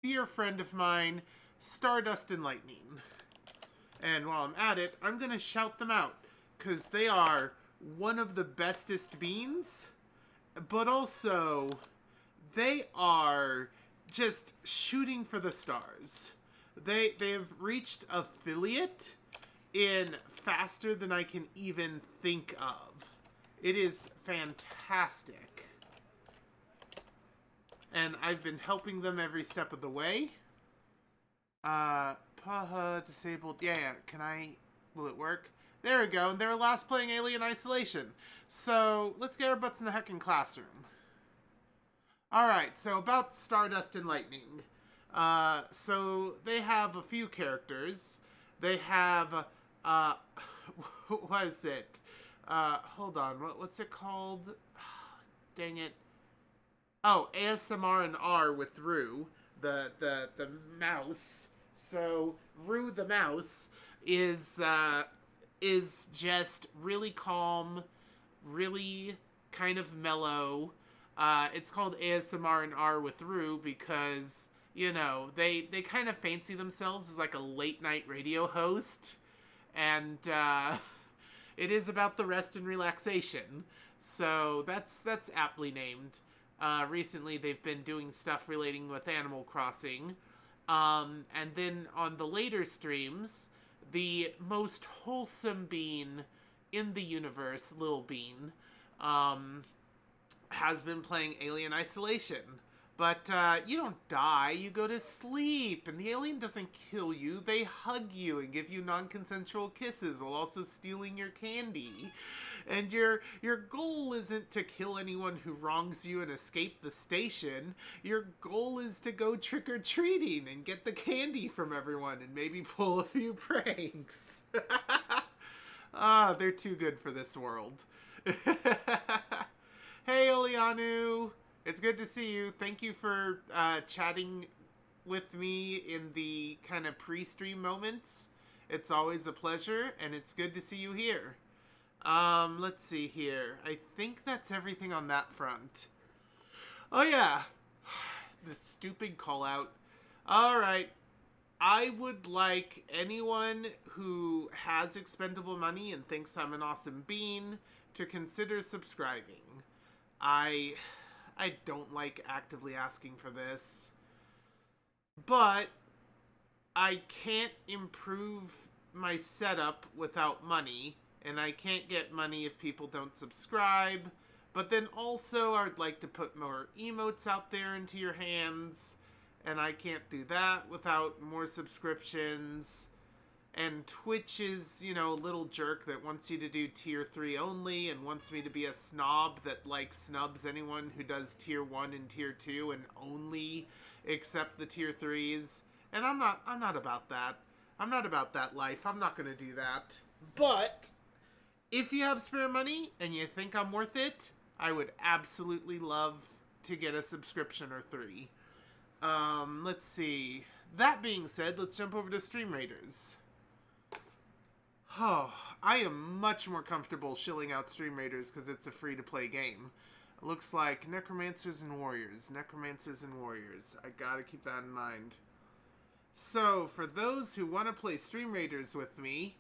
dear friend of mine, Stardust and Lightning. And while I'm at it, I'm gonna shout them out, because they are one of the bestest beans, but also they are just shooting for the stars. They have reached affiliate in faster than I can even think of. It is fantastic. And I've been helping them every step of the way. Paha disabled. Yeah. Can I? Will it work? There we go. And they're last playing Alien Isolation. So let's get our butts in the heckin' classroom. Alright, so about Stardust and Lightning. So they have a few characters. They have, what is it? Hold on, what's it called? Dang it. Oh, ASMR and R with Rue, the mouse. So Rue the mouse is just really calm, really kind of mellow. It's called ASMR and R with Rue because, you know, they kind of fancy themselves as like a late night radio host. And it is about the rest and relaxation. So that's aptly named. Recently they've been doing stuff relating with Animal Crossing. And then on the later streams, the most wholesome bean in the universe, Lil Bean, has been playing Alien Isolation. But you don't die, you go to sleep, and the alien doesn't kill you, they hug you and give you non-consensual kisses while also stealing your candy. And your goal isn't to kill anyone who wrongs you and escape the station. Your goal is to go trick-or-treating and get the candy from everyone and maybe pull a few pranks. They're too good for this world. Hey, Oleanu. It's good to see you. Thank you for chatting with me in the kind of pre-stream moments. It's always a pleasure, and it's good to see you here. Let's see here. I think that's everything on that front. Oh, yeah. The stupid call-out. Alright. I would like anyone who has expendable money and thinks I'm an awesome bean to consider subscribing. I don't like actively asking for this, but I can't improve my setup without money, and I can't get money if people don't subscribe, but then also I would like to put more emotes out there into your hands, and I can't do that without more subscriptions. And Twitch is, you know, a little jerk that wants you to do tier 3 only and wants me to be a snob that, like, snubs anyone who does tier 1 and tier 2 and only accept the tier 3s. And I'm not about that. I'm not about that life. I'm not gonna do that. But if you have spare money and you think I'm worth it, I would absolutely love to get a subscription or 3. Let's see. That being said, let's jump over to Stream Raiders. Oh, I am much more comfortable shilling out Stream Raiders because it's a free-to-play game. It looks like Necromancers and Warriors. Necromancers and Warriors. I gotta keep that in mind. So, for those who want to play Stream Raiders with me,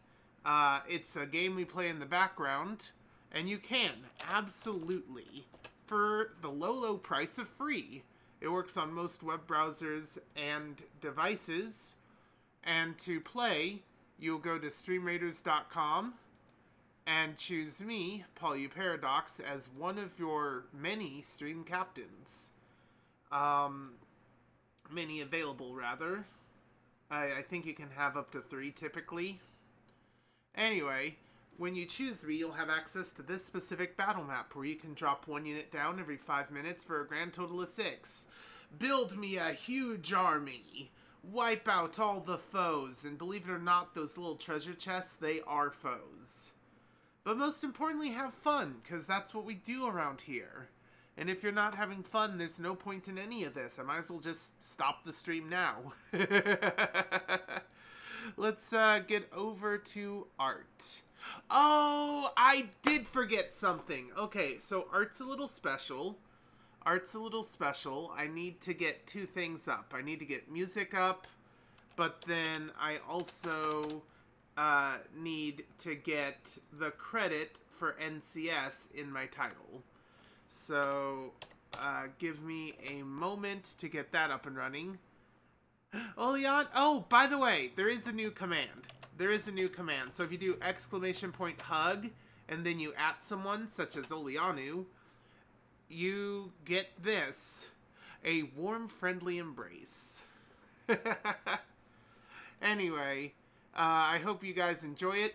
it's a game we play in the background, and you can, absolutely, for the low price of free. It works on most web browsers and devices, and to play, you'll go to streamraiders.com and choose me, PaulUParadox, as one of your many stream captains. Many available, rather. I think you can have up to 3 typically. Anyway, when you choose me, you'll have access to this specific battle map where you can drop 1 unit down every 5 minutes for a grand total of 6. Build me a huge army. Wipe out all the foes, and believe it or not, those little treasure chests, they are foes. But most importantly, have fun, because that's what we do around here. And if you're not having fun, there's no point in any of this. I might as well just stop the stream now. Let's get over to art. Oh, I did forget something. Okay, so art's a little special. Art's a little special. I need to get two things up. I need to get music up, but then I also need to get the credit for NCS in my title. So give me a moment to get that up and running. Oleon. Oh, by the way, there is a new command. There is a new command. So if you do !hug and then you at someone, such as Oleanu, you get this. A warm, friendly embrace. Anyway, I hope you guys enjoy it.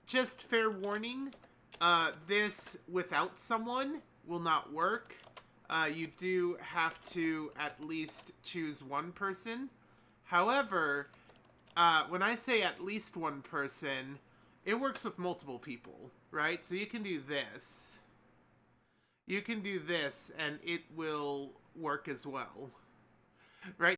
Just fair warning, this without someone will not work. You do have to at least choose one person. However, when I say at least one person, it works with multiple people, right? So you can do this. You can do this, and it will work as well, right?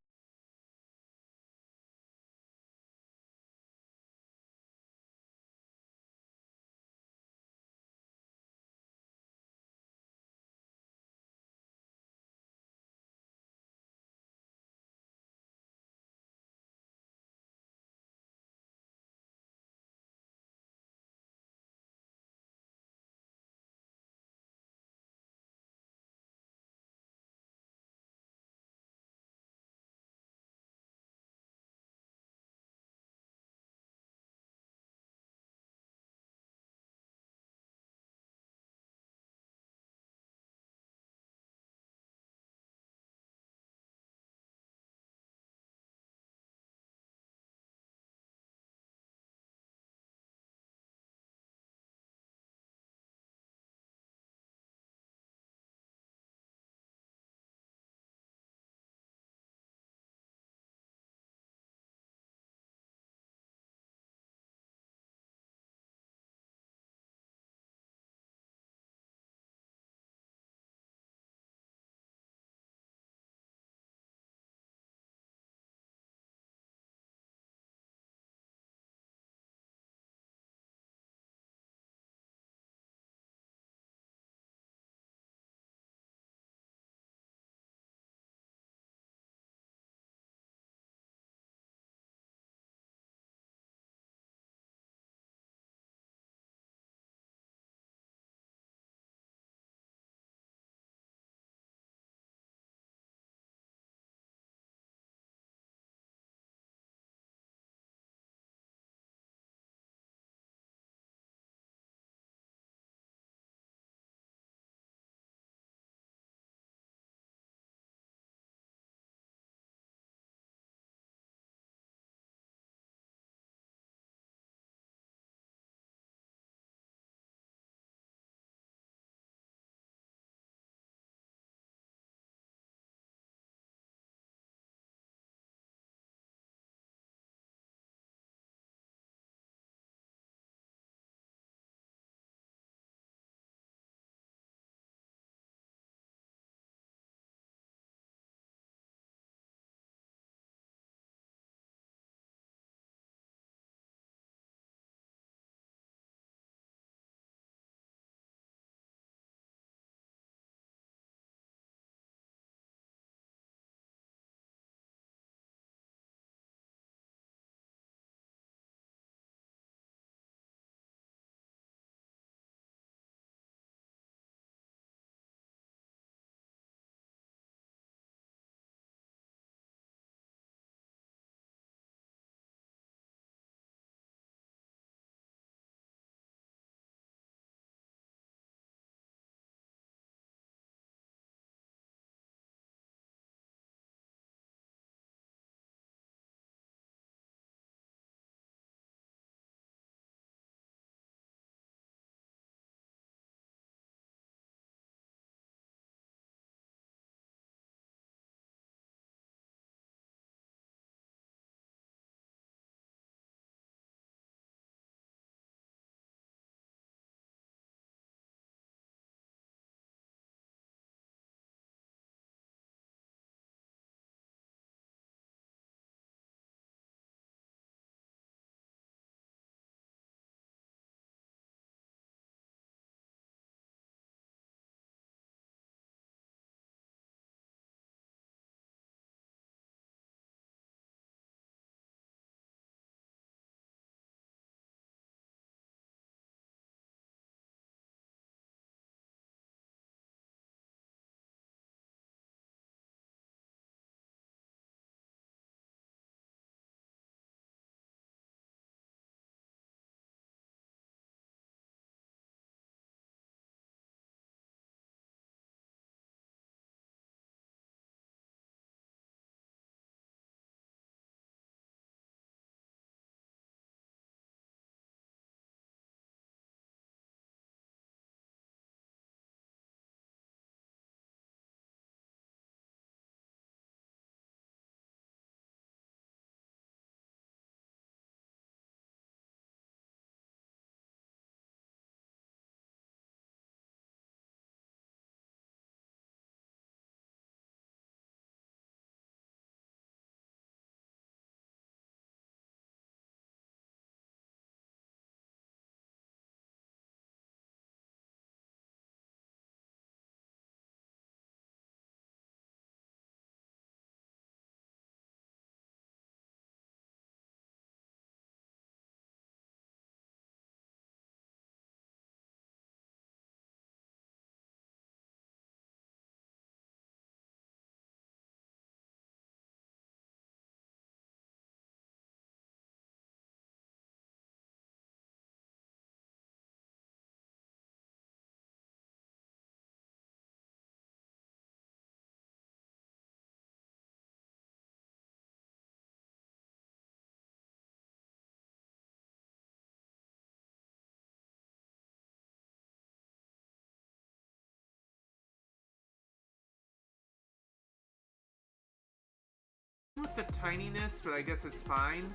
tininess, but I guess it's fine.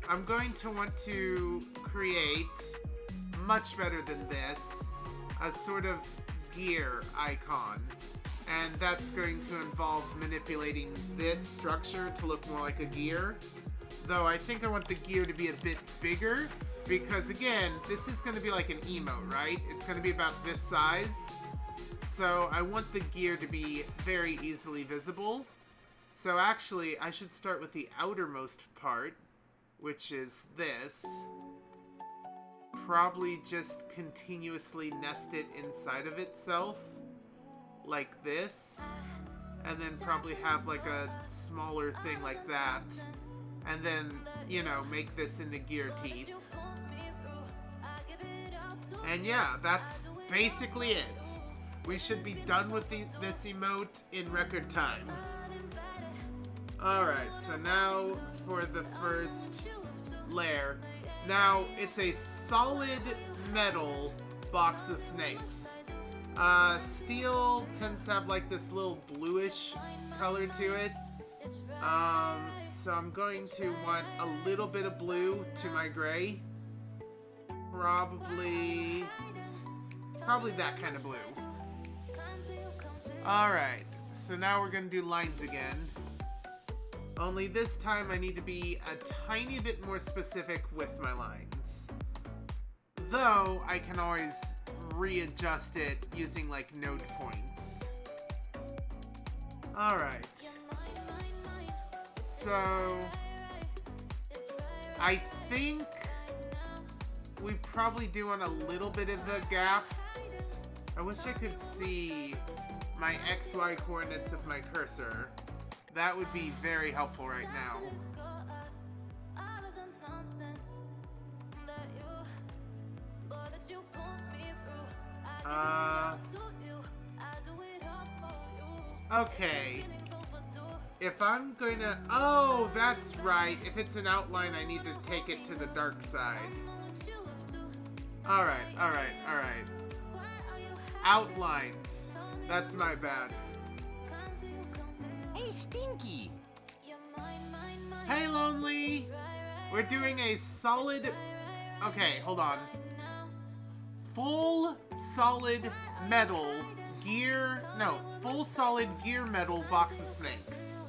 I'm going to want to create, much better than this, a sort of gear icon. And that's going to involve manipulating this structure to look more like a gear. Though I think I want the gear to be a bit bigger, because again, this is going to be like an emote, right? It's going to be about this size. So I want the gear to be very easily visible. So actually, I should start with the outermost part, which is this. Probably just continuously nest it inside of itself, like this. And then probably have like a smaller thing like that. And then, you know, make this into gear teeth. And yeah, that's basically it. We should be done with this emote in record time. Alright, so now for the first layer. Now, it's a solid metal box of snakes. Steel tends to have like this little bluish color to it. So I'm going to want a little bit of blue to my gray. Probably that kind of blue. Alright, so now we're going to do lines again. Only this time I need to be a tiny bit more specific with my lines. Though, I can always readjust it using like node points. Alright. So, I think we probably do want a little bit of the gap. I wish I could see my XY coordinates of my cursor. That would be very helpful right now. Okay. If I'm going to... Oh, that's right. If it's an outline, I need to take it to the dark side. Alright. Outlines. That's my bad. Hey, Stinky! Hey, Lonely! We're doing a solid... Okay, hold on. Full solid metal gear... No, full solid gear metal box of snakes.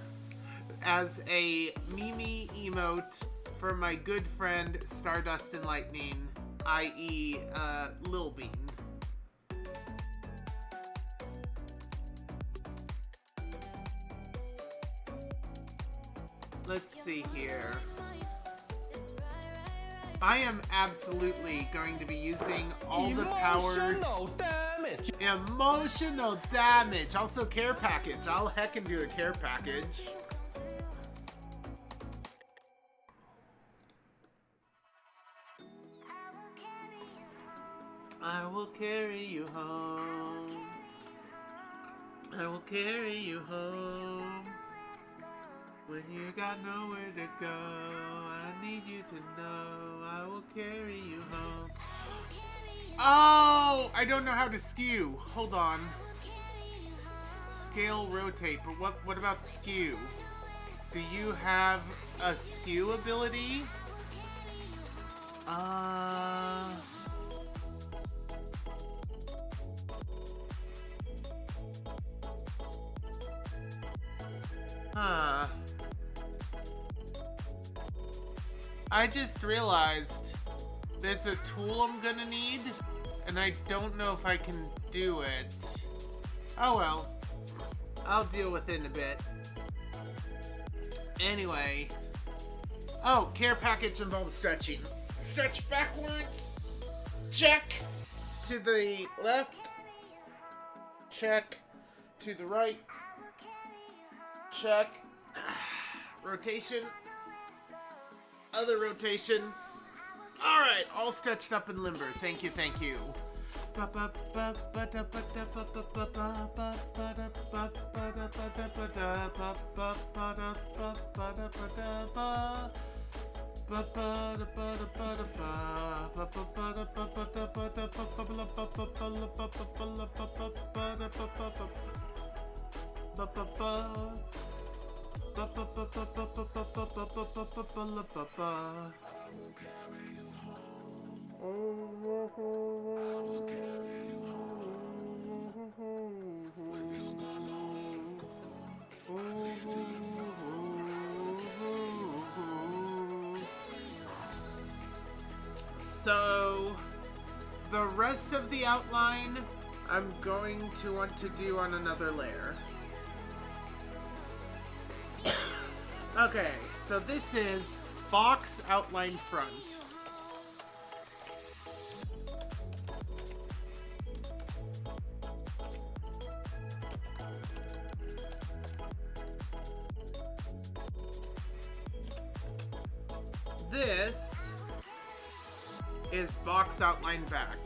As a Mimi emote for my good friend Stardust and Lightning, i.e. Lil Bean. Let's see here. I am absolutely going to be using all the power... Emotional damage! Emotional damage! Also care package. I'll heckin' do a care package. I will carry you home. I will carry you home. When you got nowhere to go, I need you to know I will carry you home. Oh! I don't know how to skew. Hold on. Scale rotate, but what about skew? Do you have a skew ability? Huh. I just realized there's a tool I'm gonna need, and I don't know if I can do it. Oh well. I'll deal with it in a bit. Anyway. Oh, care package involves stretching. Stretch backwards. Check. To the left. Check. To the right. Check. Rotation. Other rotation. Alright, all stretched up and limber. Thank you, thank you. So, the rest of the outline I'm going to want to do on another layer. Okay, so this is box outline front. This is box outline back.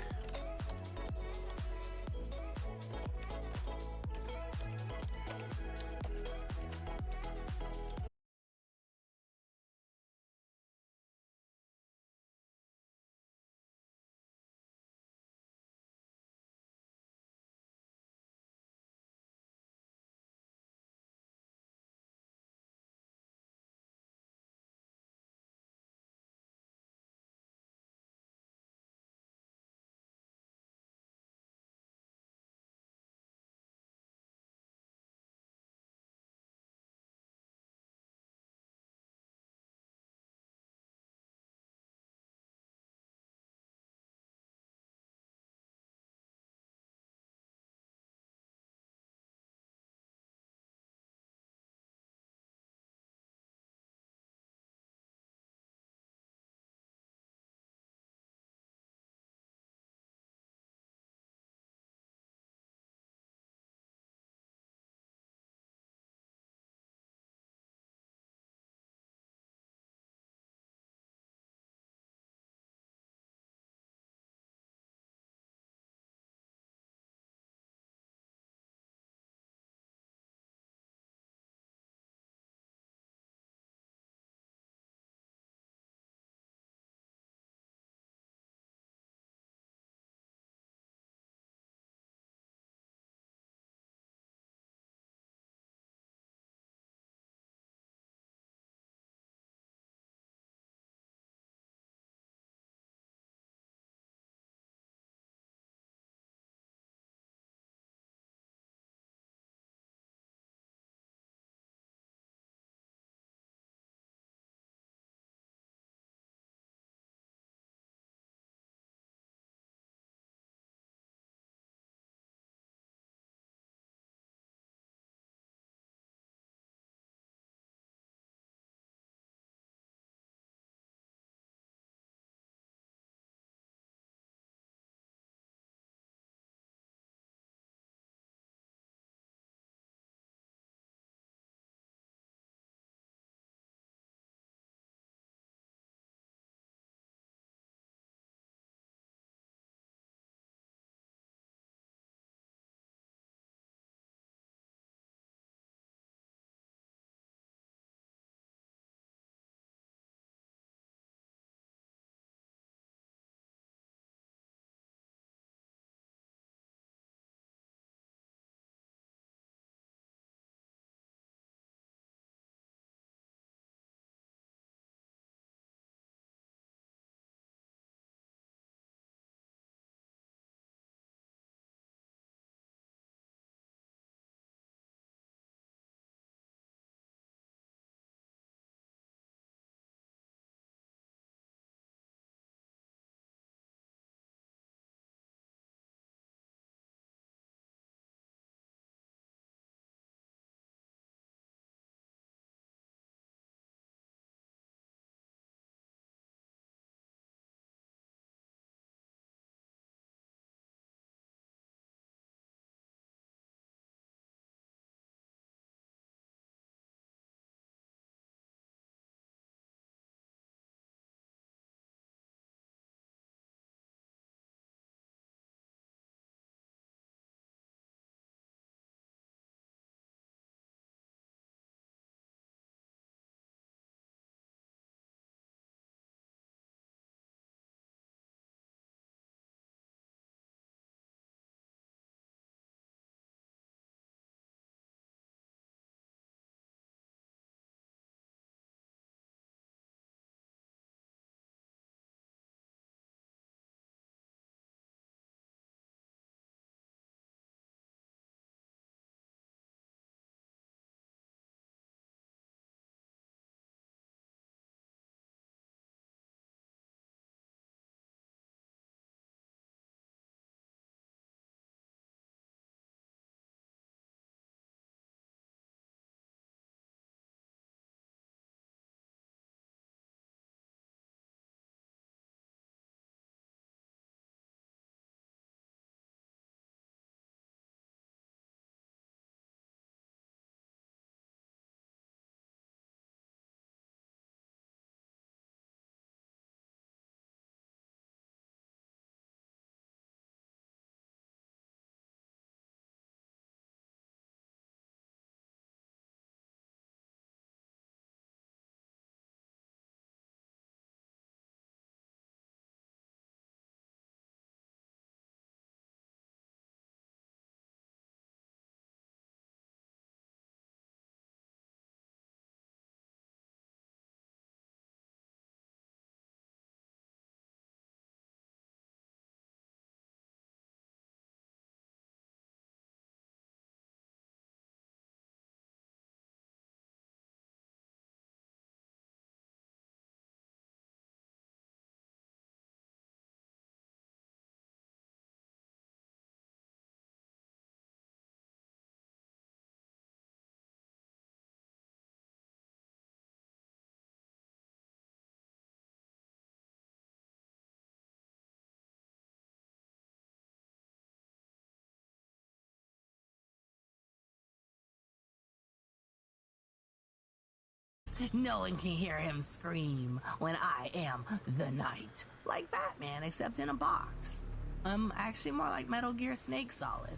No one can hear him scream when I am the Knight. Like Batman, except in a box. Actually more like Metal Gear Snake Solid.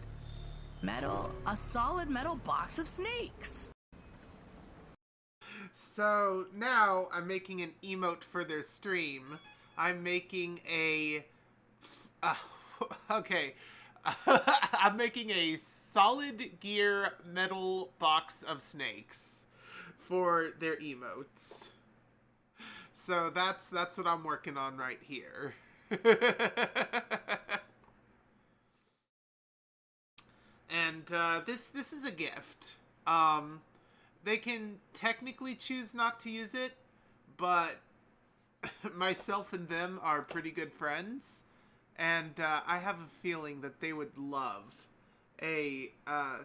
A solid metal box of snakes. So now I'm making an emote for their stream. I'm making a... okay. I'm making a Solid Gear metal box of snakes for their emotes. So that's what I'm working on right here. And this is a gift. They can technically choose not to use it, but myself and them are pretty good friends, and I have a feeling that they would love a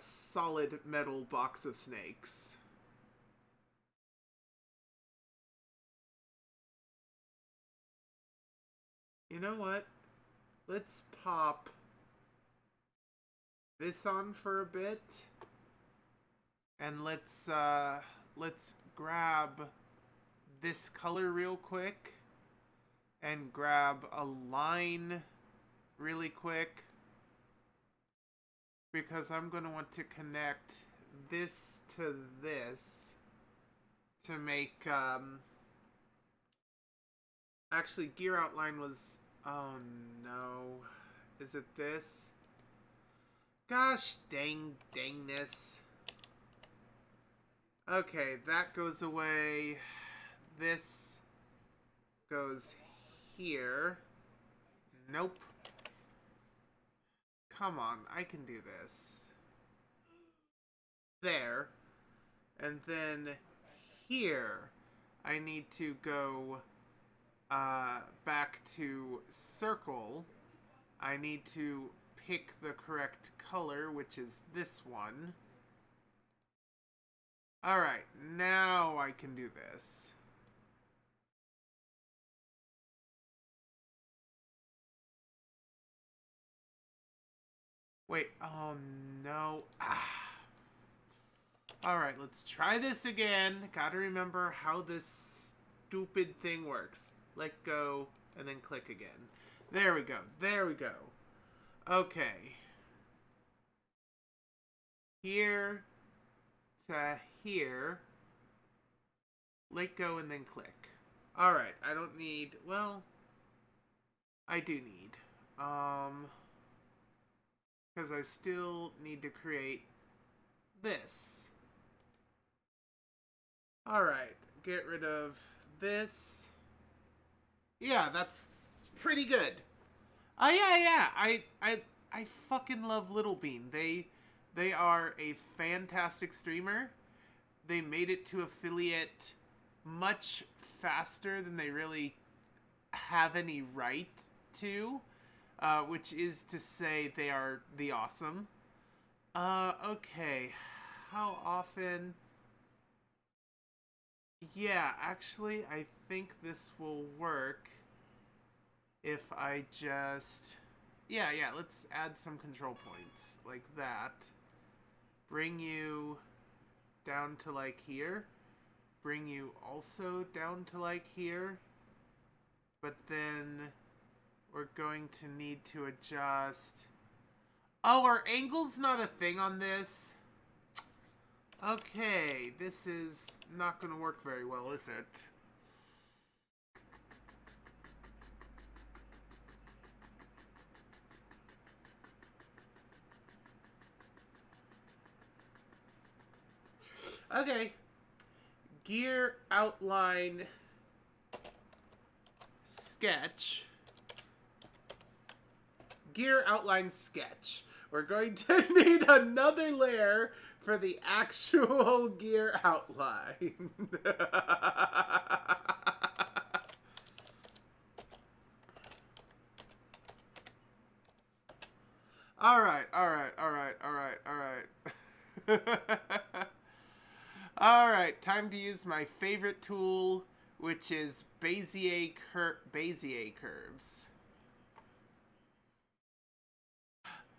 solid metal box of snakes. You know what? Let's pop this on for a bit, and let's grab this color real quick, and grab a line really quick, because I'm going to want to connect this to this to make, actually, gear outline was, oh no, is it this? Gosh dangness. Okay, that goes away. This goes here. Nope. Come on, I can do this. There. And then here, I need to go back to circle. I need to pick the correct color, which is this one. Alright, now I can do this. Wait, oh no. Alright, let's try this again. Gotta remember how this stupid thing works. Let go, and then click again. There we go, there we go. Okay. Here to here. Let go and then click. Alright, I don't need, well, I do need. Because I still need to create this. Alright, get rid of this. Yeah, that's pretty good. Oh yeah. I fucking love Little Bean. They are a fantastic streamer. They made it to affiliate much faster than they really have any right to, which is to say they are the awesome. Okay. How often? Yeah, actually, I think this will work if I just... Yeah, let's add some control points, like that. Bring you down to, like, here. Bring you also down to, like, here. But then we're going to need to adjust... Oh, our angle's not a thing on this? Okay, this is not going to work very well, is it? Okay. Gear outline sketch. Gear outline sketch. We're going to need another layer for the actual gear outline. Alright. Alright, time to use my favorite tool, which is Bezier curves.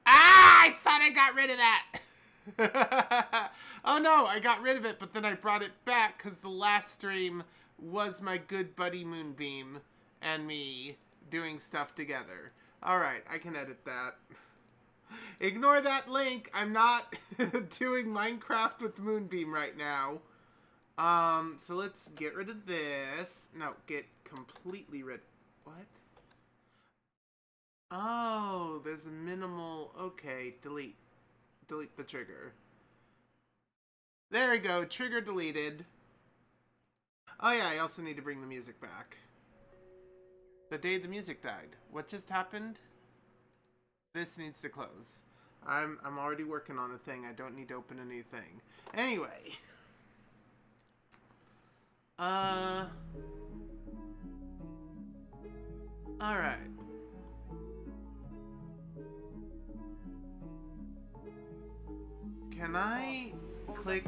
Ah! I thought I got rid of that! Oh no, I got rid of it, but then I brought it back because the last stream was my good buddy Moonbeam and me doing stuff together. Alright, I can edit that. Ignore that link. I'm not doing Minecraft with Moonbeam right now. So let's get rid of this. No, get completely rid. What? Oh, there's a minimal. Okay, delete. Delete the trigger. There we go. Trigger deleted. Oh yeah, I also need to bring the music back. The day the music died. What just happened? This needs to close. I'm already working on a thing. I don't need to open a new thing. Anyway. Alright. Can I click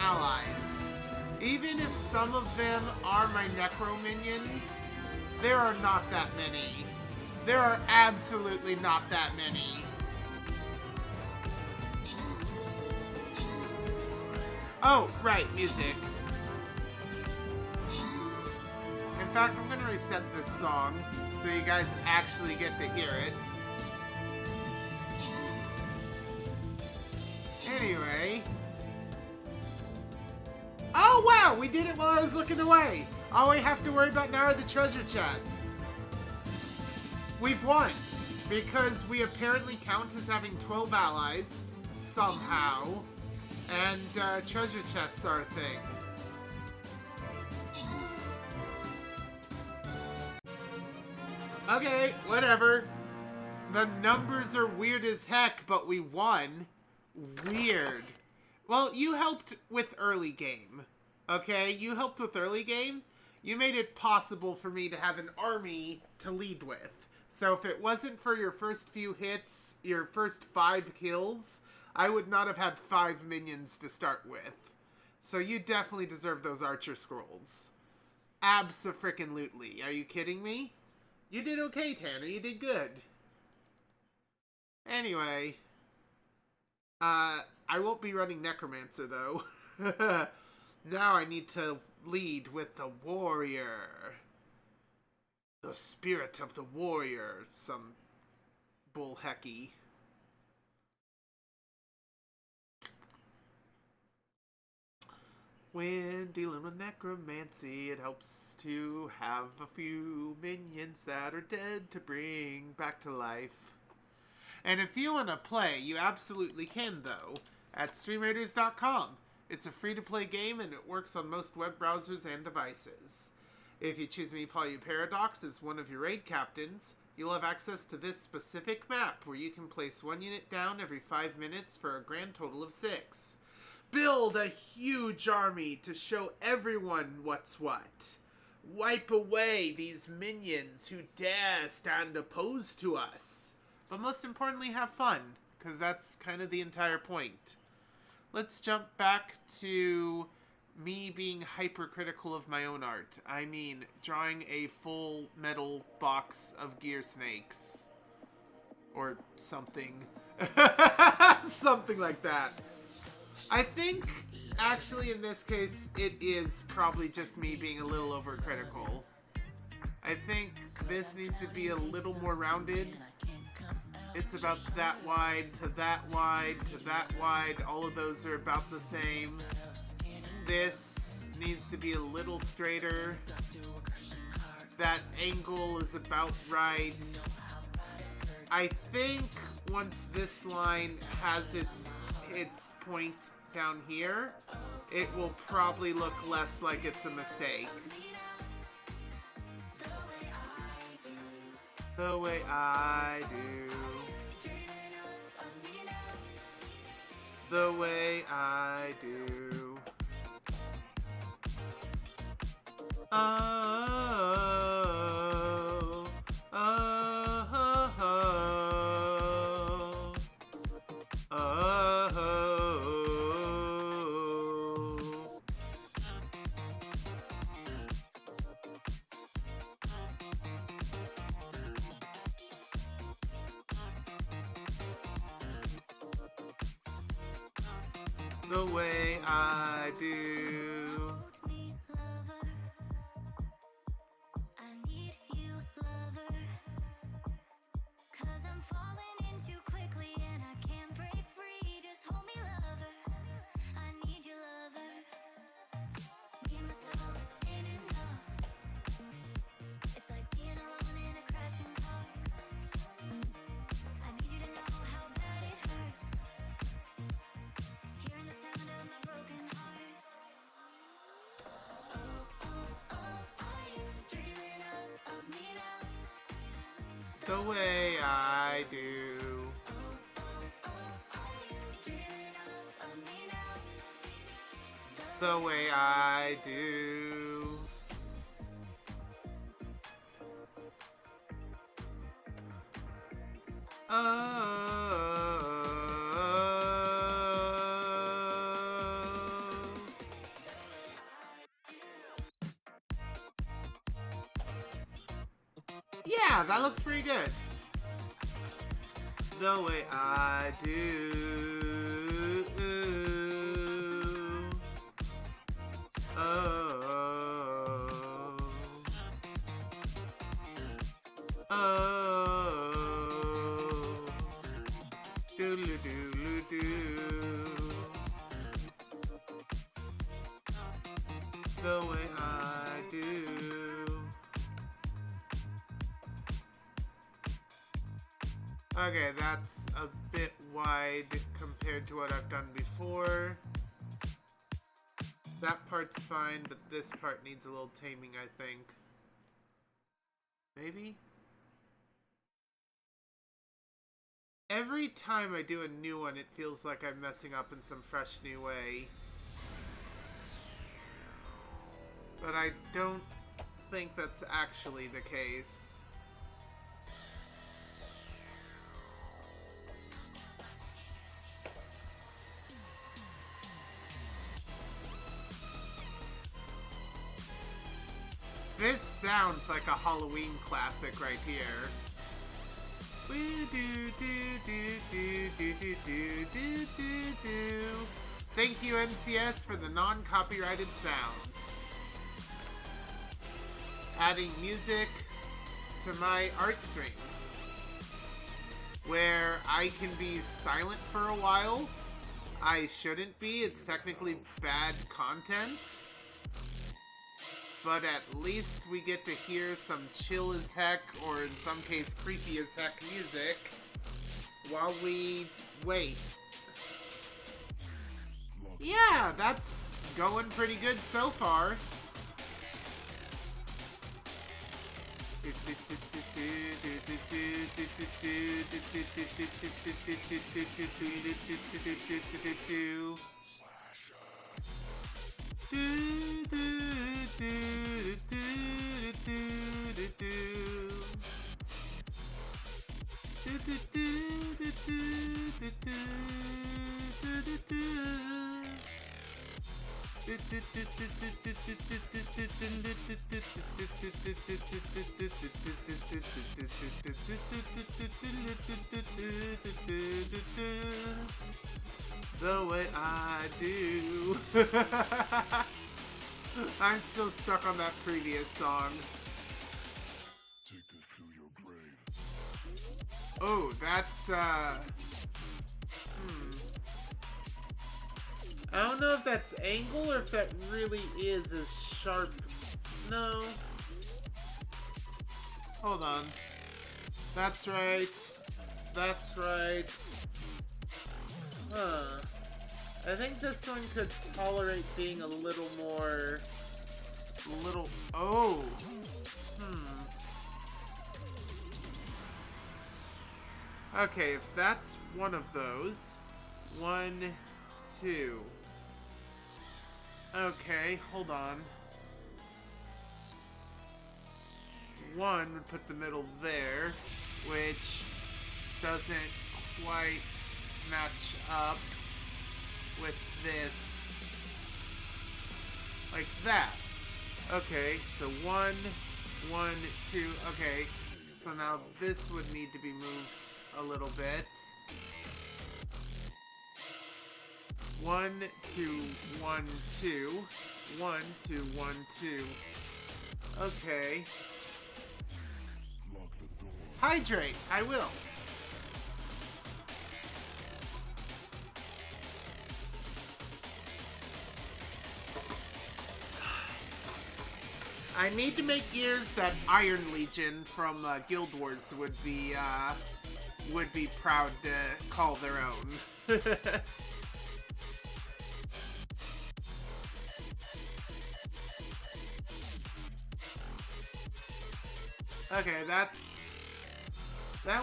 allies. Even if some of them are my Necro minions, there are not that many. There are absolutely not that many. Oh, right, music. In fact, I'm gonna reset this song so you guys actually get to hear it. Anyway. Oh, wow! We did it while I was looking away! All we have to worry about now are the treasure chests. We've won! Because we apparently count as having 12 allies, somehow. And treasure chests are a thing. Okay, whatever. The numbers are weird as heck, but we won. Weird. Well, you helped with early game. Okay? You helped with early game. You made it possible for me to have an army to lead with. So if it wasn't for your first few hits, your first 5 kills, I would not have had 5 minions to start with. So you definitely deserve those Archer Scrolls. Abso-frickin-lutely. Are you kidding me? You did okay, Tanner. You did good. Anyway. I won't be running Necromancer, though. Now I need to lead with the warrior. The spirit of the warrior. Some bullhecky. When dealing with necromancy, it helps to have a few minions that are dead to bring back to life. And if you want to play, you absolutely can, though, at StreamRaiders.com. It's a free-to-play game, and it works on most web browsers and devices. If you choose Meeple Paradox as one of your raid captains, you'll have access to this specific map, where you can place 1 unit down every 5 minutes for a grand total of 6. Build a huge army to show everyone what's what. Wipe away these minions who dare stand opposed to us. But most importantly, have fun, because that's kind of the entire point. Let's jump back to me being hypercritical of my own art. I mean, drawing a full metal box of gear snakes. Or something. Something like that. I think, actually, in this case, it is probably just me being a little overcritical. I think this needs to be a little more rounded. It's about that wide, to that wide, to that wide. All of those are about the same. This needs to be a little straighter. That angle is about right. I think once this line has its point down here, it will probably look less like it's a mistake. The way I do. The way I do. Oh, oh, oh, oh, oh. The way I do. The way I do. The way I do. Oh. Yeah, that looks pretty good. The way I do. Oh. Oh. Doodle doodle doo. The way I do. Okay, that's a bit wide compared to what I've done before. That part's fine, but this part needs a little taming, I think. Maybe? Every time I do a new one, it feels like I'm messing up in some fresh new way. But I don't think that's actually the case. This sounds like a Halloween classic right here. Thank you, NCS, for the non-copyrighted sounds. Adding music to my art stream, where I can be silent for a while. I shouldn't be, it's technically bad content. But at least we get to hear some chill as heck, or in some case creepy as heck music, while we wait. Yeah, that's going pretty good so far. The way I do. I'm still stuck on that previous song. Take us to your grave. Oh, that's I don't know if that's angle or if that really is as sharp. No. Hold on. That's right. That's right. Huh. I think this one could tolerate being a little more... Oh! Okay, if that's one of those... 1, 2... Okay, hold on. 1 would put the middle there, which doesn't quite match up with this. Like that. Okay, so 1, 1, 2, okay. So now this would need to be moved a little bit. 1, 2, 1, 2. 1, 2, 1, 2. Okay. Lock the door. Hydrate! I will. I need to make gears that Iron Legion from Guild Wars would be proud to call their own. Okay, that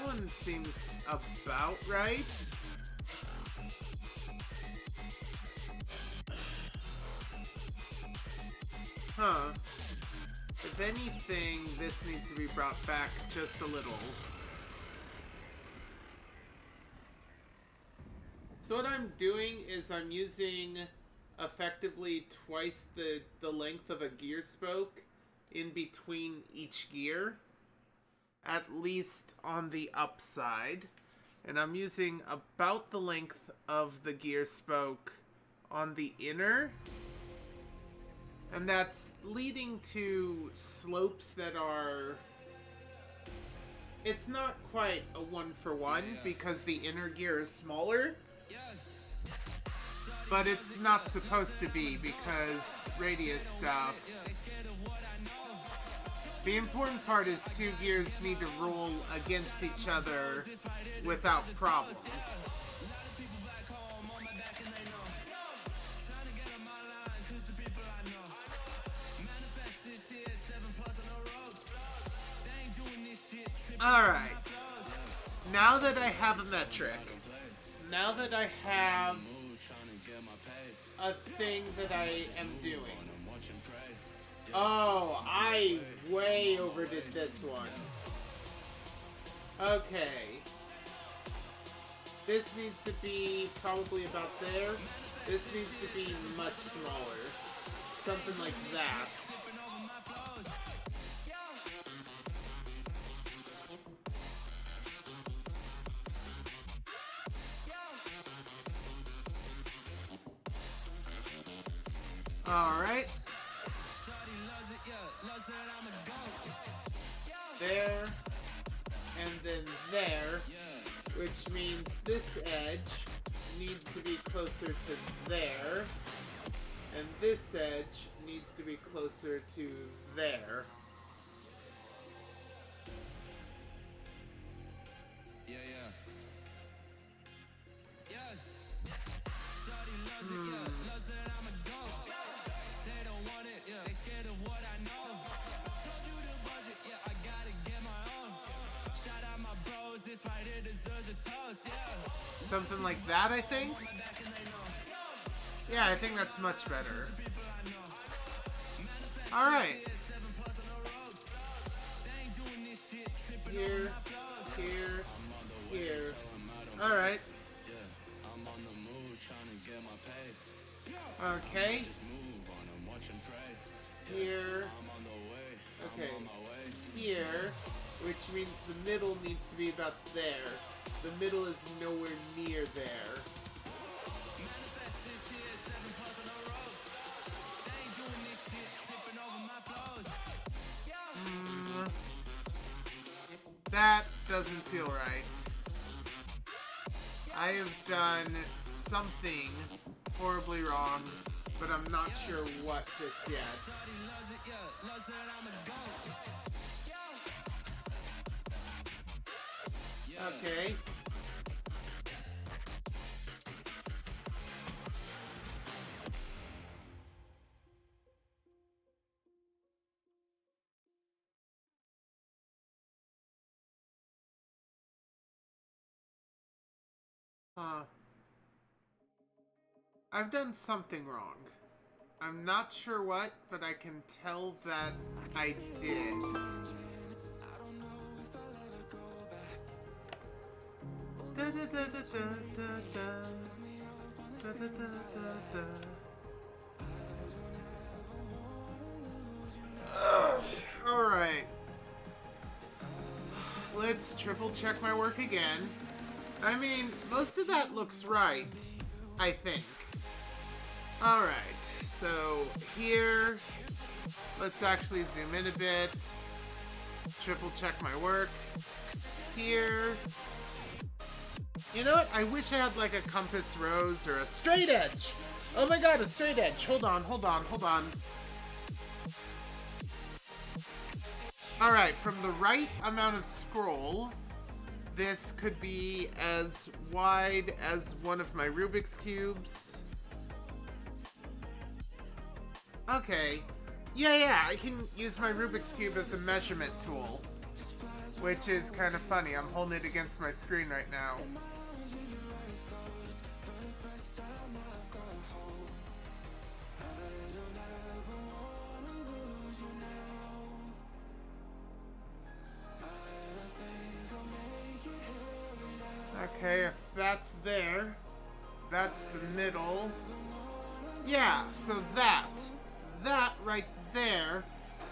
one seems about right. Huh. If anything, this needs to be brought back just a little. So what I'm doing is I'm using effectively twice the length of a gear spoke in between each gear. at least on the upside. And I'm using about the length of the gear spoke on the inner. And that's leading to slopes that are... It's not quite a 1-for-1 because the inner gear is smaller. But it's not supposed to be because radius stuff. The important part is two gears need to roll against each other without problems. Alright. Now that I have a metric, now that I have a thing that I am doing. Oh, I way overdid this one. Okay. This needs to be probably about there. This needs to be much smaller. Something like that. Alright. There. And then there. Which means this edge needs to be closer to there. And this edge needs to be closer to there. Something like that, I think? Yeah, I think that's much better. Alright. Here, here, here. Alright. Okay. Here. Okay. Here. Which means the middle needs to be about there. The middle is nowhere near there. That doesn't feel right. I have done something horribly wrong, but I'm not sure what just yet. Okay. I've done something wrong. I'm not sure what, but I can tell that I did. Alright. Let's triple check my work again. I mean, most of that looks right, I think. Alright, so here, let's actually zoom in a bit. Triple check my work. Here. You know what? I wish I had like a compass rose or a straight edge. Oh my god, a straight edge. Hold on, hold on, hold on. Alright, from the right amount of scroll, this could be as wide as one of my Rubik's Cubes. Okay. Yeah, I can use my Rubik's Cube as a measurement tool. Which is kind of funny. I'm holding it against my screen right now. Okay, if that's there, that's the middle. Yeah, so that right there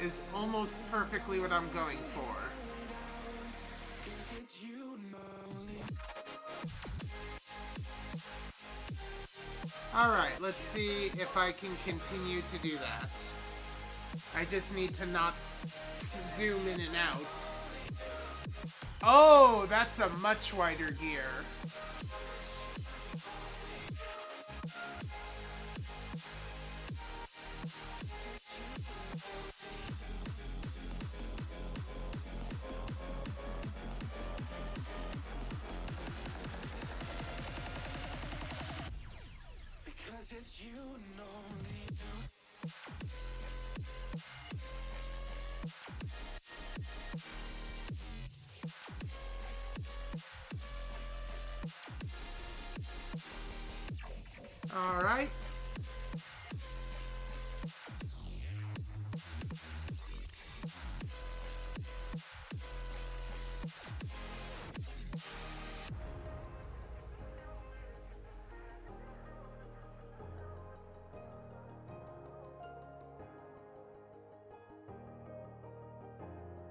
is almost perfectly what I'm going for. Alright, let's see if I can continue to do that. I just need to not zoom in and out. Oh, that's a much wider gear. Because it's you and only you. All right.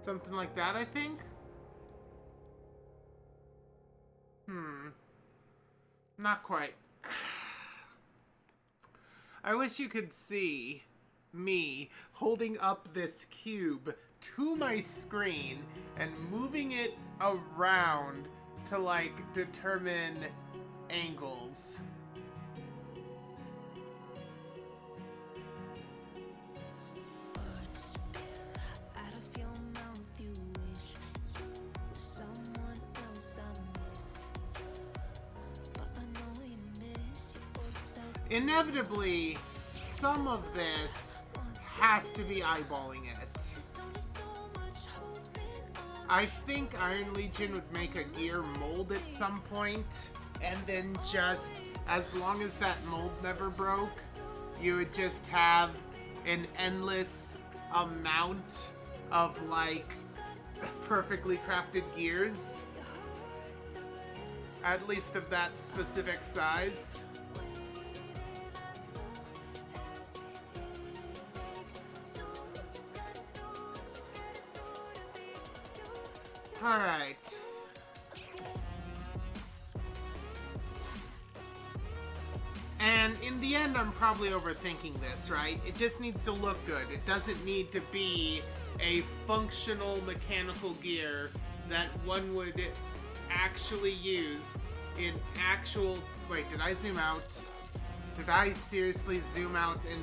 Something like that, I think. Not quite. I wish you could see me holding up this cube to my screen and moving it around to, like, determine angles. Out of your mouth, you wish you were someone else. I miss you, but I know you miss your old self. Inevitably, some of this has to be eyeballing it. There's only so much holding on. I think Iron Legion would make a gear mold at some point, and then just, as long as that mold never broke, you would just have an endless amount of, like, perfectly crafted gears. At least of that specific size. Alright. And in the end, I'm probably overthinking this, right? It just needs to look good. It doesn't need to be a functional mechanical gear that one would actually use in actual... Wait, did I zoom out? Did I seriously zoom out and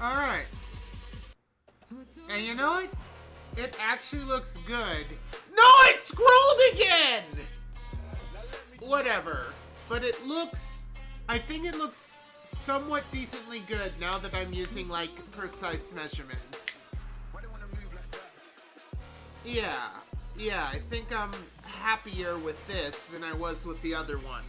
Alright. And you know what? It actually looks good. No, I scrolled again! Whatever. But it looks... I think it looks somewhat decently good now that I'm using, like, precise measurements. Yeah. Yeah, I think I'm happier with this than I was with the other one.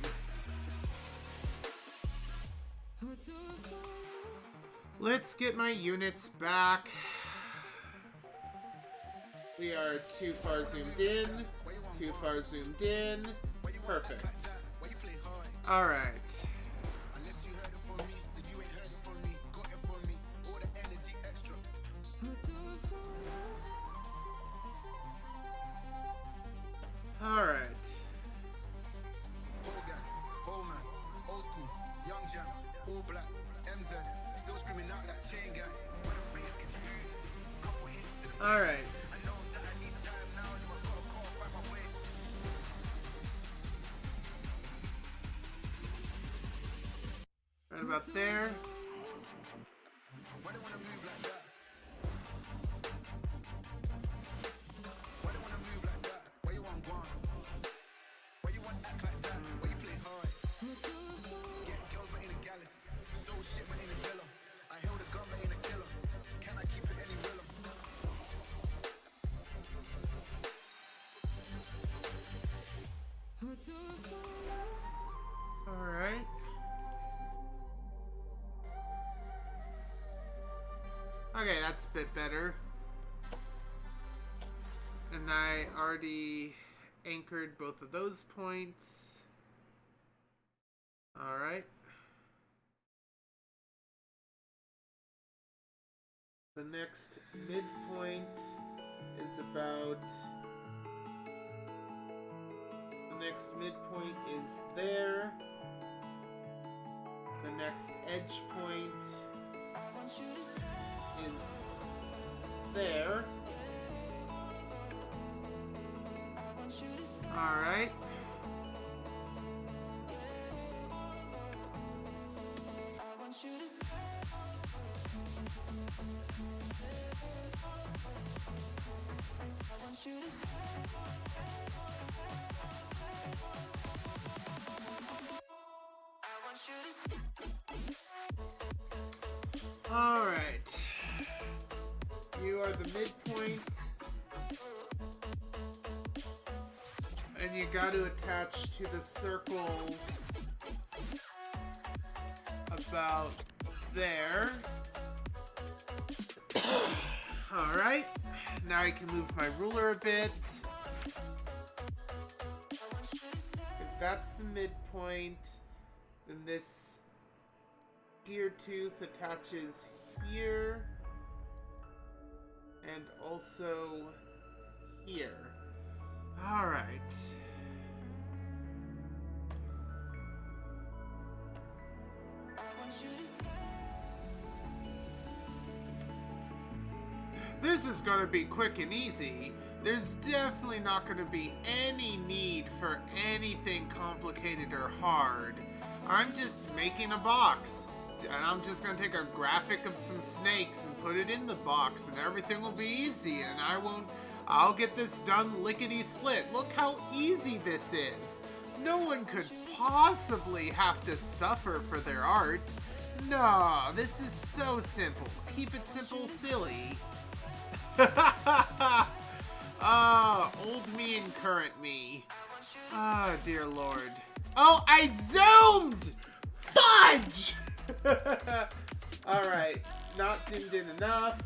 Let's get my units back. We are too far zoomed in. Too far zoomed in. Perfect. Alright. Alright. Old guy, old man, old school, young jam, all black, MZ, still screaming out that chain gang. Alright. Right about there. Why they wanna move like that? Why they wanna move like that? Why you want one? Why you want act like that? Why you play hard? Get girls but ain't a gallus. So shit but ain't a villa. I held a gun but ain't a killer. Can I keep it any realer? Alright. Okay, that's a bit better. And I already anchored both of those points. Alright. The next midpoint is about... The next midpoint is there. The next edge point is there. Alright. Alright. You are the midpoint. And you got to attach to the circle about there. Alright. Now I can move my ruler a bit. If that's the midpoint, then this gear tooth attaches here and also here. Alright. This is gonna be quick and easy. There's definitely not gonna be any need for anything complicated or hard. I'm just making a box. And I'm just gonna take a graphic of some snakes and put it in the box and everything will be easy and I'll get this done lickety-split. Look how easy this is. No one could possibly have to suffer for their art. No, this is so simple. Keep it simple, silly. Oh, old me and current me. Oh, dear Lord. Oh, I zoomed! Fudge! Alright, not zoomed in enough.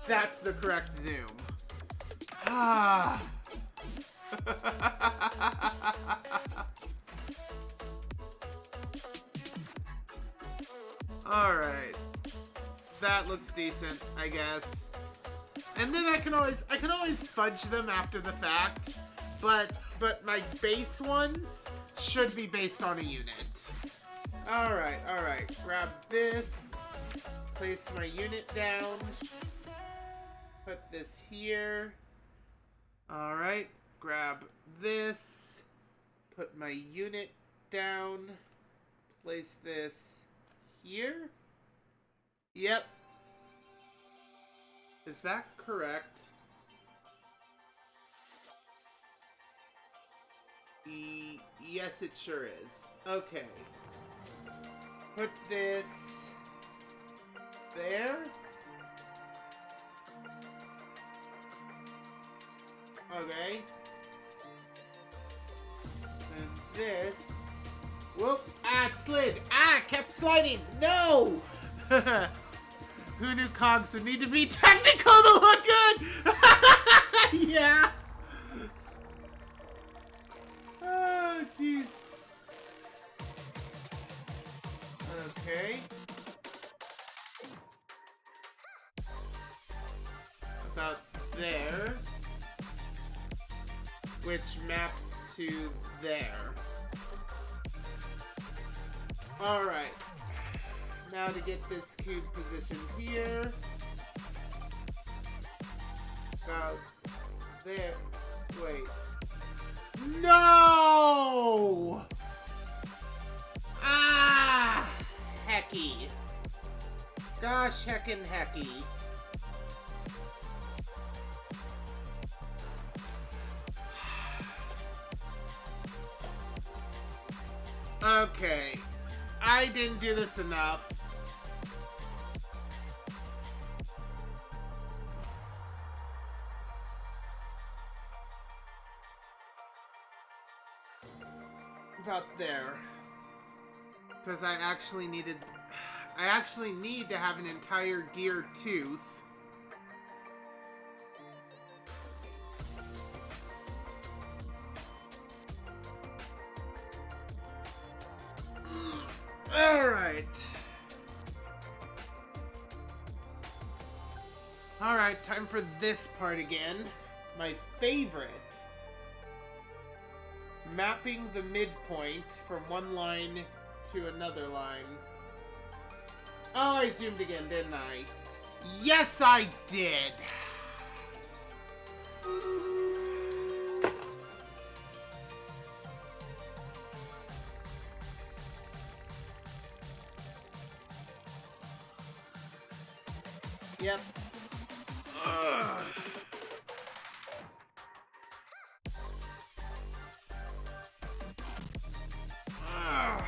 That's the correct zoom. Ah. Alright. That looks decent, I guess. And then I can always fudge them after the fact, but my base ones should be based on a unit. Alright. Grab this, place my unit down, put this here. Alright, grab this, put my unit down, place this here. Yep. Is that correct? Yes, it sure is. Okay. Put this there. Okay. And this. Whoop. Ah, it slid. Ah, it kept sliding. No! Who knew cogs would need to be technical to look good? Yeah. Oh, jeez. Okay. About there. Which maps to there. Alright. Now to get this cube positioned here. About there. Wait. No! Ah! Hecky. Gosh heckin' hecky. Okay. I didn't do this enough. About there. Because I actually need to have an entire gear tooth. Alright. Alright, time for this part again. My favorite. Mapping the midpoint from one line to another line. Oh, I zoomed again, didn't I? Yes, I did! Yep. Ugh. Ugh.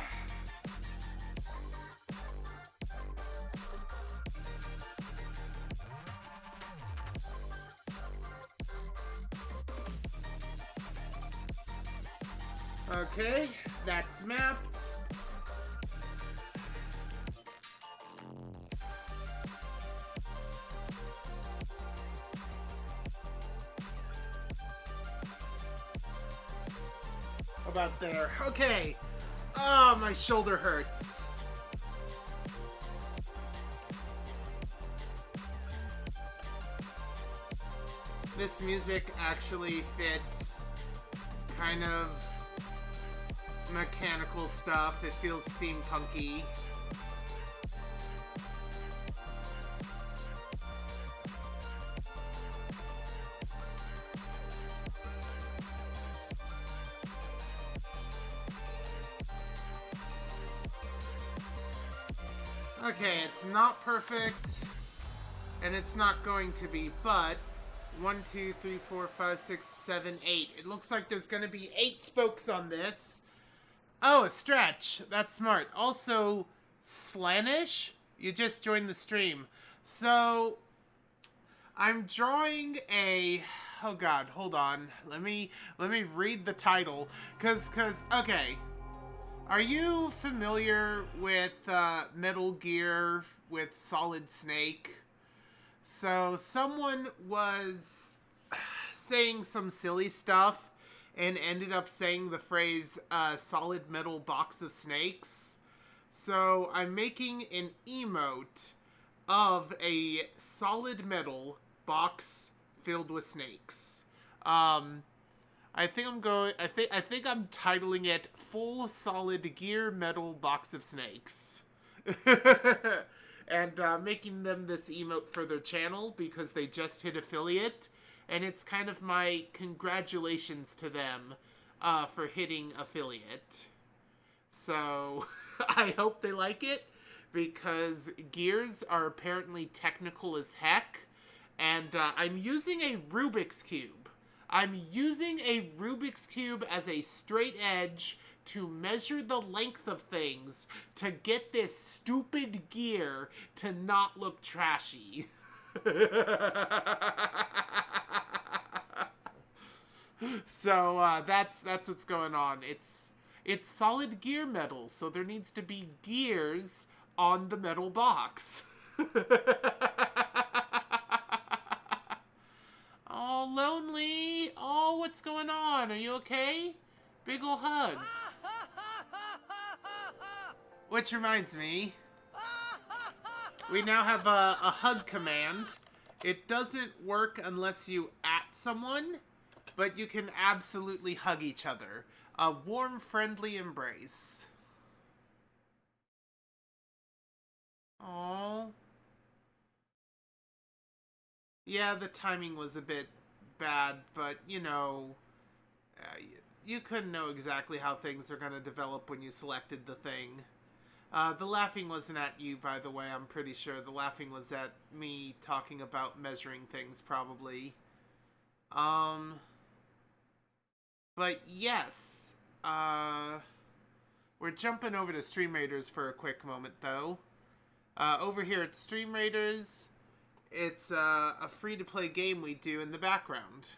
Okay, that's mapped. About there. Okay. Oh, my shoulder hurts. This music actually fits kind of mechanical stuff. It feels steampunky. Okay, it's not perfect, and it's not going to be, but 1, 2, 3, 4, 5, 6, 7, 8. It looks like there's going to be 8 spokes on this. Oh, a stretch. That's smart. Also, Slanish, you just joined the stream. So, I'm drawing a... Oh god, hold on. Let me read the title. Okay. Are you familiar with Metal Gear with Solid Snake? So someone was saying some silly stuff and ended up saying the phrase solid metal box of snakes. So I'm making an emote of a solid metal box filled with snakes. I think I'm titling it Full Solid Gear Metal Box of Snakes. And making them this emote for their channel because they just hit affiliate. And it's kind of my congratulations to them for hitting affiliate. So I hope they like it because gears are apparently technical as heck, and I'm using a Rubik's Cube. I'm using a Rubik's Cube as a straight edge to measure the length of things to get this stupid gear to not look trashy. So that's what's going on. It's solid gear metal, so there needs to be gears on the metal box. Oh, lonely. Oh, what's going on? Are you okay? Big ol' hugs. Which reminds me, we now have a hug command. It doesn't work unless you at someone, but you can absolutely hug each other. A warm, friendly embrace. Oh. Yeah, the timing was a bit bad, but, you know, you couldn't know exactly how things are going to develop when you selected the thing. The laughing wasn't at you, by the way, I'm pretty sure. The laughing was at me talking about measuring things, probably. But yes, we're jumping over to Stream Raiders for a quick moment, though. Over here at Stream Raiders, it's a free-to-play game we do in the background.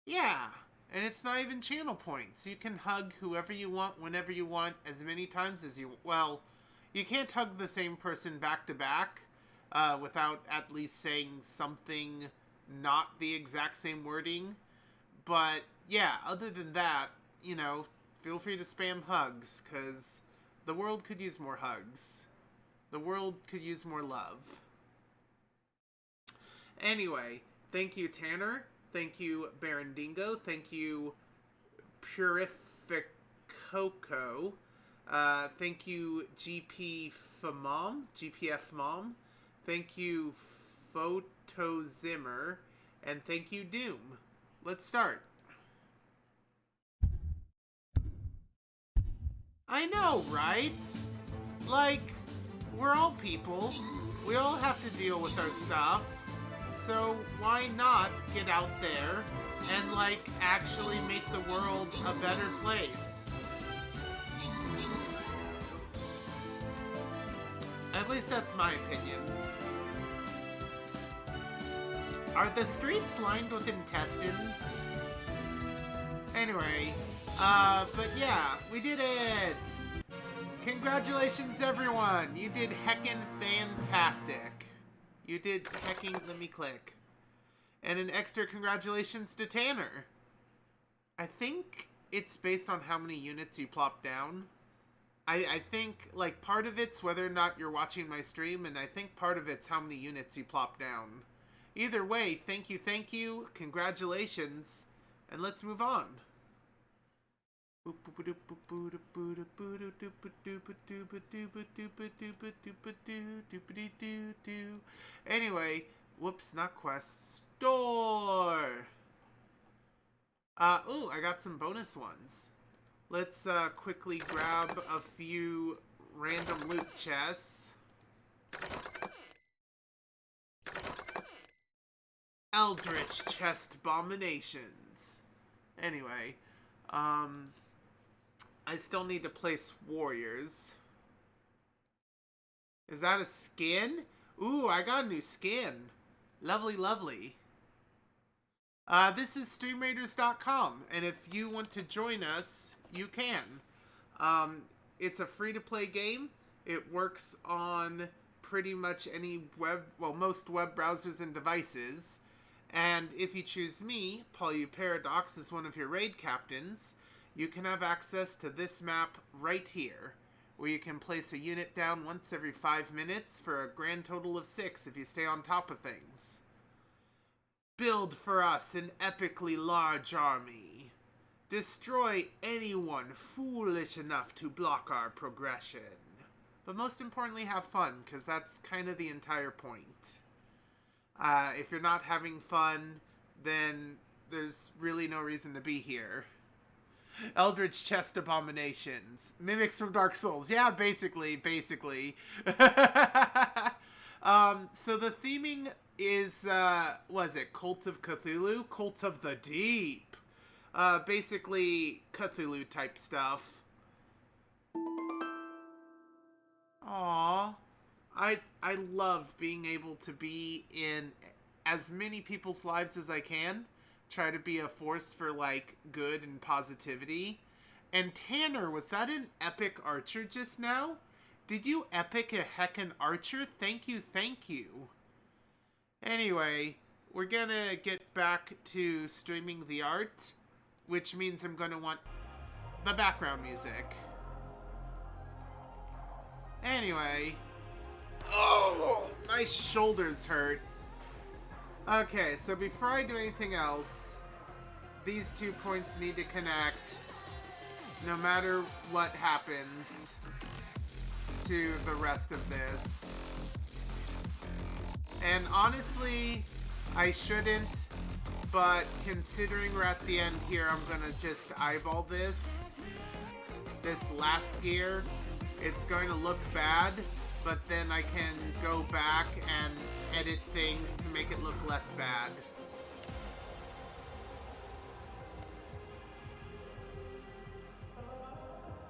Yeah, and it's not even channel points. You can hug whoever you want, whenever you want, as many times as you... Well, you can't hug the same person back-to-back without at least saying something not the exact same wording. But, yeah, other than that, you know, feel free to spam hugs, because the world could use more hugs. The world could use more love. Anyway, thank you, Tanner. Thank you, Barandingo. Thank you, Purificoco. Thank you, GPF Mom. Thank you, Photozimmer. And thank you, Doom. Let's start. I know, right? Like, we're all people. We all have to deal with our stuff. So why not get out there and, like, actually make the world a better place? At least that's my opinion. Are the streets lined with intestines? Anyway, but yeah, we did it! Congratulations, everyone! You did heckin' fantastic. You did hecking, let me click. And an extra congratulations to Tanner. I think it's based on how many units you plop down. I think, like, part of it's whether or not you're watching my stream, and I think part of it's how many units you plop down. Either way, thank you, congratulations, and let's move on. Anyway, whoops, not quest. Store! Ooh, I got some bonus ones. Let's, quickly grab a few random loot chests. Eldritch Chest Abominations. Anyway, I still need to place warriors. Is that a skin? Ooh, I got a new skin. Lovely, lovely. This is StreamRaiders.com, and if you want to join us, you can. It's a free-to-play game. It works on pretty much any most web browsers and devices. And if you choose me, Polyu Paradox, as one of your raid captains, you can have access to this map right here, where you can place a unit down once every 5 minutes for a grand total of 6 if you stay on top of things. Build for us an epically large army. Destroy anyone foolish enough to block our progression. But most importantly, have fun, because that's kind of the entire point. If you're not having fun, then there's really no reason to be here. Eldritch Chest Abominations. Mimics from Dark Souls. Yeah, basically. So the theming is, was it Cult of Cthulhu? Cult of the Deep. Basically Cthulhu type stuff. Aww. I love being able to be in as many people's lives as I can. Try to be a force for, like, good and positivity. And Tanner, was that an epic archer just now? Did you epic a heckin' archer? Thank you. Anyway, we're gonna get back to streaming the art, which means I'm gonna want the background music. Anyway. Oh, my shoulders hurt. Okay, so before I do anything else, these 2 points need to connect no matter what happens to the rest of this. And honestly, I shouldn't, but considering we're at the end here, I'm gonna just eyeball this last gear. It's going to look bad, but then I can go back and edit things to make it look less bad.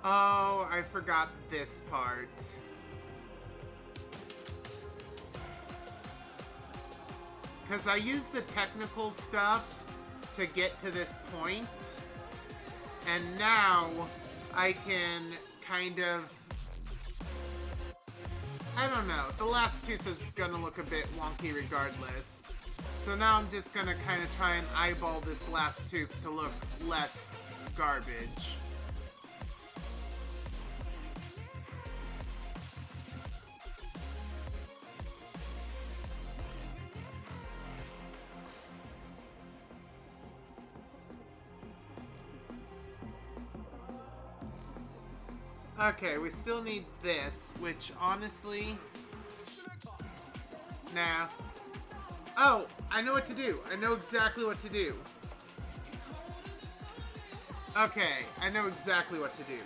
Oh, I forgot this part. Because I used the technical stuff to get to this point, and now I can kind of... I don't know. The last tooth is gonna look a bit wonky regardless. So now I'm just gonna kind of try and eyeball this last tooth to look less garbage. Okay, we still need this, which honestly... Nah. Oh, I know what to do. I know exactly what to do. Okay, I know exactly what to do.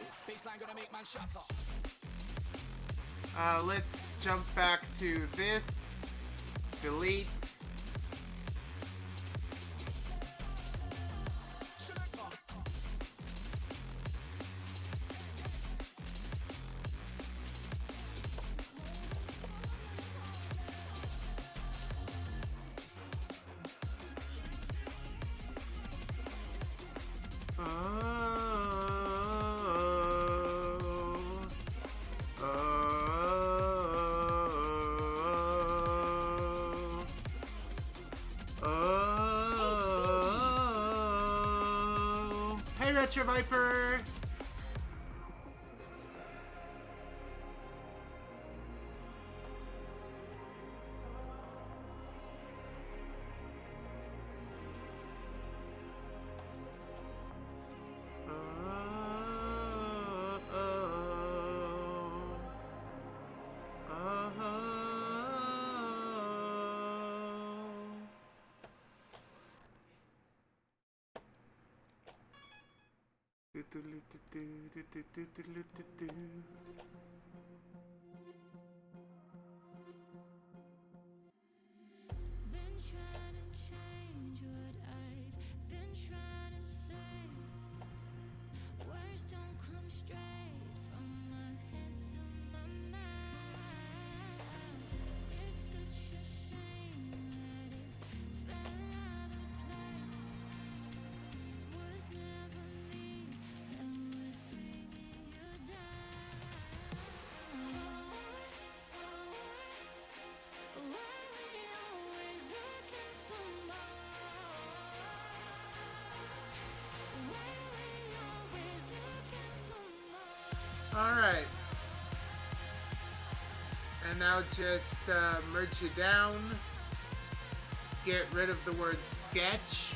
Let's jump back to this. Delete. Hey, Retro Viper! Been trying to change what I've been trying to say. Words don't come straight from my head to my mouth. It's such a shame that it fell out of place. Was never me that was bringing you down. Why we always looking for more? Why we always looking for more? Alright. And now just merge you down. Get rid of the word sketch.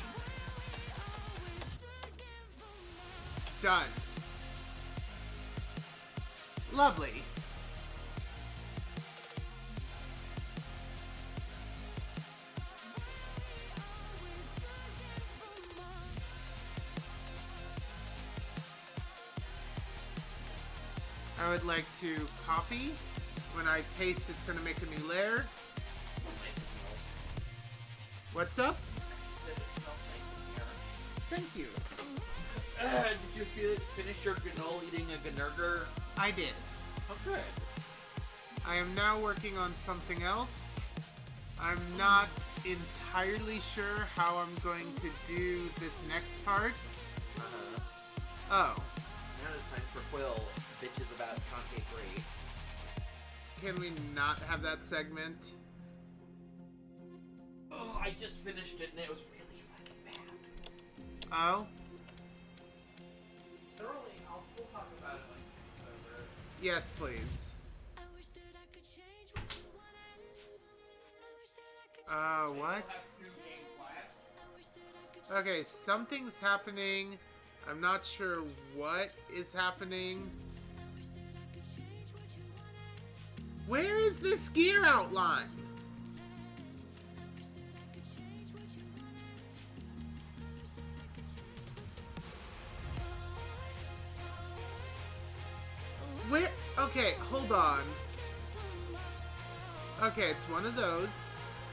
Done. Lovely. I would like to copy. When I paste, it's going to make a new layer. What's up? Thank you. Did you finish your granola eating a Gnurger? I did. Oh, good. I am now working on something else. I'm not entirely sure how I'm going to do this next part. Oh. Now it's time for Quill, bitches about Conte 3. Can we not have that segment? Oh, I just finished it and it was really fucking bad. Oh? We'll talk about it like over. Yes, please. I wish that I could change what you wanted. I wish that I could What? I wish that I could Okay, something's happening. I'm not sure what is happening. change what you wanted. Where is this gear outline? Where? Okay, hold on. Okay, it's one of those.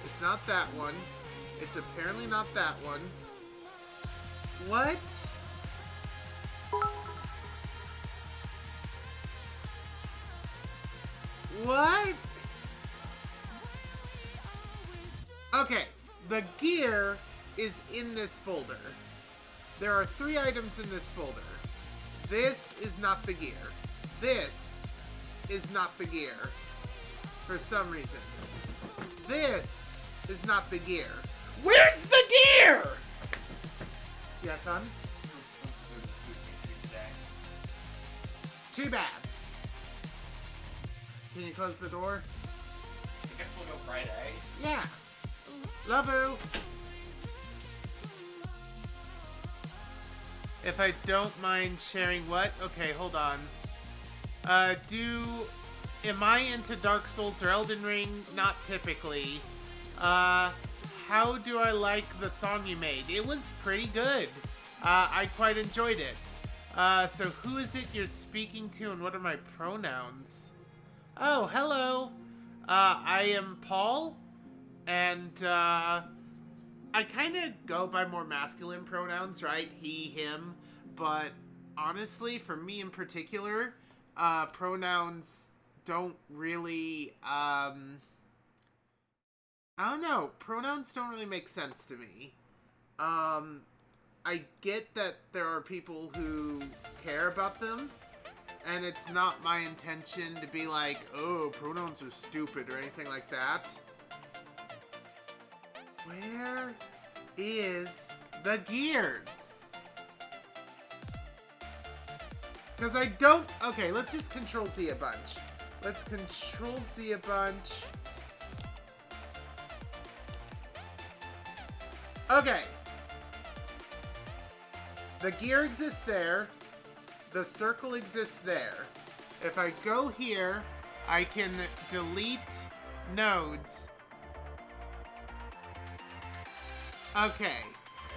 It's not that one. It's apparently not that one. What? What? Okay, the gear is in this folder. There are 3 items in this folder. This is not the gear. This is not the gear. For some reason. This is not the gear. Where's the gear? Yes, son? Too bad. Can you close the door? I guess we'll go Friday. Yeah. Love you. If I don't mind sharing what? Okay, hold on. Am I into Dark Souls or Elden Ring? Not typically. How do I like the song you made? It was pretty good. I quite enjoyed it. So who is it you're speaking to and what are my pronouns? Oh, hello. I am Paul. And, I kind of go by more masculine pronouns, right? He, him. But honestly, for me in particular, pronouns don't really, I don't know. Pronouns don't really make sense to me. I get that there are people who care about them, and it's not my intention to be like, oh, pronouns are stupid or anything like that. Where is the gear? Because I don't... Okay, let's just Control-Z a bunch. Let's Control-Z a bunch. Okay. The gear exists there. The circle exists there. If I go here, I can delete nodes. Okay.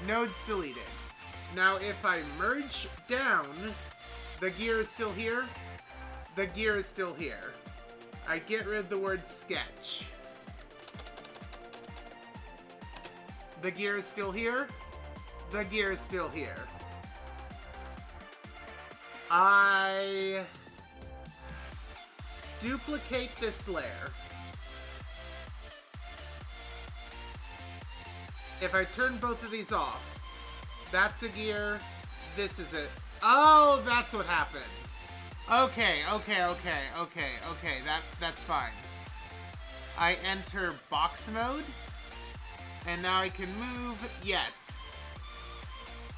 Nodes deleted. Now, if I merge down... The gear is still here. The gear is still here. I get rid of the word sketch. The gear is still here. The gear is still here. I duplicate this layer. If I turn both of these off, that's a gear. This is it. Oh, that's what happened. Okay. That's fine. I enter box mode. And now I can move. Yes.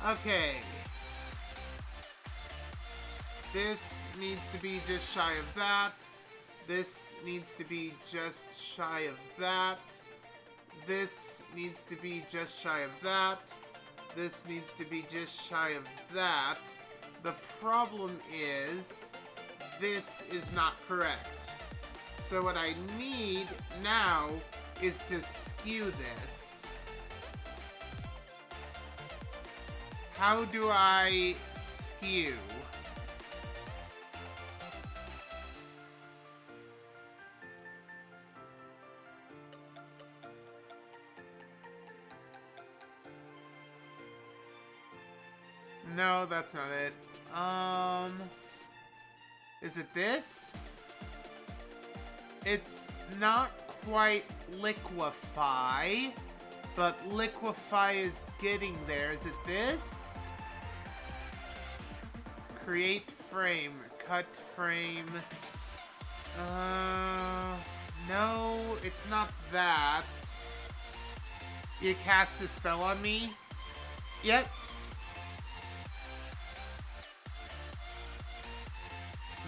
Okay. This needs to be just shy of that. This needs to be just shy of that. This needs to be just shy of that. This needs to be just shy of that. The problem is, this is not correct. So what I need now is to skew this. How do I skew? No, that's not it. Is it this? It's not quite liquefy, but liquefy is getting there. Is it this? Create frame, cut frame. No, it's not that. You cast a spell on me? Yep.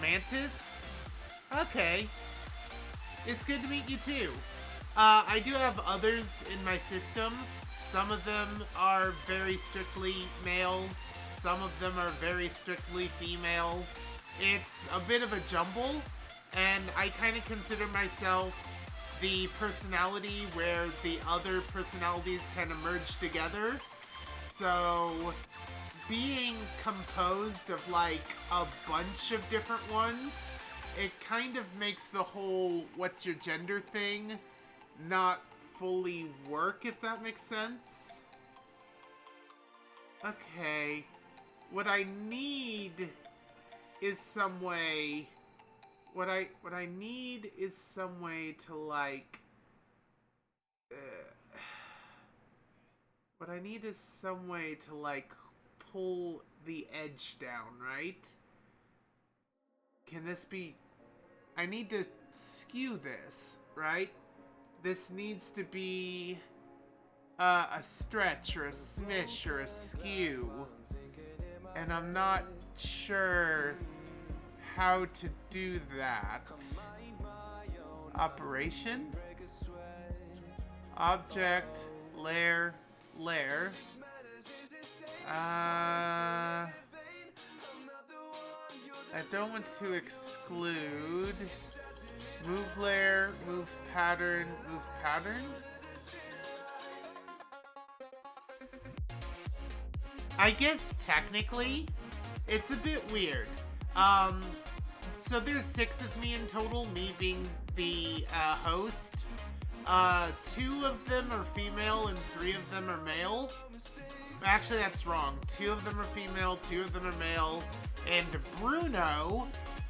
Mantis? Okay. It's good to meet you too. I do have others in my system. Some of them are very strictly male. Some of them are very strictly female. It's a bit of a jumble, and I kind of consider myself the personality where the other personalities kind of merge together. So, being composed of like a bunch of different ones, it kind of makes the whole what's your gender thing not fully work, if that makes sense. Okay. What I need is some way... What I need is some way to like... what I need is some way to like pull the edge down, right? Can this be... I need to skew this, right? This needs to be a stretch or a smish or a skew. And I'm not sure how to do that. Operation? Object, layer, layer. I don't want to exclude. Move layer, move pattern, move pattern. I guess technically, it's a bit weird. So there's 6 of me in total, me being the host. 2 of them are female and 3 of them are male. Actually, that's wrong. 2 of them are female, 2 of them are male, and Bruno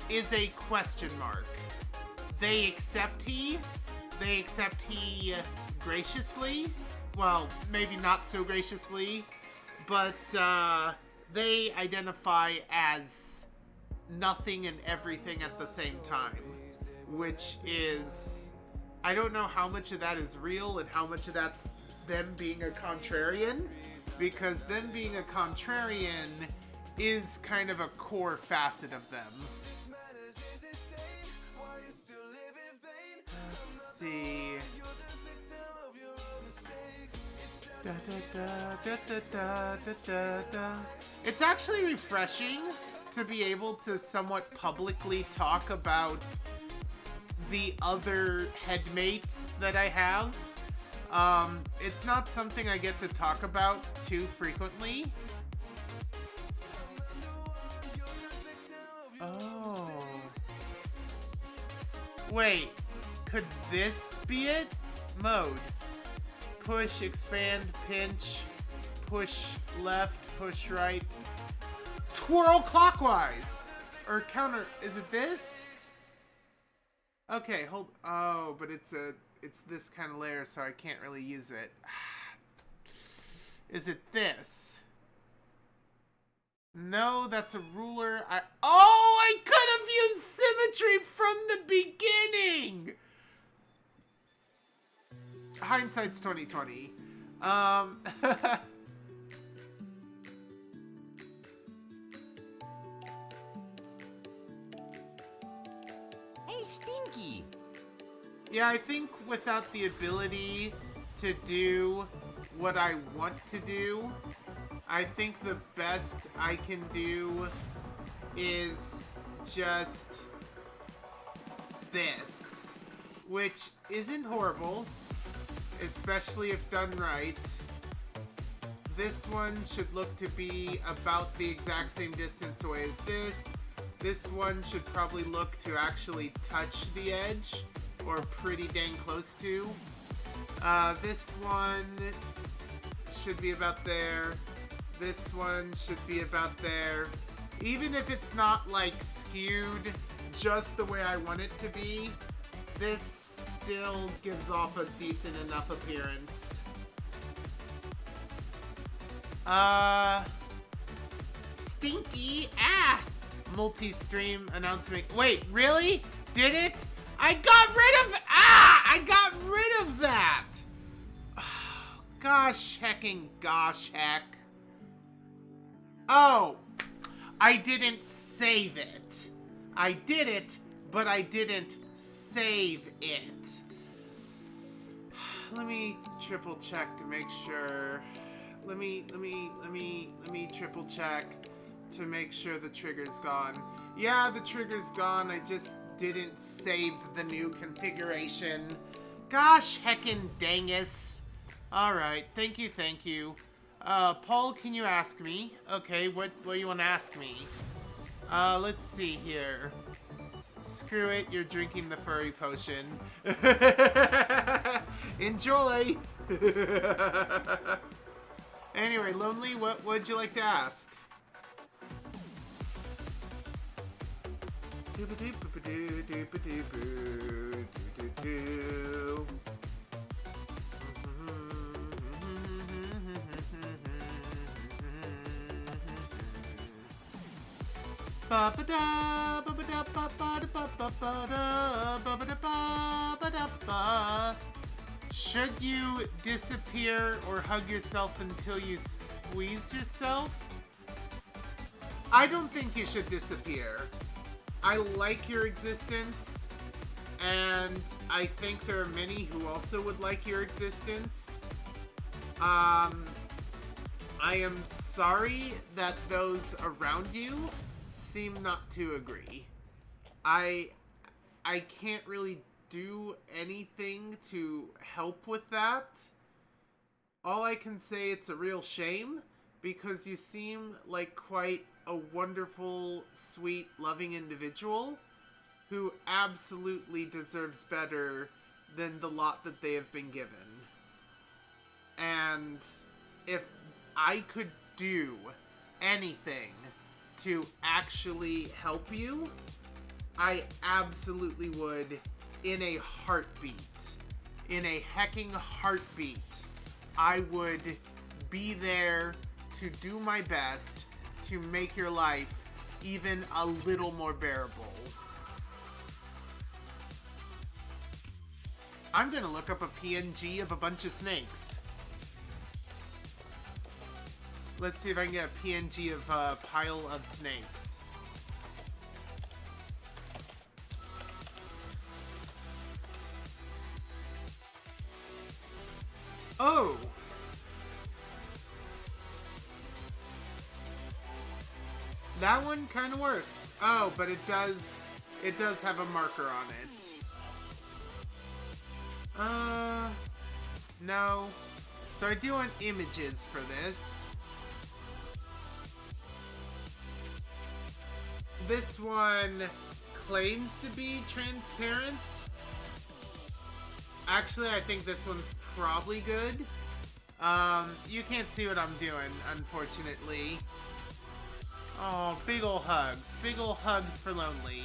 is a question mark. They accept he graciously. Well, maybe not so graciously, but they identify as nothing and everything at the same time, which is, I don't know how much of that is real and how much of that's them being a contrarian, because them being a contrarian is kind of a core facet of them. Let's see. Da, da, da, da, da, da, da, da. It's actually refreshing to be able to somewhat publicly talk about the other headmates that I have. It's not something I get to talk about too frequently. Oh. Wait, could this be it? Mode. Push, expand, pinch, push left, push right, twirl clockwise, or counter. Is it this? Okay, hold. Oh, but it's this kind of layer, so I can't really use it. Is it this? No, that's a ruler. I could have used symmetry from the beginning. Hindsight's 2020. Hey, Stinky! Yeah, I think without the ability to do what I want to do, I think the best I can do is just this, which isn't horrible, especially if done right. This one should look to be about the exact same distance away as this. This one should probably look to actually touch the edge, or pretty dang close to. This one should be about there. This one should be about there. Even if it's not like skewed just the way I want it to be, this still gives off a decent enough appearance. Stinky, multi-stream announcement. Wait, really? Did it? I got rid of that! Gosh heck. Oh, I didn't save it. I did it, but I didn't save it. Let me triple check to make sure. Let me triple check to make sure the trigger's gone. Yeah, the trigger's gone. I just didn't save the new configuration. Gosh heckin' dangus. Alright, thank you. Paul, can you ask me? Okay, what do you want to ask me? Let's see here. Screw it, you're drinking the furry potion. Enjoy! Anyway, Lonely, what would you like to ask? Should you disappear or hug yourself until you squeeze yourself? I don't think you should disappear. I like your existence, and I think there are many who also would like your existence. I am sorry that those around you seem not to agree. I can't really do anything to help with that. All I can say, it's a real shame, because you seem like quite a wonderful, sweet, loving individual who absolutely deserves better than the lot that they have been given. And if I could do anything to actually help you, I absolutely would, in a heartbeat. In a hecking heartbeat. I would be there to do my best to make your life even a little more bearable. I'm gonna look up a PNG of a bunch of snakes. Let's see if I can get a PNG of a pile of snakes. Oh! That one kind of works. Oh, but it does have a marker on it. No. So I do want images for this. This one claims to be transparent. Actually, I think this one's probably good. You can't see what I'm doing, unfortunately. Oh, big ol' hugs. Big ol' hugs for Lonely.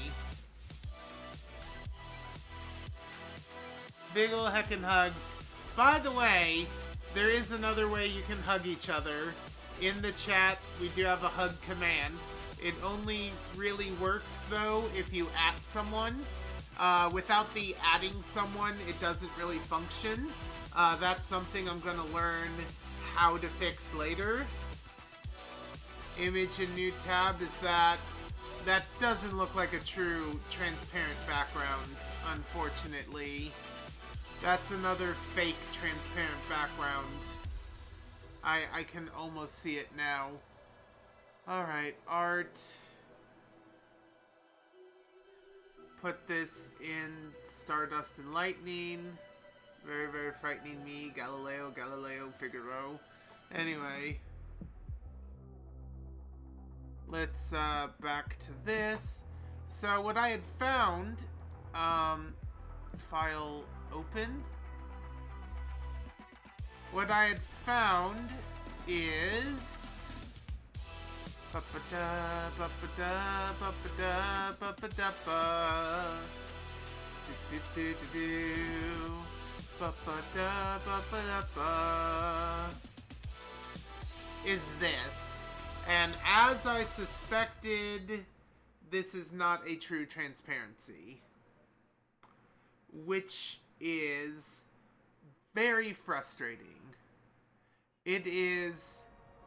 Big ol' heckin' hugs. By the way, there is another way you can hug each other. In the chat, we do have a hug command. It only really works, though, if you at someone. Without the adding someone, it doesn't really function. That's something I'm gonna learn how to fix later. Image in new tab is that doesn't look like a true transparent background, unfortunately. That's another fake transparent background. I can almost see it now. Alright, art. Put this in Stardust and Lightning. Very, very frightening me. Galileo, Figaro. Anyway. Let's, back to this. So, what I had found, file open. What I had found is Ba-ba-da, ba-ba-da, ba-ba-da, ba-ba-da-ba. Do-do-do-do-do. Ba-ba-da, ba-ba-da-ba. Is this. And as I suspected, this is not a true transparency. Which is very frustrating. It is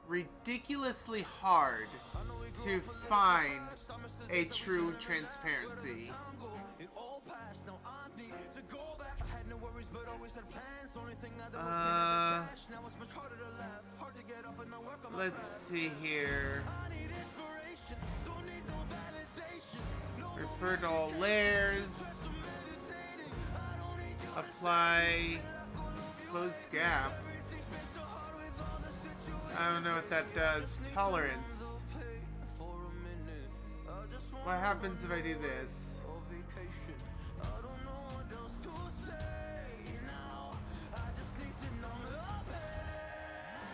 ridiculously hard to find a true transparency. Let's see here. Refer to all layers. Apply close gap. I don't know what that does. Tolerance. What happens if I do this?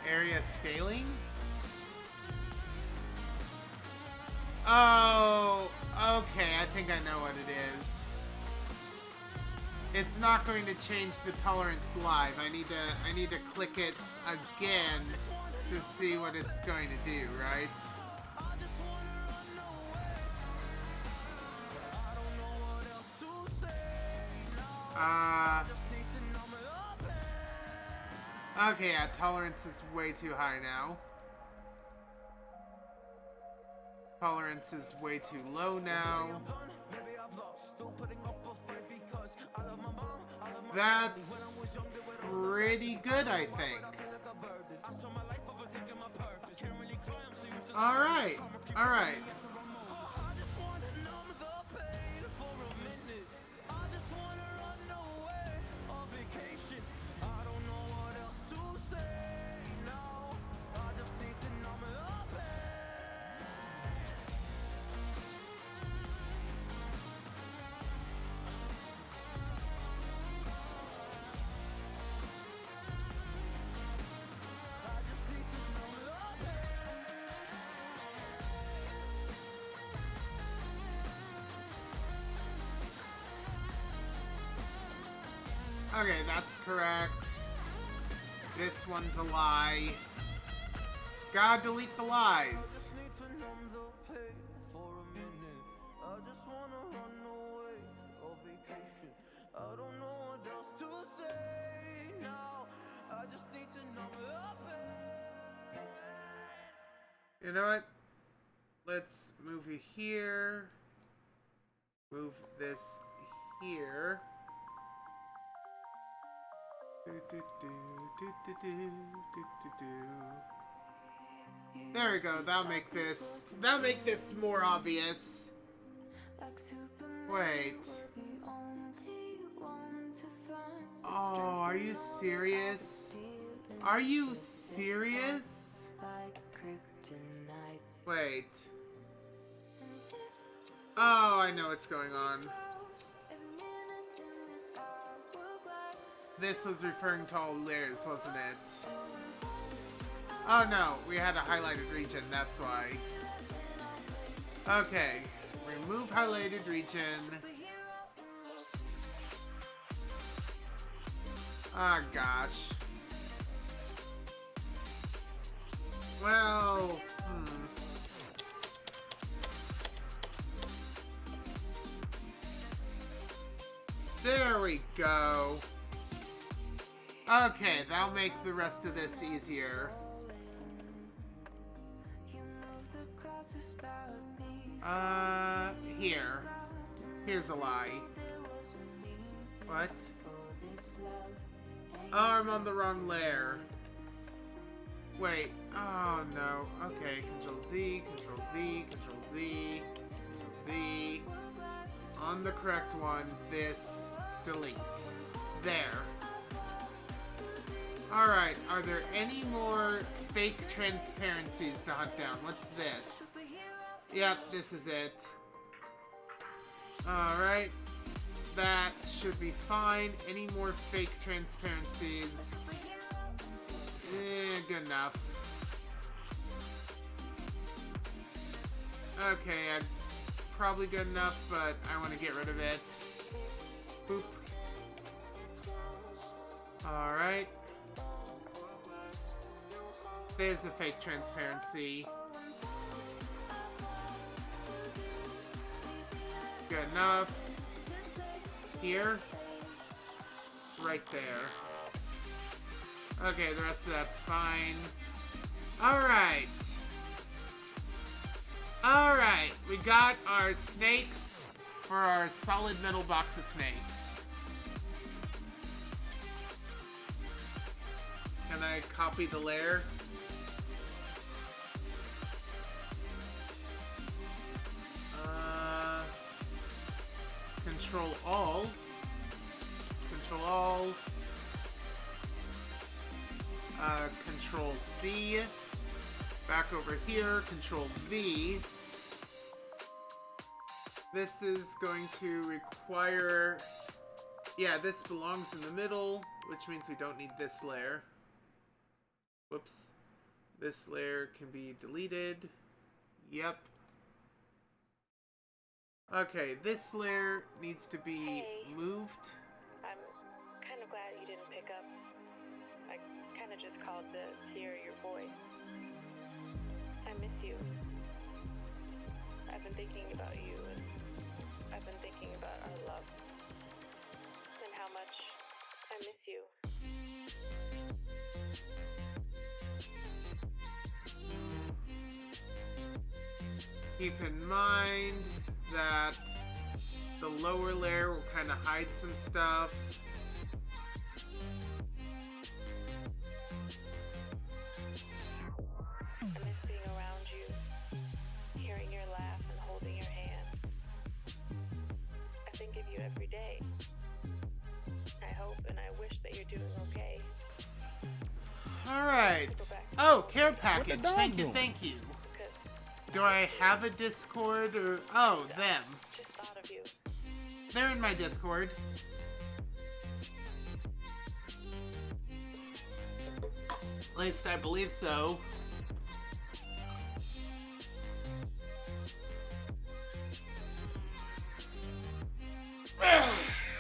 Area scaling? Oh, okay. I think I know what it is. It's not going to change the tolerance live. I need to click it again to see what it's going to do, right? Okay, yeah, tolerance is way too high now. Tolerance is way too low now. That's pretty good, I think. Alright, alright. Okay, that's correct. This one's a lie. Gotta delete the lies. You know what? Let's move it here. Move this here. There we go. That'll make this more obvious. Wait. Oh, are you serious? Are you serious? Wait. Oh, I know what's going on. This was referring to all layers, wasn't it? Oh no, we had a highlighted region, that's why. Okay, remove highlighted region. Ah, gosh. Well, There we go. Okay, that'll make the rest of this easier. Here. Here's a lie. What? Oh, I'm on the wrong layer. Wait. Oh, no. Okay, Control Z, Control Z, Control Z, Control Z. On the correct one, this, delete. There. Alright, are there any more fake transparencies to hunt down? What's this? Yep, this is it. Alright. That should be fine. Any more fake transparencies? Good enough. Okay, probably good enough, but I want to get rid of it. Boop. Alright. There's a fake transparency. Good enough. Here. Right there. Okay, the rest of that's fine. Alright. Alright, we got our snakes for our solid metal box of snakes. Can I copy the layer? Control all. Control all. Control C. Back over here, Control V. This is going to require... Yeah, this belongs in the middle, which means we don't need this layer. Whoops. This layer can be deleted. Yep. Okay, this layer needs to be moved. I'm kind of glad you didn't pick up. I kind of just called to hear your voice. I miss you. I've been thinking about you, and I've been thinking about our love. And how much I miss you. Keep in mind that the lower layer will kind of hide some stuff. I miss being around you, hearing your laugh and holding your hand. I think of you every day. I hope and I wish that you're doing okay. Alright. Oh, care package. Thank you, thank you. Because Do I have a Discord or... Oh, them. just thought of you. They're in my Discord. At least I believe so.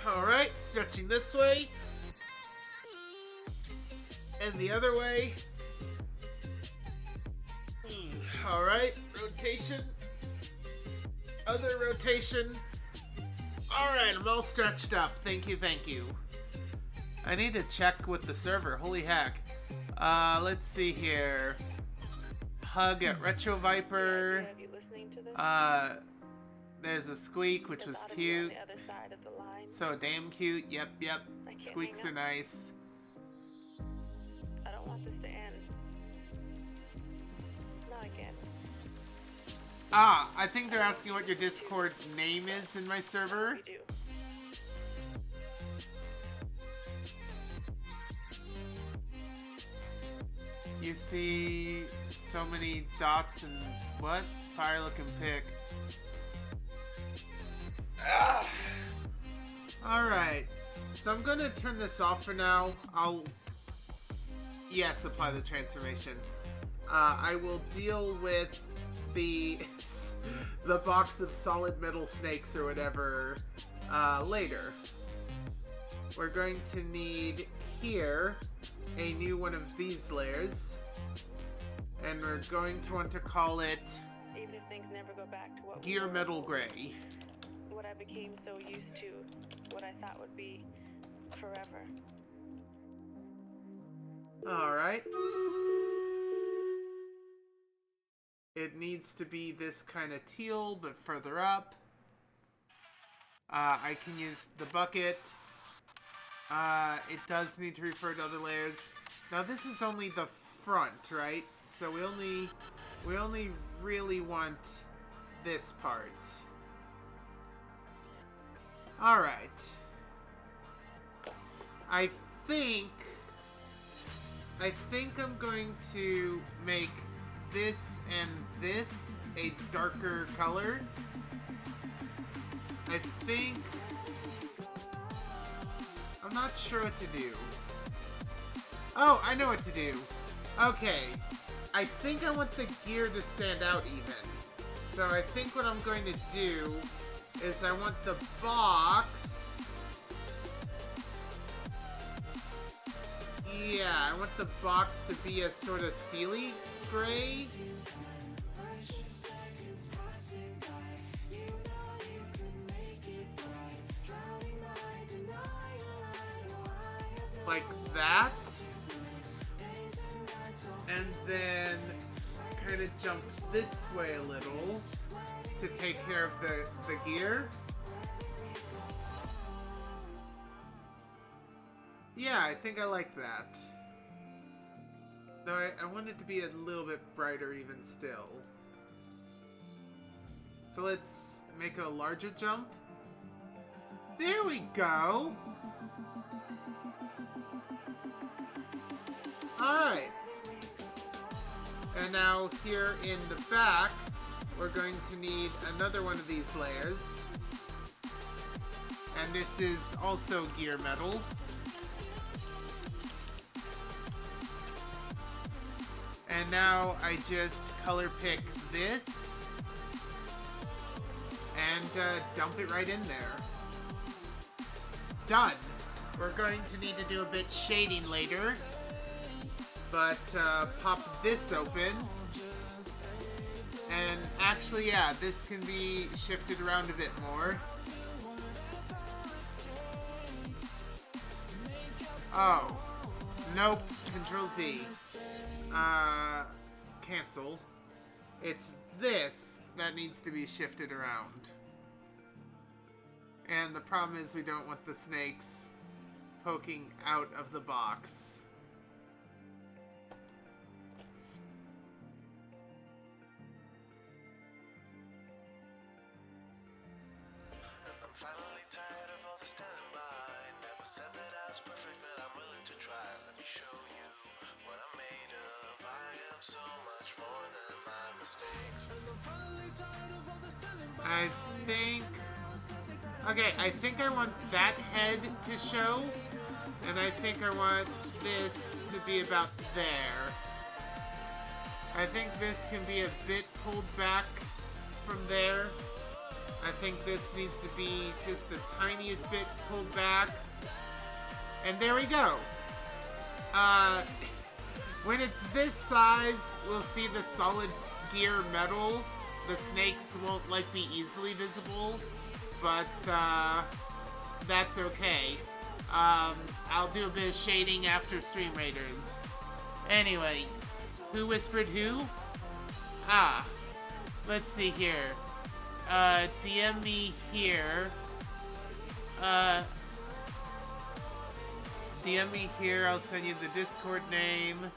Alright, stretching this way. And the other way. Alright, rotation. Other rotation. Alright, I'm all stretched up. Thank you, thank you. I need to check with the server. Holy heck. Let's see here. Hug at Retro Viper. Have you listening to this? There's a Squeak, which was Thought of you on cute. the other side of the line. So damn cute. Yep, yep. I can't Squeaks hang are up. nice. I don't want this to end. Not again. Ah, I think they're asking what your Discord name is in my server. You do. You see so many dots and what? Fire looking pick. Alright. So I'm gonna turn this off for now. Yes, apply the transformation. I will deal with the box of solid metal snakes or whatever later. We're going to need here a new one of these layers, and we're going to want to call it Even if things never go back to what we Gear were, Metal Gray. what I became so used to, what I thought would be forever. Alright. It needs to be this kind of teal, but further up. I can use the bucket. It does need to refer to other layers. Now this is only the front, right? So we only really want this part. Alright. I think I'm going to make this and this a darker color. I think... I'm not sure what to do. Oh, I know what to do. Okay. I think I want the gear to stand out even. So I think what I'm going to do is I want the box. Yeah, I want the box to be a sort of steely gray. Like that. And then kind of jump this way a little to take care of the gear. Yeah, I think I like that. Though I want it to be a little bit brighter even still. So let's make a larger jump. There we go! Alright. And now here in the back, we're going to need another one of these layers. And this is also gear metal. And now I just color pick this and dump it right in there. Done. We're going to need to do a bit shading later, but pop this open. And actually, yeah, this can be shifted around a bit more. Oh, nope. Control Z. Cancel. It's this that needs to be shifted around. And the problem is we don't want the snakes poking out of the box. I'm finally tired of all the standing by. Never said that I was perfect, but I'm willing to try. Let me show you what I'm made of. I am so much more than my mistakes. I think... Okay, I think I want that head to show. And I think I want this to be about there. I think this can be a bit pulled back from there. I think this needs to be just the tiniest bit pulled back. And there we go. When it's this size, we'll see the solid gear metal. The snakes won't be easily visible, but that's okay. I'll do a bit of shading after Stream Raiders. Anyway, who whispered who? Let's see here. DM me here. DM me here, I'll send you the Discord name.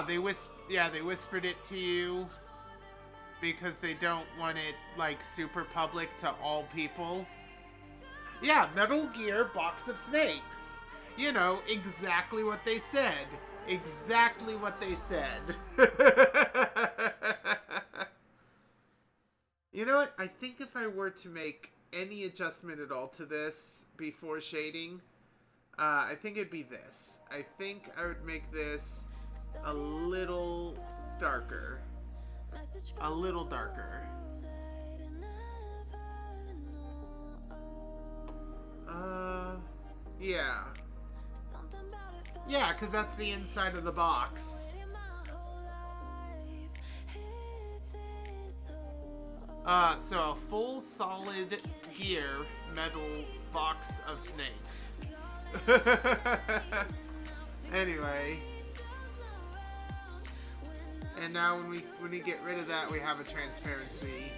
They whispered it to you because they don't want it super public to all people. Yeah, Metal Gear Box of Snakes. You know, exactly what they said. Exactly what they said. You know what? I think if I were to make any adjustment at all to this before shading, I think it'd be this. I think I would make this a little darker. A little darker. Yeah. Yeah, because that's the inside of the box. So a full solid gear metal box of snakes. Anyway. And now when we get rid of that, we have a transparency.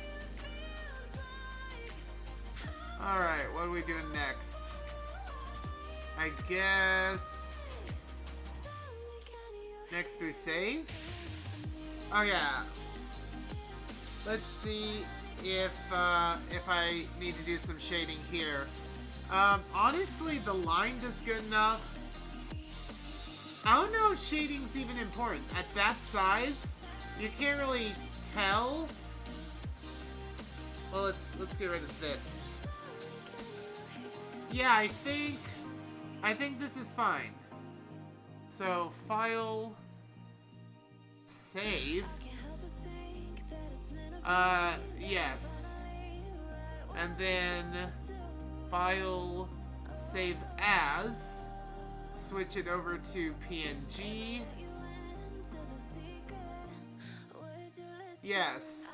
Alright, what are we doing next? I guess... Next we save? Oh yeah. Let's see if I need to do some shading here. Honestly, the line does good enough. I don't know if shading's even important. At that size, you can't really tell. Well, let's get rid of this. Yeah, I think this is fine. So, file, save. Yes. And then file, save as, switch it over to PNG. Yes.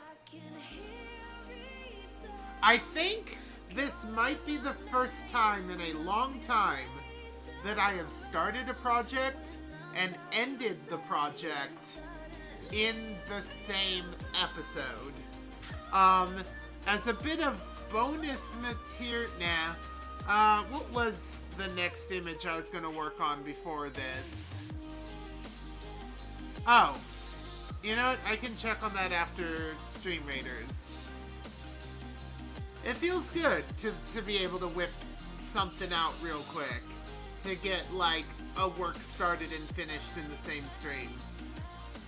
I think this might be the first time in a long time that I have started a project and ended the project in the same episode. As a bit of bonus material. What was the next image I was going to work on before this? Oh, you know what? I can check on that after Stream Raiders. It feels good to be able to whip something out real quick. To get, like, a work started and finished in the same stream.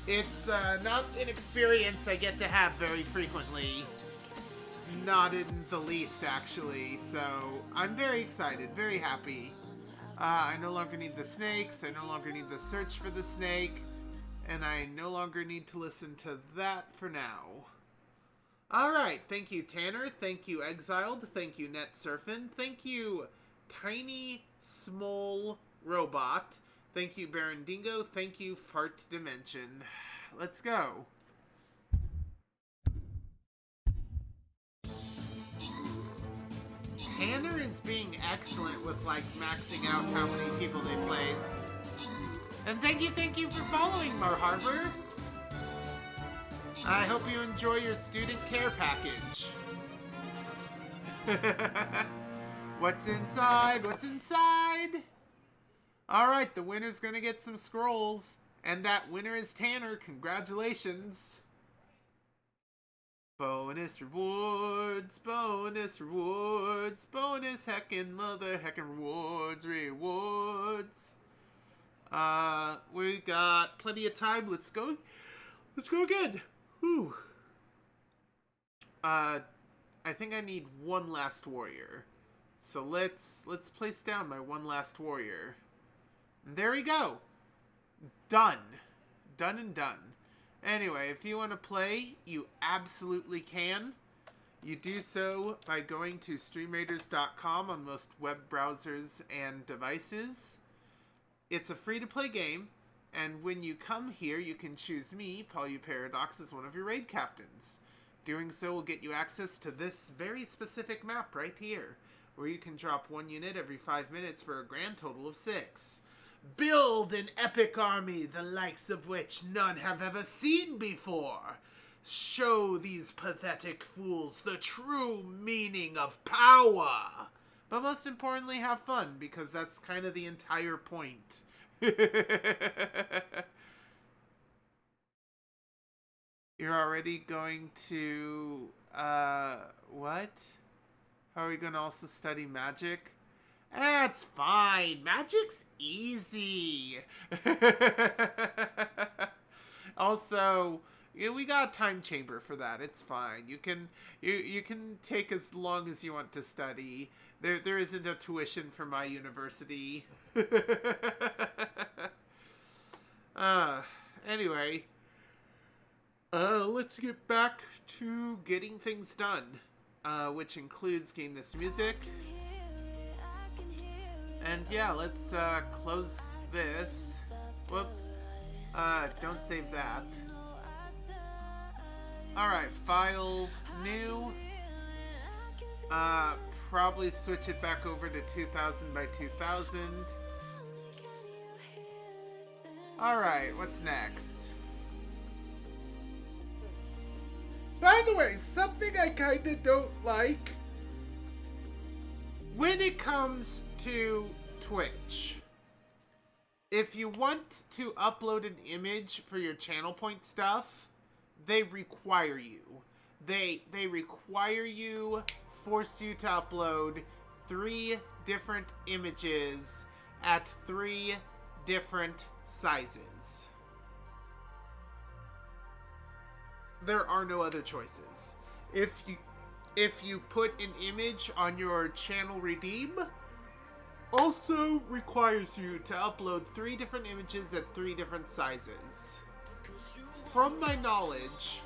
It's not an experience I get to have very frequently. Not in the least, actually. So, I'm very excited, very happy. I no longer need the snakes, I no longer need the search for the snake, and I no longer need to listen to that for now. Alright, thank you Tanner, thank you Exiled, thank you NetSurfin, thank you Tiny Small Robot, thank you Baron Dingo, thank you Fart Dimension. Let's go. Tanner is being excellent with, like, maxing out how many people they place. And thank you for following, Mar Harbor. I hope you enjoy your student care package. What's inside? What's inside? Alright, the winner's gonna get some scrolls. And that winner is Tanner. Congratulations. Bonus rewards, bonus rewards, bonus heckin' mother heckin' rewards, rewards. We got plenty of time. Let's go again. Whew. I think I need one last warrior. So let's place down my one last warrior. And there we go. Done. Done and done. Anyway, if you want to play, you absolutely can. You do so by going to StreamRaiders.com on most web browsers and devices. It's a free-to-play game, and when you come here, you can choose me, Paul Paradox, as one of your raid captains. Doing so will get you access to this very specific map right here, where you can drop one unit every 5 minutes for a grand total of 6. Build an epic army, the likes of which none have ever seen before. Show these pathetic fools the true meaning of power. But most importantly, have fun, because that's kind of the entire point. You're already going to, what? How are we going to also study magic? That's fine. Magic's easy. Also, we got a time chamber for that. It's fine. You can take as long as you want to study. There isn't a tuition for my university. Anyway, let's get back to getting things done, which includes getting this music. And yeah, let's close this. Whoop. Don't save that. Alright, file, new. Probably switch it back over to 2000 by 2000. Alright, what's next? By the way, something I kinda don't like when it comes to Twitch. If you want to upload an image for your channel point stuff, they require you. They require you, force you to upload 3 different images at 3 different sizes. There are no other choices. If you put an image on your channel redeem, also requires you to upload 3 different images at 3 different sizes. From my knowledge,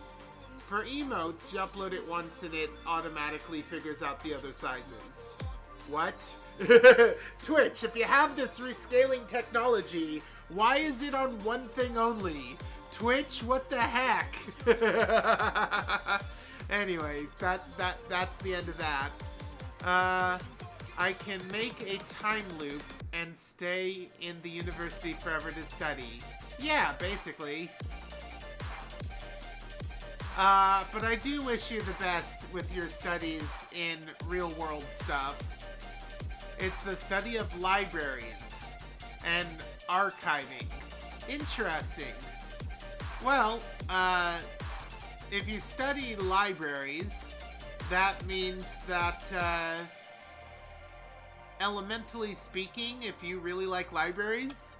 for emotes, you upload it once and it automatically figures out the other sizes. What? Twitch, if you have this rescaling technology, why is it on one thing only? Twitch, what the heck? Anyway, that's the end of that. I can make a time loop and stay in the university forever to study. Yeah, basically. But I do wish you the best with your studies in real-world stuff. It's the study of libraries and archiving. Interesting. Well, if you study libraries, that means that, elementally speaking, if you really like libraries,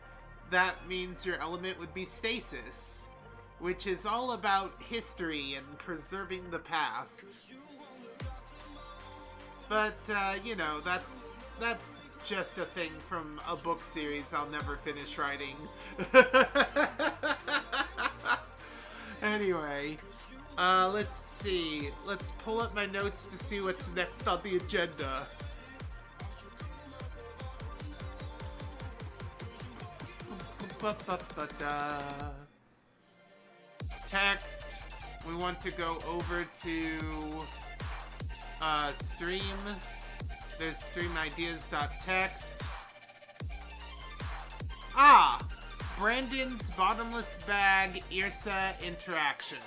that means your element would be stasis, which is all about history and preserving the past. But, you know, that's just a thing from a book series I'll never finish writing. Anyway, let's see. Let's pull up my notes to see what's next on the agenda. Text. We want to go over to stream. There's streamideas.txt. Ah! Brandon's bottomless bag Irsa interaction.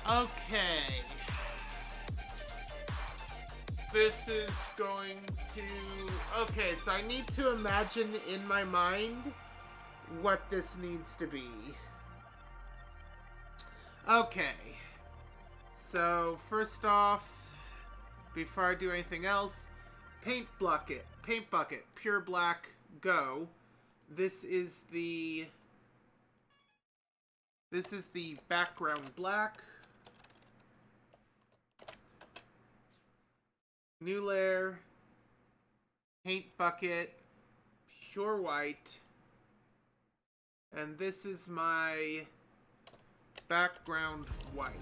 Okay. This is going to... Okay, so I need to imagine in my mind what this needs to be. Okay. So, first off, before I do anything else, paint bucket, pure black, go. This is the background black. New layer, paint bucket, pure white. And this is my background white.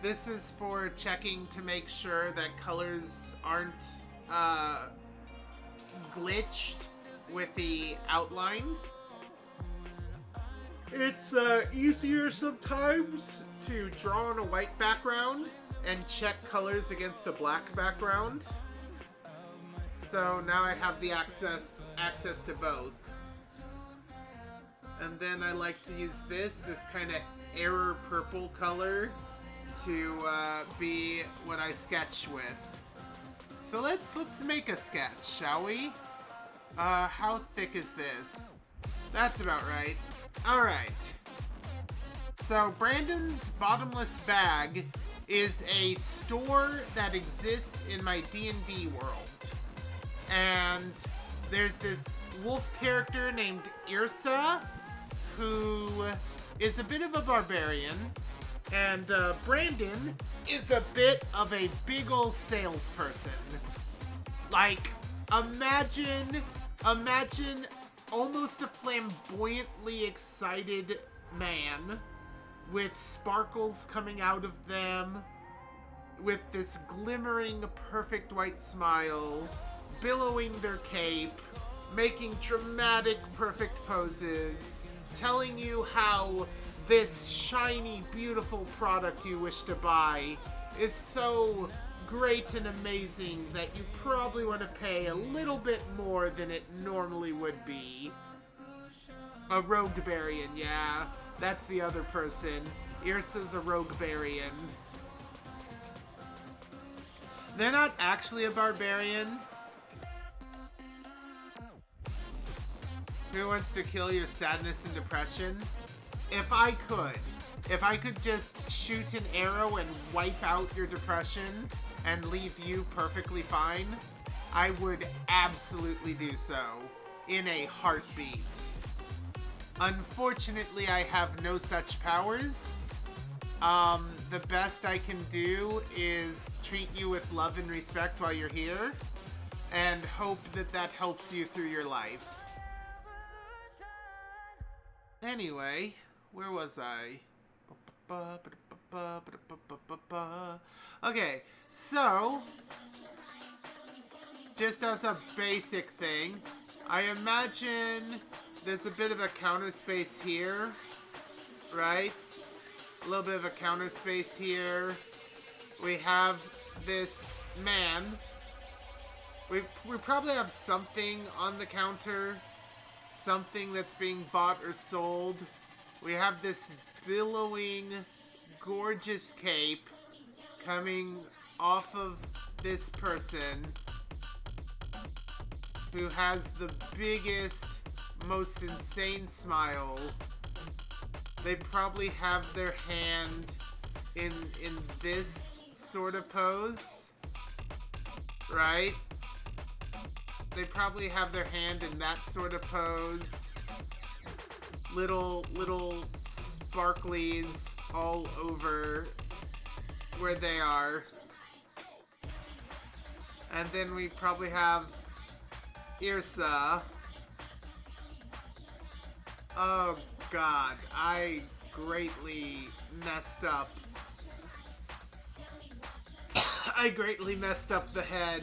This is for checking to make sure that colors aren't glitched with the outline. It's easier sometimes to draw on a white background and check colors against a black background. So now I have the access to both. And then I like to use this kind of error purple color to be what I sketch with. So let's make a sketch, shall we? How thick is this? That's about right. Alright. So Brandon's Bottomless Bag is a store that exists in my D&D world. And there's this wolf character named Irsa, who is a bit of a barbarian. And Brandon is a bit of a big ol' salesperson. Like, imagine almost a flamboyantly excited man with sparkles coming out of them, with this glimmering perfect white smile, billowing their cape, making dramatic perfect poses, telling you how this shiny, beautiful product you wish to buy is so great and amazing that you probably want to pay a little bit more than it normally would be. A roguebarian, yeah. That's the other person. Irsa's a roguebarian. They're not actually a barbarian. Who wants to kill your sadness and depression? If I could just shoot an arrow and wipe out your depression and leave you perfectly fine, I would absolutely do so in a heartbeat. Unfortunately, I have no such powers. The best I can do is treat you with love and respect while you're here. and hope that that helps you through your life. Anyway, where was I? Okay, so just as a basic thing, I imagine there's a bit of a counter space here, right? A little bit of a counter space here. We have this man. We probably have something on the counter, something that's being bought or sold. We have this billowing, gorgeous cape coming off of this person who has the biggest, most insane smile. They probably have their hand in this sort of pose, right? They probably have their hand in that sort of pose. Little sparklies all over where they are. And then we probably have Irsa. Oh god, I greatly messed up. I greatly messed up the head.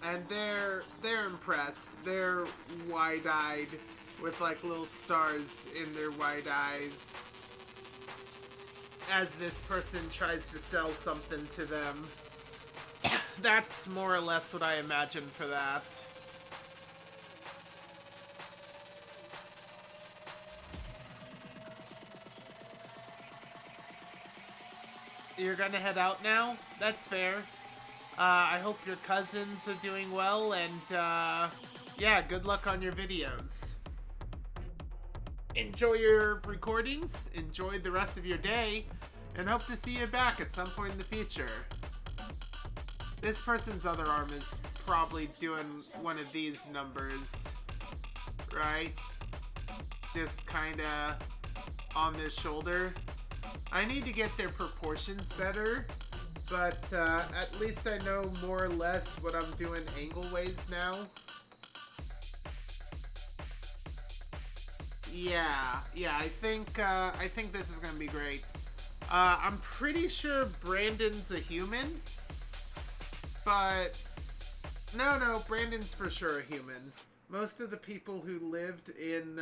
And they're impressed. They're wide-eyed with like little stars in their wide eyes as this person tries to sell something to them. That's more or less what I imagine for that. You're gonna head out now? That's fair. I hope your cousins are doing well, and yeah, good luck on your videos. Enjoy your recordings, enjoy the rest of your day, and hope to see you back at some point in the future. This person's other arm is probably doing one of these numbers, right? Just kinda on their shoulder. I need to get their proportions better, but at least I know more or less what I'm doing angle-ways now. Yeah, I think this is gonna be great. I'm pretty sure Brandon's a human, but no, Brandon's for sure a human. Most of the people who lived in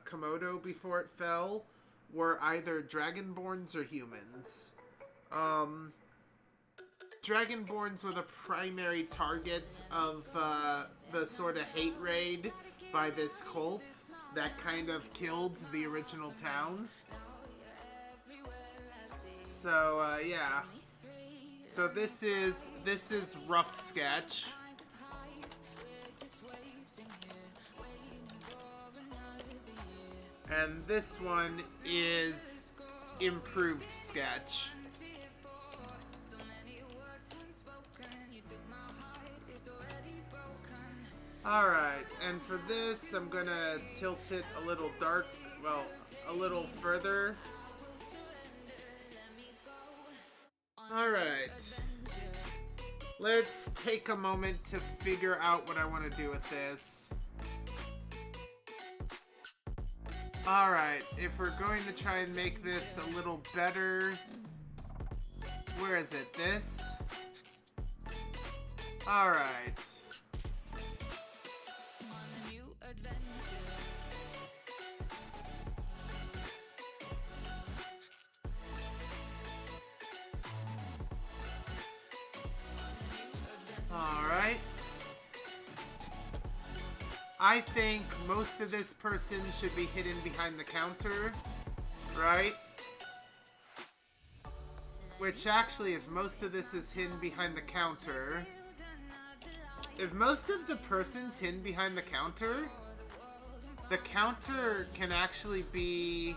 Komodo before it fell were either Dragonborns or humans. Dragonborns were the primary targets of the sort of hate raid by this cult that kind of killed the original town. So yeah. So this is rough sketch. And this one is improved sketch. Alright, and for this, I'm gonna tilt it a little dark, well, a little further. Alright. Let's take a moment to figure out what I want to do with this. Alright, if we're going to try and make this a little better... Where is it? This? Alright. Alright. I think most of this person should be hidden behind the counter, right? Which actually, if most of this is hidden behind the counter... If most of the person's hidden behind the counter can actually be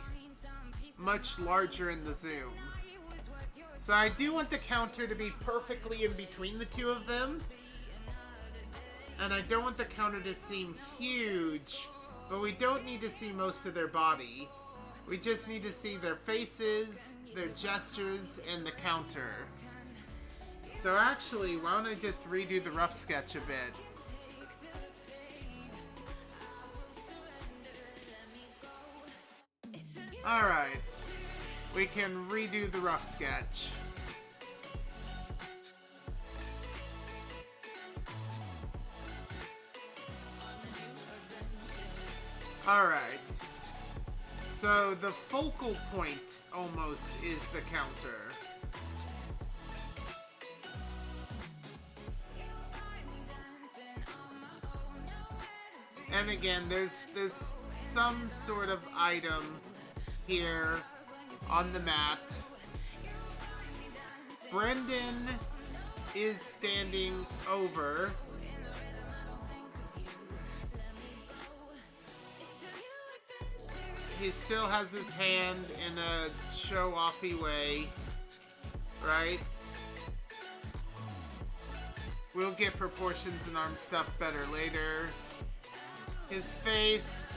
much larger in the zoom. So I do want the counter to be perfectly in between the two of them. And I don't want the counter to seem huge, but we don't need to see most of their body. We just need to see their faces, their gestures, and the counter. So actually, why don't I just redo the rough sketch a bit? Alright. We can redo the rough sketch. Alright. So the focal point almost is the counter. And again, there's some sort of item here on the mat. Brendan is standing over. He still has his hand in a show-offy way, right? We'll get proportions and arm stuff better later. His face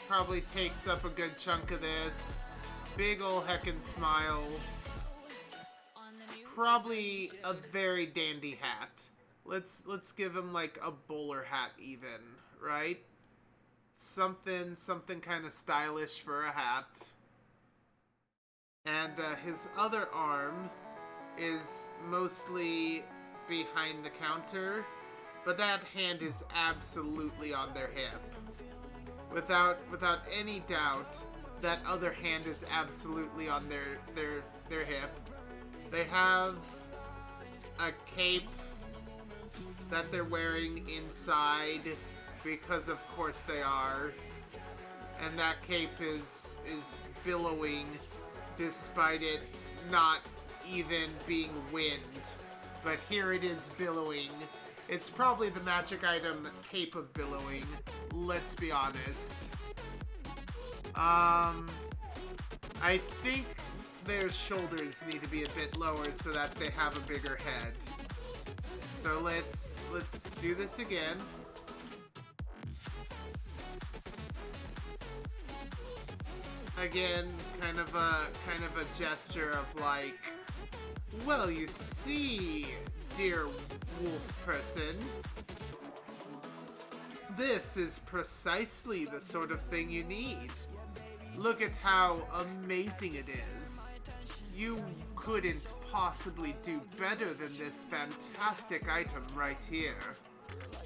probably takes up a good chunk of this. Big ol' heckin' smile. Probably a very dandy hat. Let's give him like a bowler hat even, right? Something kind of stylish for a hat. And his other arm is mostly behind the counter, but that hand is absolutely on their hip. Without any doubt, that other hand is absolutely on their hip. They have a cape that they're wearing inside, because of course they are. And that cape is billowing despite it not even being wind. But here it is billowing. It's probably the magic item Cape of Billowing, let's be honest. I think their shoulders need to be a bit lower so that they have a bigger head. So let's do this again. Again, kind of a gesture of like, well, you see, dear wolf person, this is precisely the sort of thing you need. Look at how amazing it is. You couldn't possibly do better than this fantastic item right here.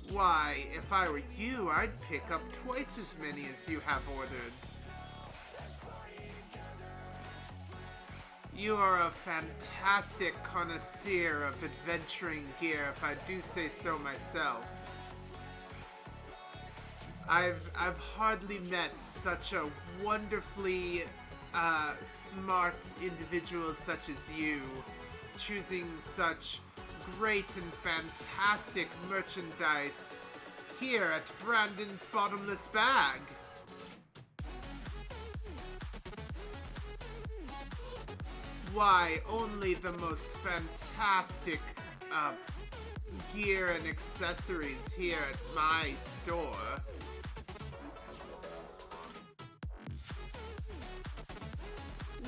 Why, if I were you, I'd pick up twice as many as you have ordered. You are a fantastic connoisseur of adventuring gear, if I do say so myself. I've hardly met such a wonderfully smart individual such as you, choosing such great and fantastic merchandise here at Brandon's Bottomless Bag. Why, only the most fantastic gear and accessories here at my store.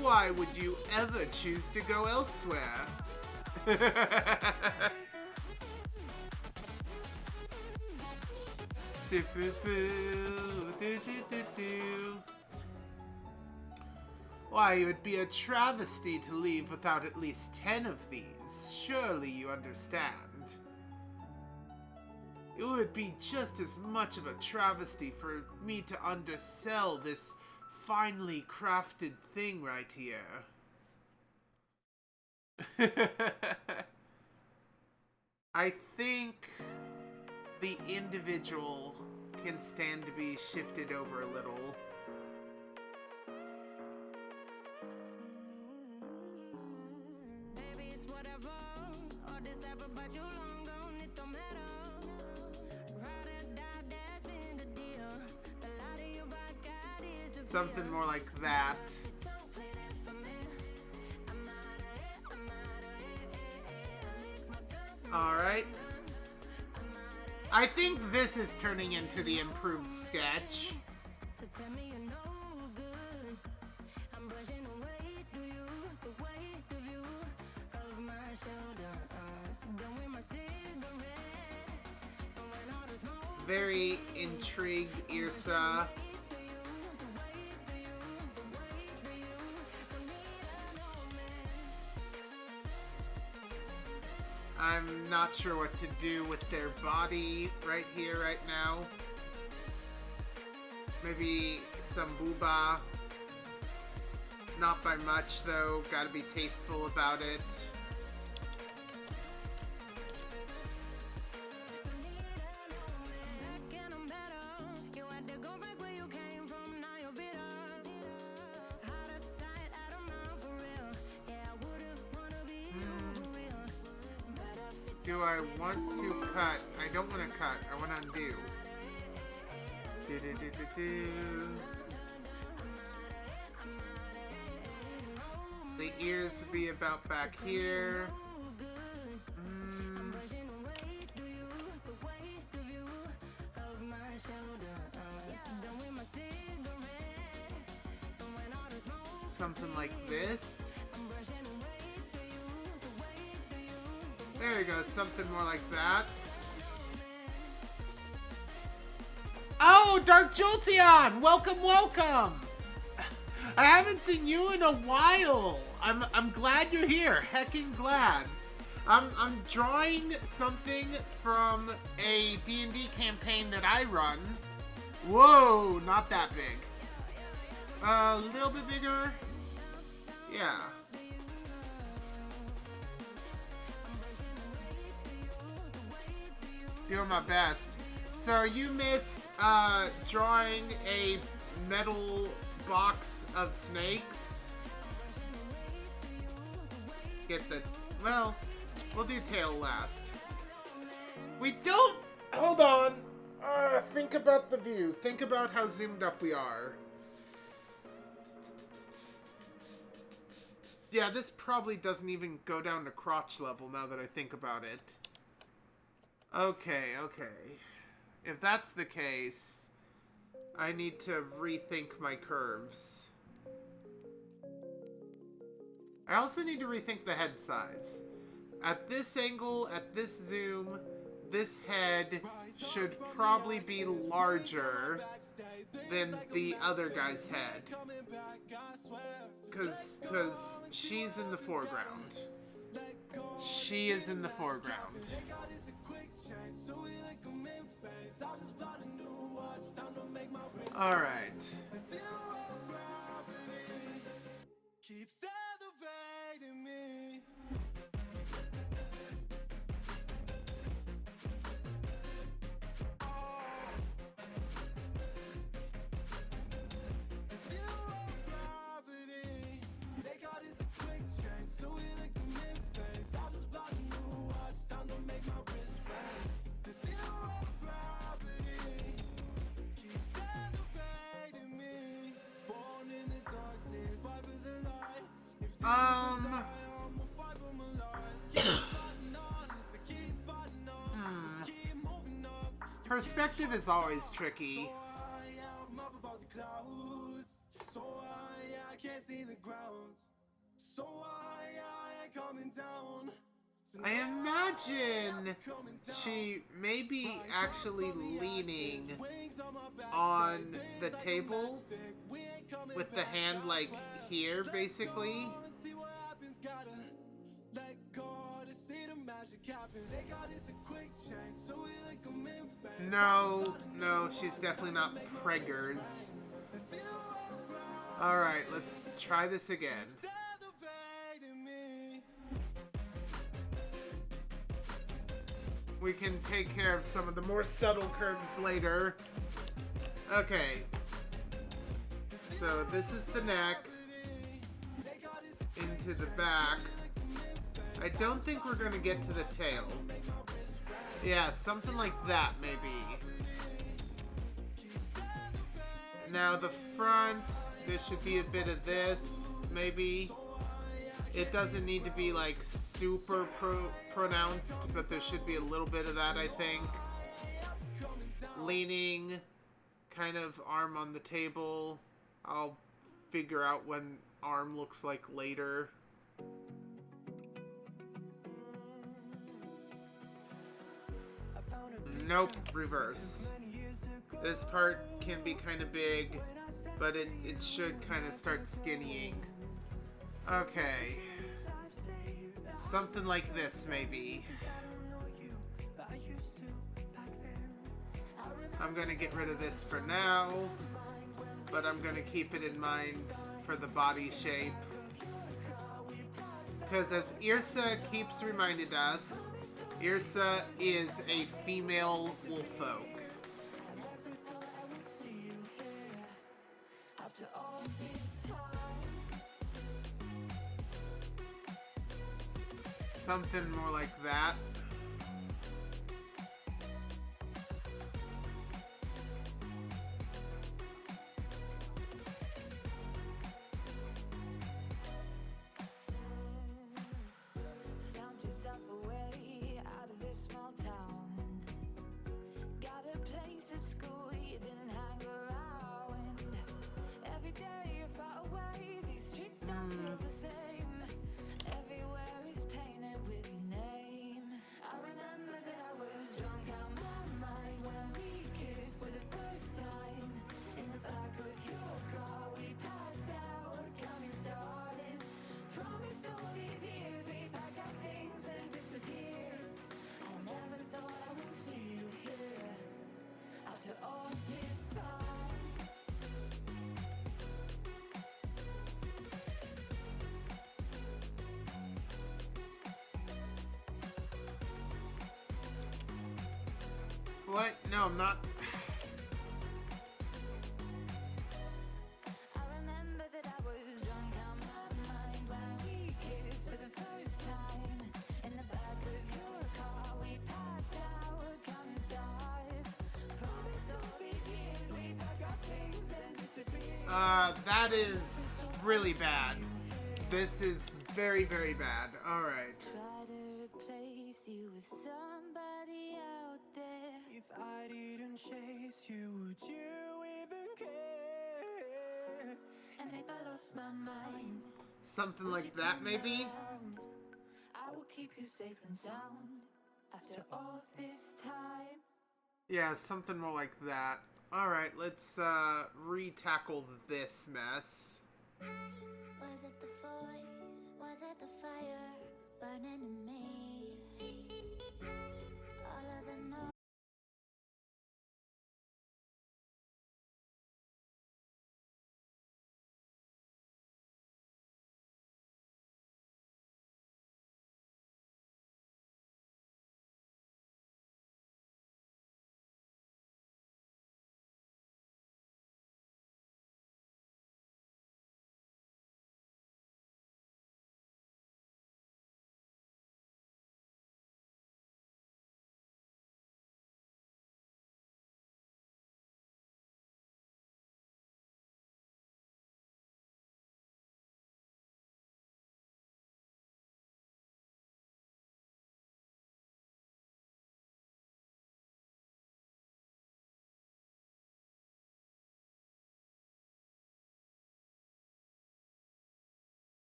Why would you ever choose to go elsewhere? Why, it would be a travesty to leave without at least 10 of these. Surely you understand. It would be just as much of a travesty for me to undersell this finely crafted thing right here. I think the individual can stand to be shifted over a little. Something more like that. Alright. I think this is turning into the improved sketch. Very intrigued, Irsa. I'm not sure what to do with their body right here, right now. Maybe some booba. Not by much, though. Gotta be tasteful about it. Do I want to cut? I don't want to cut. I want to undo. The ears would be about back here. Something like this. There you go, something more like that. Oh, Dark Jolteon! Welcome, welcome! I haven't seen you in a while. I'm glad you're here. Heckin' glad. I'm drawing something from a D&D campaign that I run. Whoa, not that big. A little bit bigger. Yeah. Doing my best. So you missed drawing a metal box of snakes. Get the... Well, we'll do tail last. We don't... Hold on. Think about the view. Think about how zoomed up we are. Yeah, this probably doesn't even go down to crotch level now that I think about it. Okay. If that's the case, I need to rethink my curves. I also need to rethink the head size. At this angle, at this zoom, this head should probably be larger than the other guy's head. Because she's in the foreground. She is in the foreground. Alright. Keeps elevating me. Perspective is always tricky. I imagine she may be actually leaning on the table with the hand like here, basically. No, she's definitely not preggers. Alright, let's try this again. We can take care of some of the more subtle curves later. Okay. So this is the neck. Into the back. I don't think we're gonna get to the tail. Yeah, something like that, maybe. Now the front, there should be a bit of this, maybe. It doesn't need to be like super pronounced, but there should be a little bit of that, I think. Leaning, kind of arm on the table. I'll figure out when arm looks like later. I found Nope, reverse. This part can be kind of big, but it should kind of start skinnying. Okay. Something like this, maybe. I'm gonna get rid of this for now, but I'm gonna keep it in mind for the body shape. Because as Irsa keeps reminding us, Irsa is a female wolfolk. Something more like that. Found yourself a way out of this small town. Got a place at school you didn't hang around. Every day you're far away, these streets don't feel the same. Everywhere is painted with your name. I remember that I was drunk out my mind when we kissed for the first time. In the back of your car we passed out, counting stars. Promised all these years we'd pack our things and disappear. I never thought I would see you here after all this time. What? No, I'm not. I remember that I was drunk out my mind when we kissed for the first time. In the back of your car we passed out, counting stars. Promised all these years we'd pack our things and disappear. That is really bad. This is very, very bad. Alright. Try to replace you with somebody out there. If I didn't chase you, would you even care? And if I lost my mind, Something like that, maybe? I will keep you safe and sound after all this time. Yeah, something more like that. Alright, let's re-tackle this mess. Was it the voice? Was it the fire burning in me? All of the noise.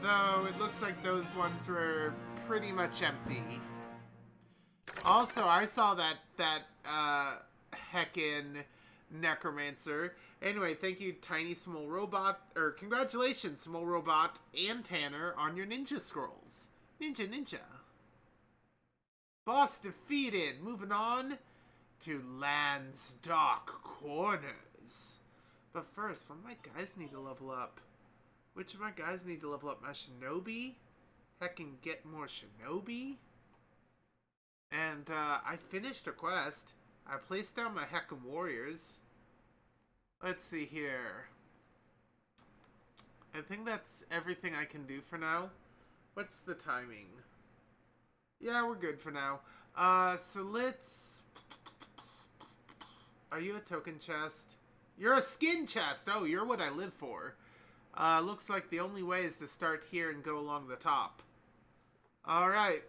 Though it looks like those ones were pretty much empty. Also, I saw that heckin' necromancer. Anyway, thank you, Tiny Small Robot, or congratulations, Small Robot and Tanner, on your ninja scrolls. Ninja. Boss defeated. Moving on to Land's Dark Corners. But first, one of my guys need to level up. Which of my guys need to level up? My Shinobi? Heckin' get more Shinobi? And, I finished a quest. I placed down my heckin' warriors. Let's see here. I think that's everything I can do for now. What's the timing? Yeah, we're good for now. So let's... Are you a token chest? You're a skin chest! Oh, you're what I live for. Looks like the only way is to start here and go along the top. Alright.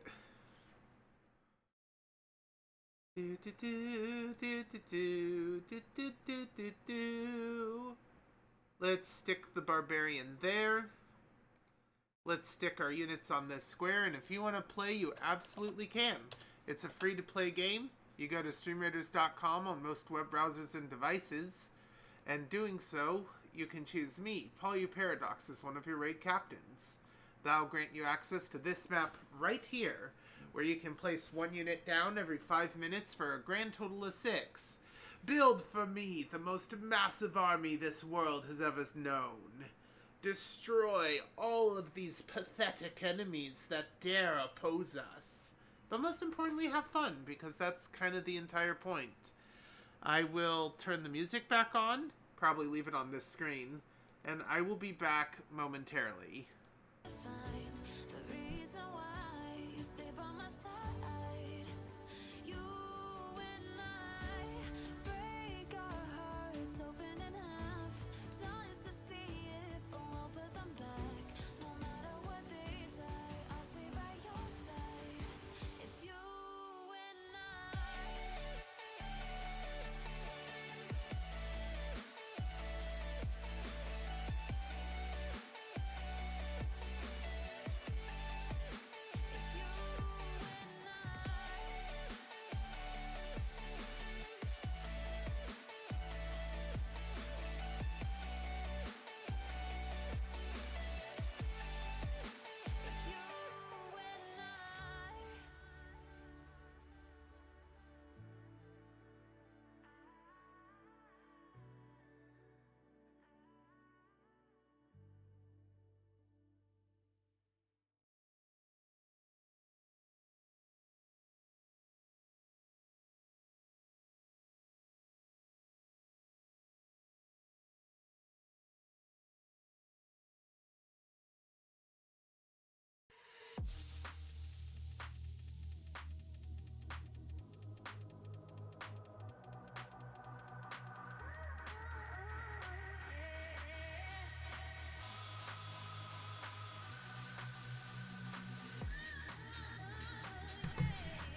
Let's stick the barbarian there. Let's stick our units on this square, and if you want to play, you absolutely can. It's a free-to-play game. You go to StreamRaiders.com on most web browsers and devices, and doing so, you can choose me, PolyParadox, as one of your raid captains. That'll grant you access to this map right here, where you can place one unit down every 5 minutes for a grand total of 6. Build for me the most massive army this world has ever known. Destroy all of these pathetic enemies that dare oppose us. But most importantly, have fun, because that's kind of the entire point. I will turn the music back on, probably leave it on this screen, and I will be back momentarily. Find the reason why you stay by my side. You and I break our hearts open in half, just to see if we'll put them back. No matter what they try, I'll stay by your side. It's you and I. It's you and It's you and I.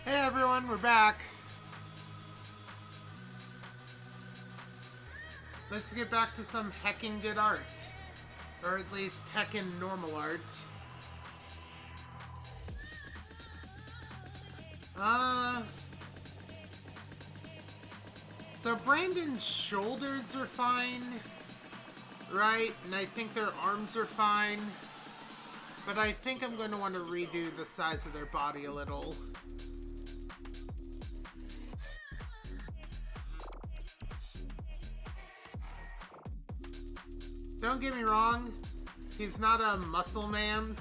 Hey everyone, we're back. Let's get back to some heckin' good art. Or at least heckin' normal art. So Brandon's shoulders are fine, right? And I think their arms are fine. But I think I'm going to want to redo the size of their body a little. Don't get me wrong, he's not a muscle man,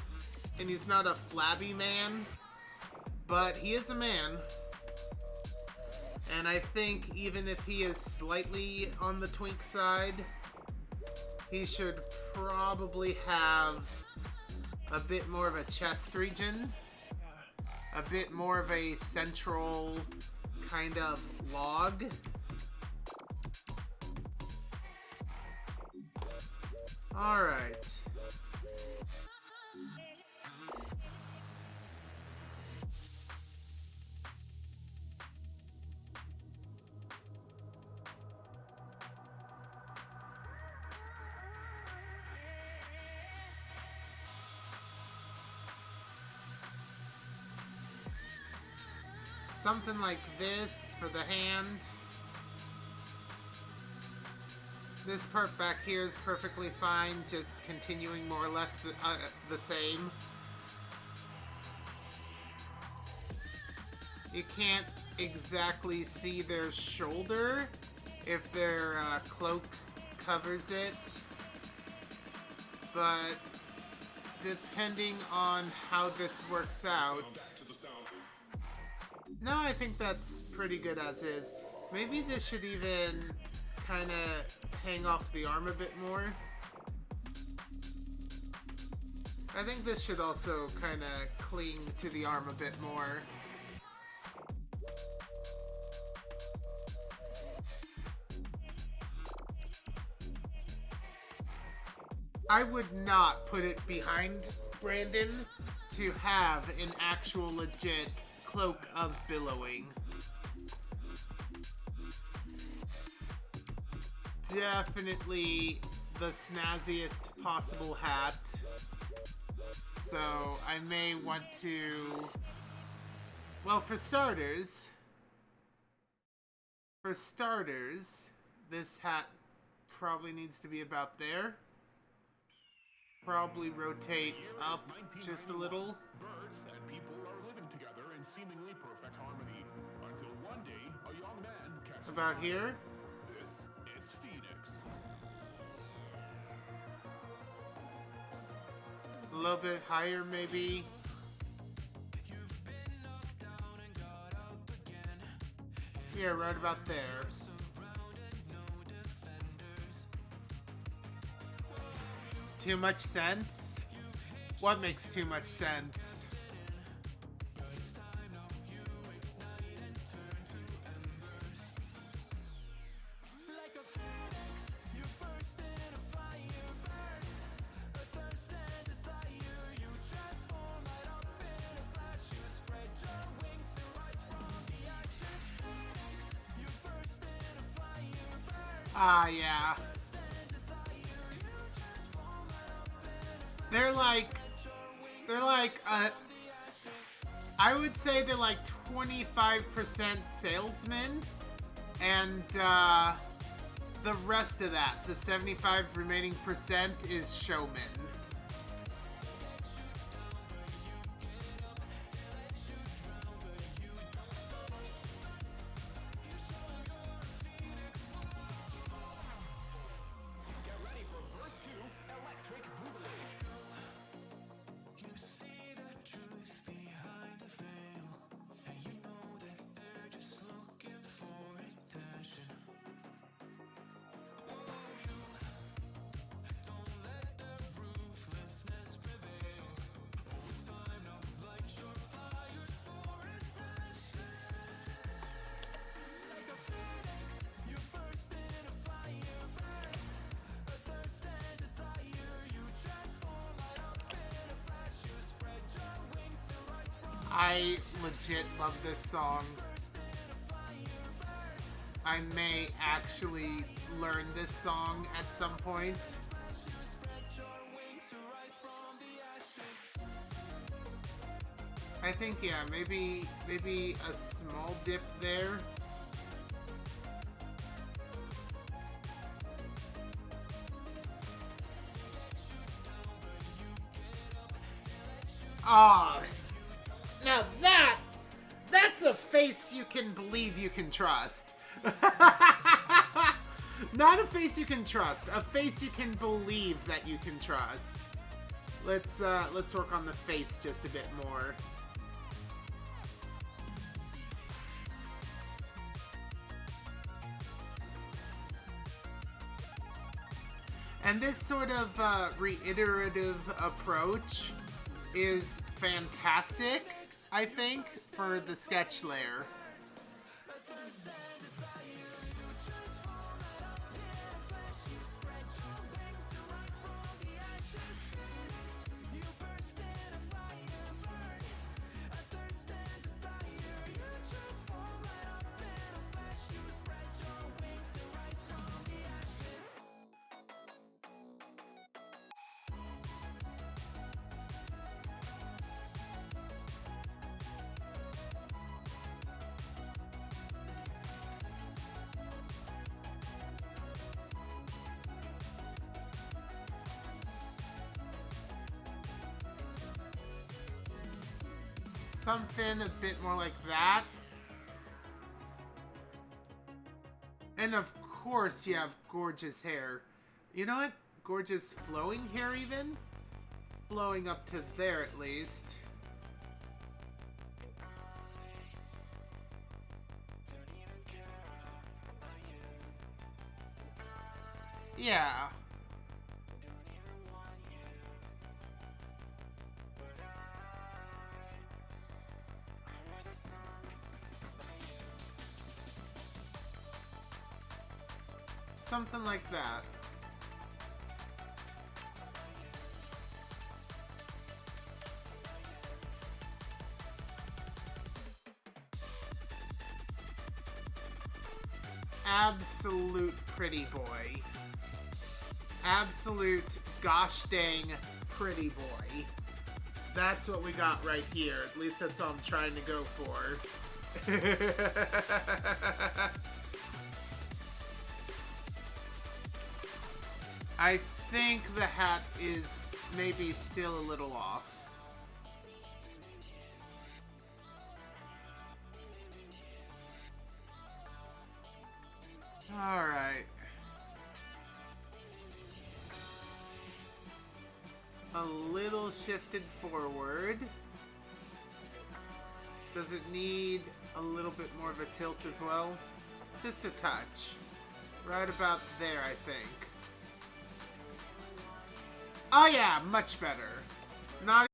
and he's not a flabby man, but he is a man. And I think even if he is slightly on the twink side, he should probably have a bit more of a chest region, a bit more of a central kind of log. Alright. something like this for the hand. This part back here is perfectly fine, just continuing more or less the same. You can't exactly see their shoulder if their cloak covers it, but depending on how this works out. No, I think that's pretty good as is. Maybe this should even kind of hang off the arm a bit more. I think this should also kind of cling to the arm a bit more. I would not put it behind Brandon to have an actual legit cloak of billowing. Definitely the snazziest possible hat. So I may want to... Well, for starters, this hat probably needs to be about there. Probably rotate up just a little. Birds and people are living together in seemingly perfect harmony until one day a young man catches About fire. here. This is Phoenix. A little bit higher, maybe. Yeah, right about there. Too much sense? What makes too much sense? Ah, yeah. They're like, I would say they're like 25% salesmen, and the rest of that, the 75 remaining percent, is showmen. Get ready for verse 2, Electric Boogaloo. You see the truth behind the veil, and you know that they're just looking for attention. Oh, you don't let the ruthlessness prevail. Oh, it's time now, light your fire for ascension. Like a phoenix, you burst in a fire burn. A thirst and desire, you transform light up in a flash. You spread your wings to rise from. I legit love this song. I may actually learn this song at some point. I think, yeah, maybe a small dip there. Ah, now that's a face you can believe you can trust. Not a face you can trust, a face you can believe that you can trust. Let's work on the face just a bit more. And this sort of reiterative approach is fantastic, I think, for the sketch layer. something a bit more like that. And of course you have gorgeous hair. You know what? Gorgeous flowing hair even? Flowing up to there at least. Yeah. Something like that. Absolute pretty boy. Absolute gosh dang pretty boy. That's what we got right here. At least that's all I'm trying to go for. I think the hat is maybe still a little off. Alright. A little shifted forward. Does it need a little bit more of a tilt as well? Just a touch. Right about there, I think. Oh yeah, much better. Not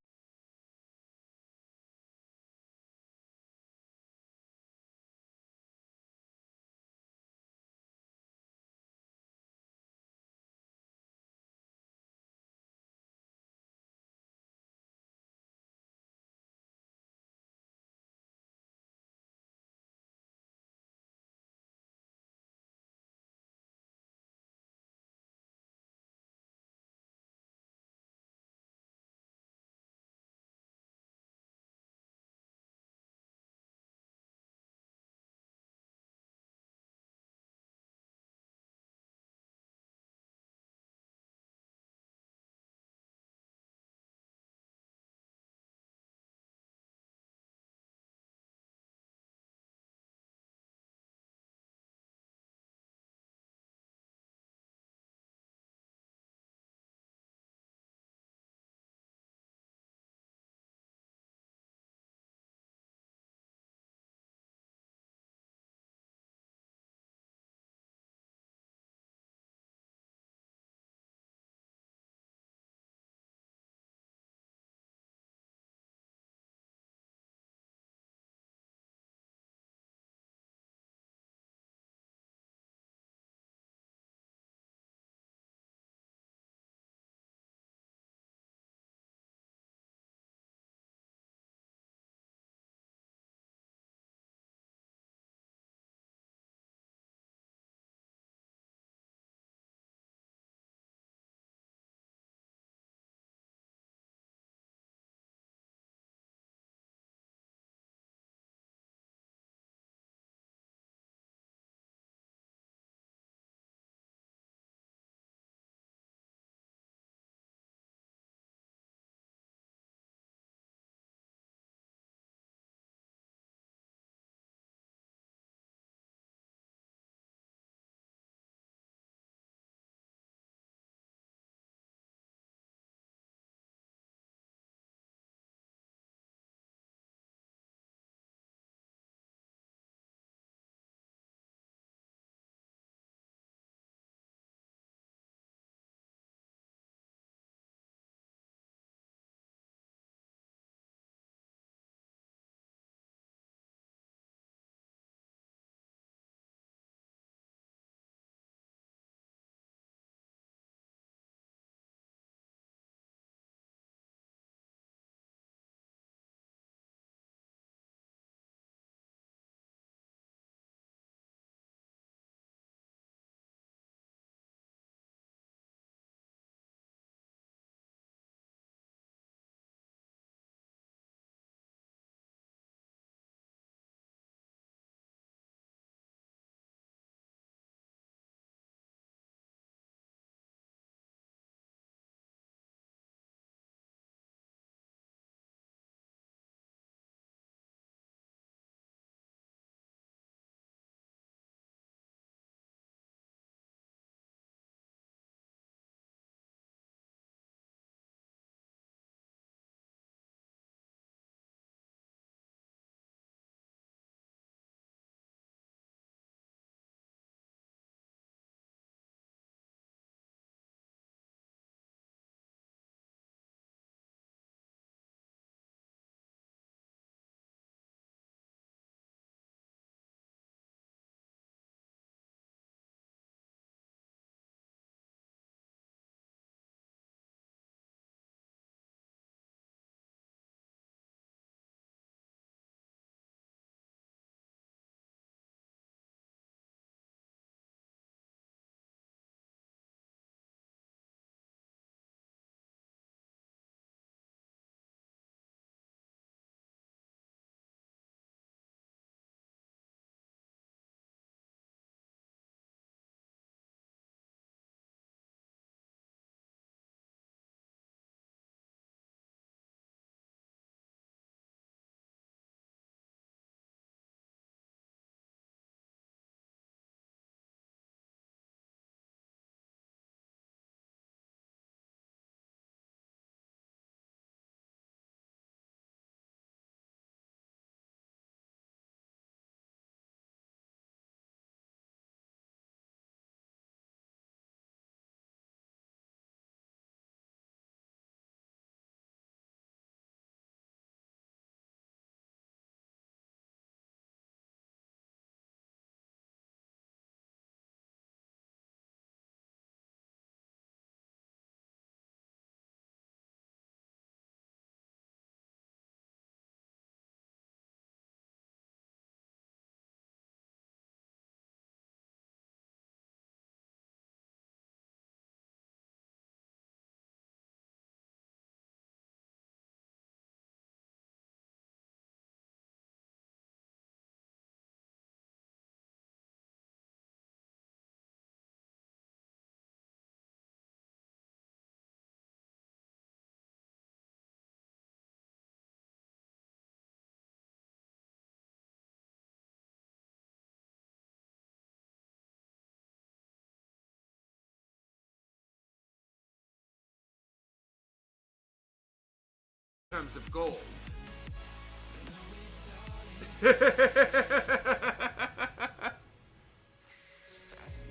Tons of gold.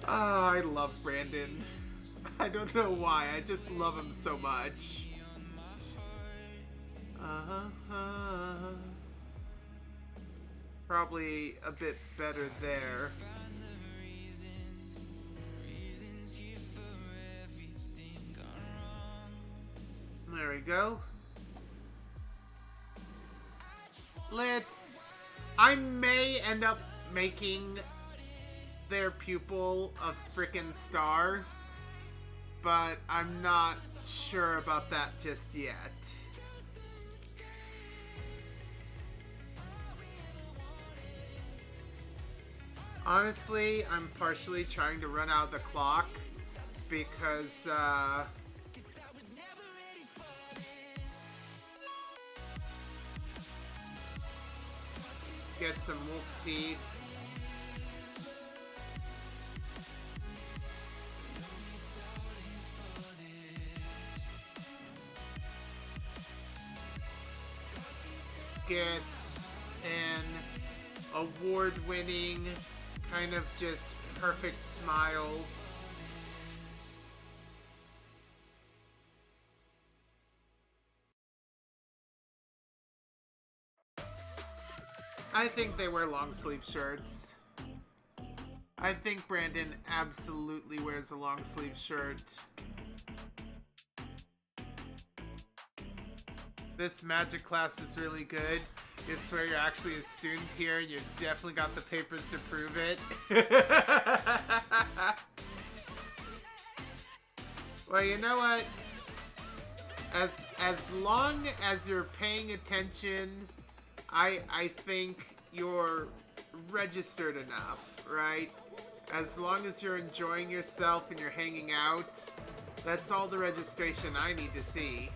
Ah, I love Brandon. I don't know why, I just love him so much. Probably a bit better there. There we go. I may end up making their pupil a frickin' star, but I'm not sure about that just yet. Honestly, I'm partially trying to run out the clock because, get some wolf teeth. Get an award-winning, kind of just perfect smile. I think they wear long sleeve shirts. I think Brandon absolutely wears a long sleeve shirt. This magic class is really good. You swear you're actually a student here and you definitely got the papers to prove it. Well, you know what? As long as you're paying attention, I think you're registered enough, right? As long as you're enjoying yourself and you're hanging out, that's all the registration I need to see.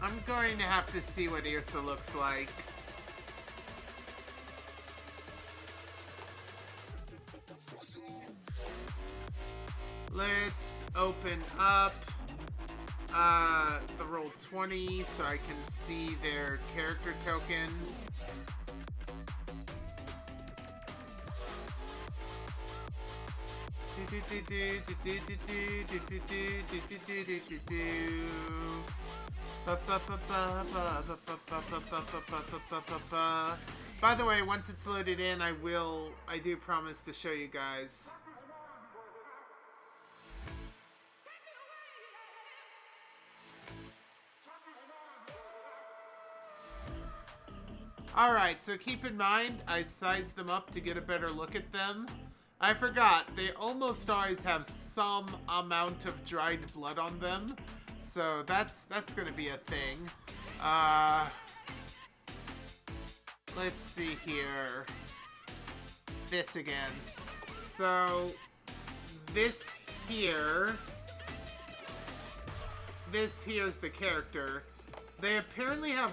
I'm going to have to see what Irsa looks like. Let's open up the Roll20 so I can see their character token. By the way, once it's loaded in, I do promise to show you guys. Alright, so keep in mind, I sized them up to get a better look at them. I forgot, they almost always have some amount of dried blood on them. So that's gonna be a thing. Let's see here. This again. So this here's the character. They apparently have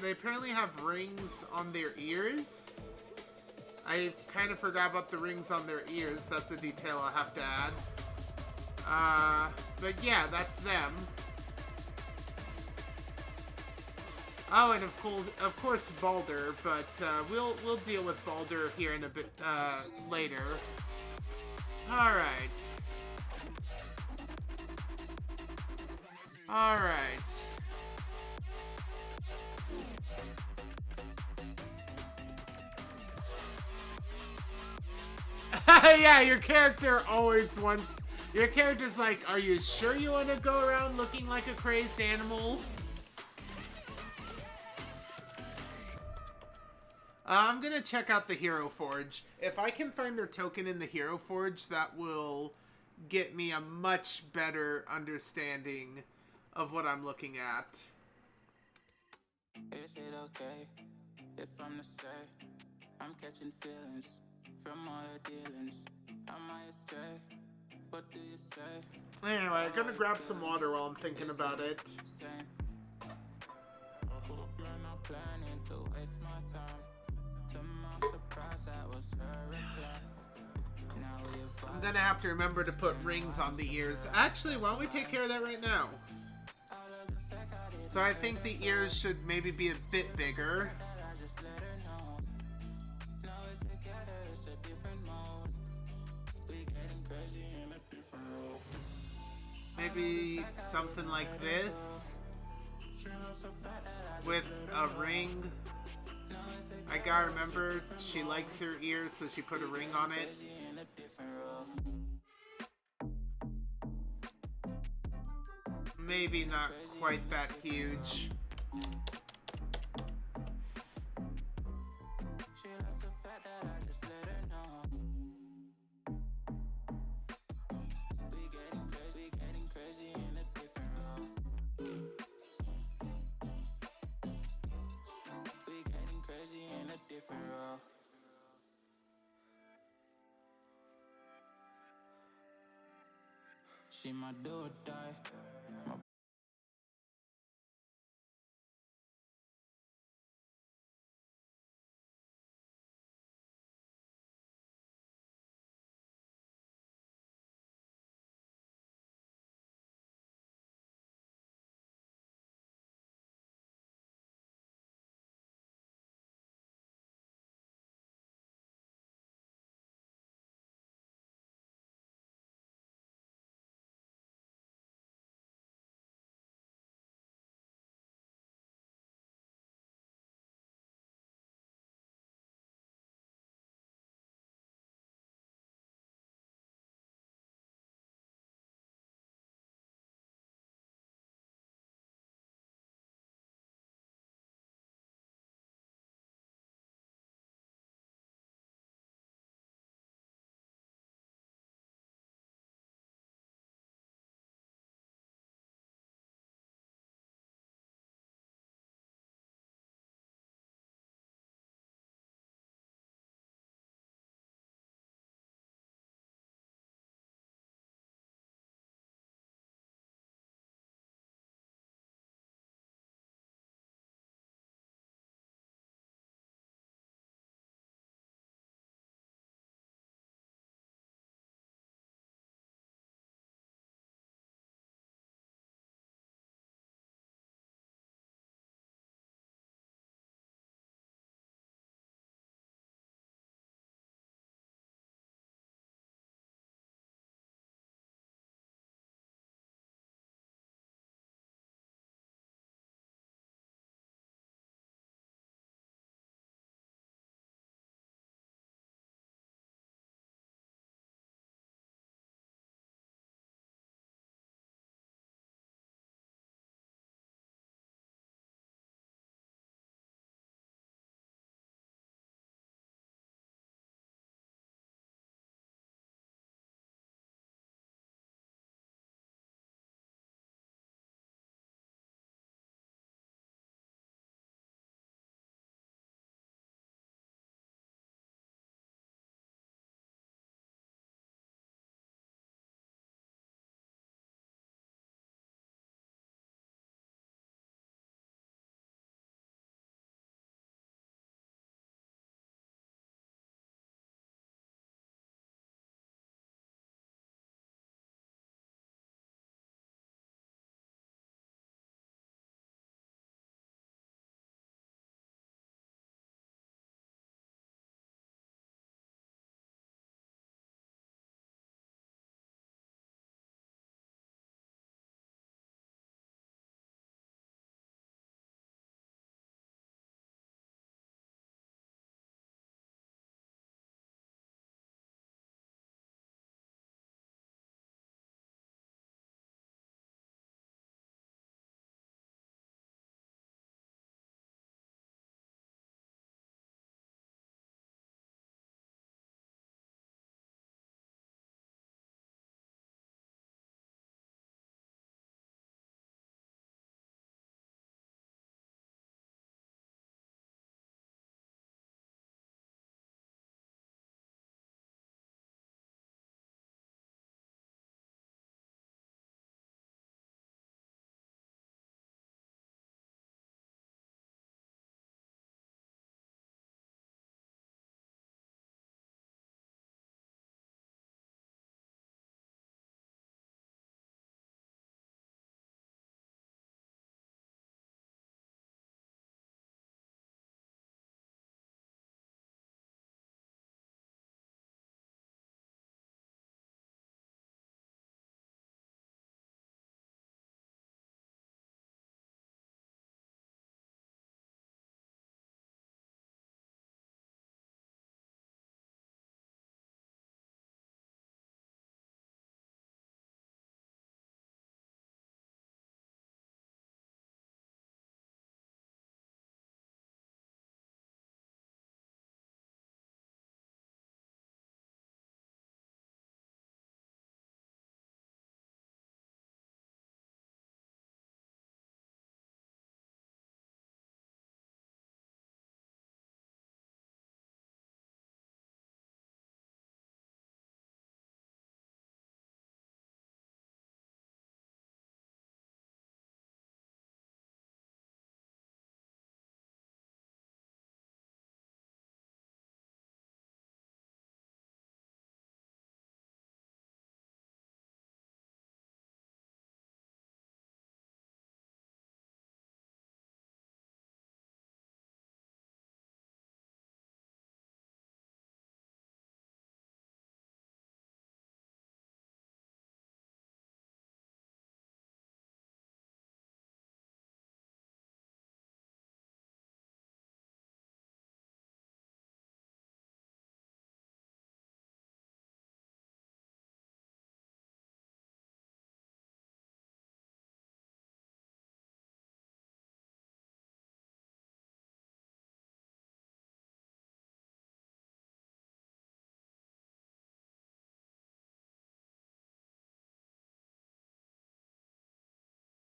they apparently have rings on their ears. I kind of forgot about the rings on their ears. That's a detail I'll have to add. But yeah, that's them. Oh, and of course Baldur, but we'll deal with Baldur here in a bit later. All right. All right. Yeah, your character always wants... Your character's like, are you sure you want to go around looking like a crazed animal? I'm gonna check out the Hero Forge. If I can find their token in the Hero Forge, that will get me a much better understanding of what I'm looking at. Is it okay if I'm to say I'm catching feelings from all the dealings? I might stray. What do you say? Anyway, I'm gonna grab some water while I'm thinking about it. I hope you're not planning to waste my time. To my surprise, that was her reply. I'm gonna have to remember to put rings on the ears. Actually, why don't we take care of that right now? So I think the ears should maybe be a bit bigger. Maybe something like this. With a ring. I gotta remember, she likes her ears, so she put a ring on it. Maybe not quite that huge. She my do or die. My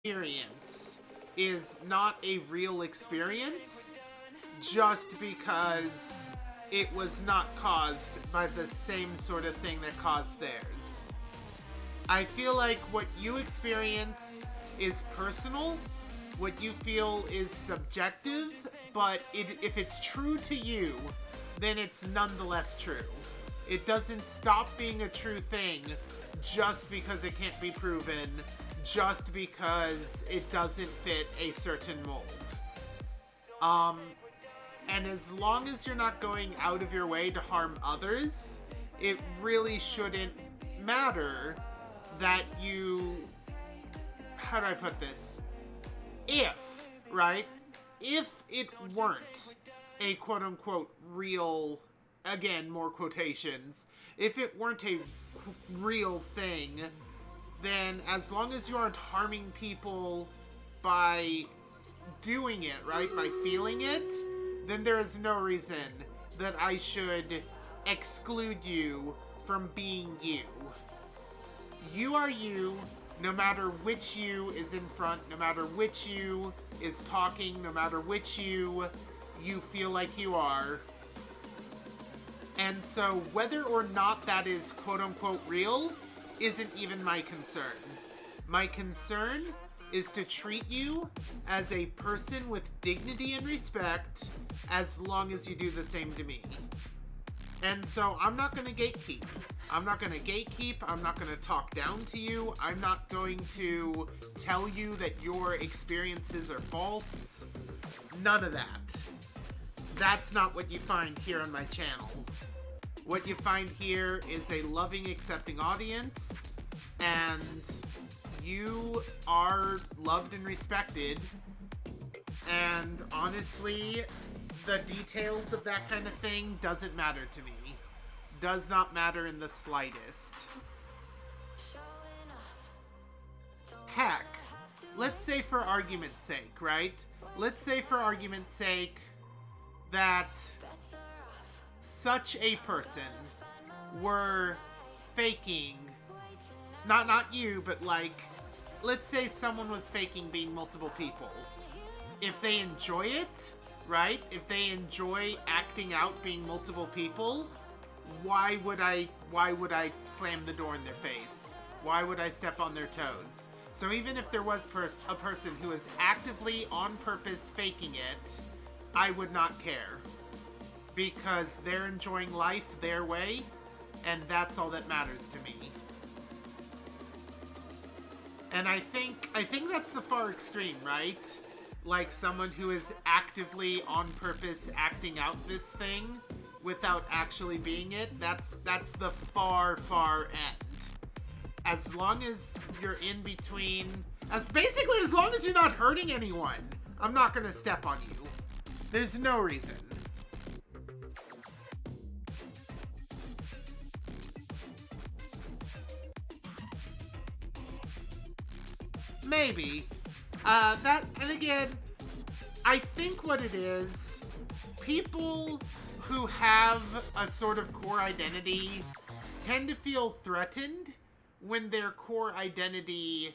experience is not a real experience just because it was not caused by the same sort of thing that caused theirs. I feel like what you experience is personal, what you feel is subjective, but if it's true to you, then it's nonetheless true. It doesn't stop being a true thing just because it can't be proven, just because it doesn't fit a certain mold. And as long as you're not going out of your way to harm others, it really shouldn't matter that you... How do I put this? If, right? If it weren't a quote-unquote real, again, more quotations, if it weren't a real thing, then as long as you aren't harming people by doing it, right, by feeling it, then there is no reason that I should exclude you from being you. You are you, no matter which you is in front, no matter which you is talking, no matter which you feel like you are. And so whether or not that is quote-unquote real isn't even my concern. My concern is to treat you as a person with dignity and respect as long as you do the same to me. And so I'm not going to gatekeep. I'm not going to gatekeep. I'm not going to talk down to you. I'm not going to tell you that your experiences are false. None of that. That's not what you find here on my channel. What you find here is a loving, accepting audience, and you are loved and respected. And honestly, the details of that kind of thing doesn't matter to me. Does not matter in the slightest. Heck, let's say for argument's sake, right? Let's say for argument's sake that such a person were faking, not you, but like, let's say someone was faking being multiple people. If they enjoy it, right? If they enjoy acting out being multiple people, why would I slam the door in their face? Why would I step on their toes? So even if there was a person who is actively on purpose faking it, I would not care. Because they're enjoying life their way, and that's all that matters to me. And I think that's the far extreme, right? Like someone who is actively on purpose acting out this thing without actually being it, that's the far, far end. As long as you're in between, as long as you're not hurting anyone, I'm not gonna step on you. There's no reason. Maybe. And again, I think what it is, people who have a sort of core identity tend to feel threatened when their core identity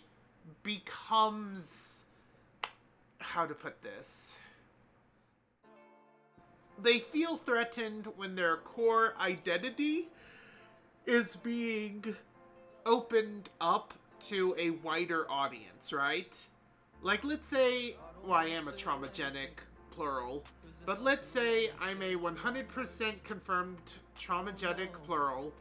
becomes, how to put this? They feel threatened when their core identity is being opened up to a wider audience, right? Like, let's say, well, I am a traumagenic, plural, but let's say I'm a 100% confirmed traumagenic, plural,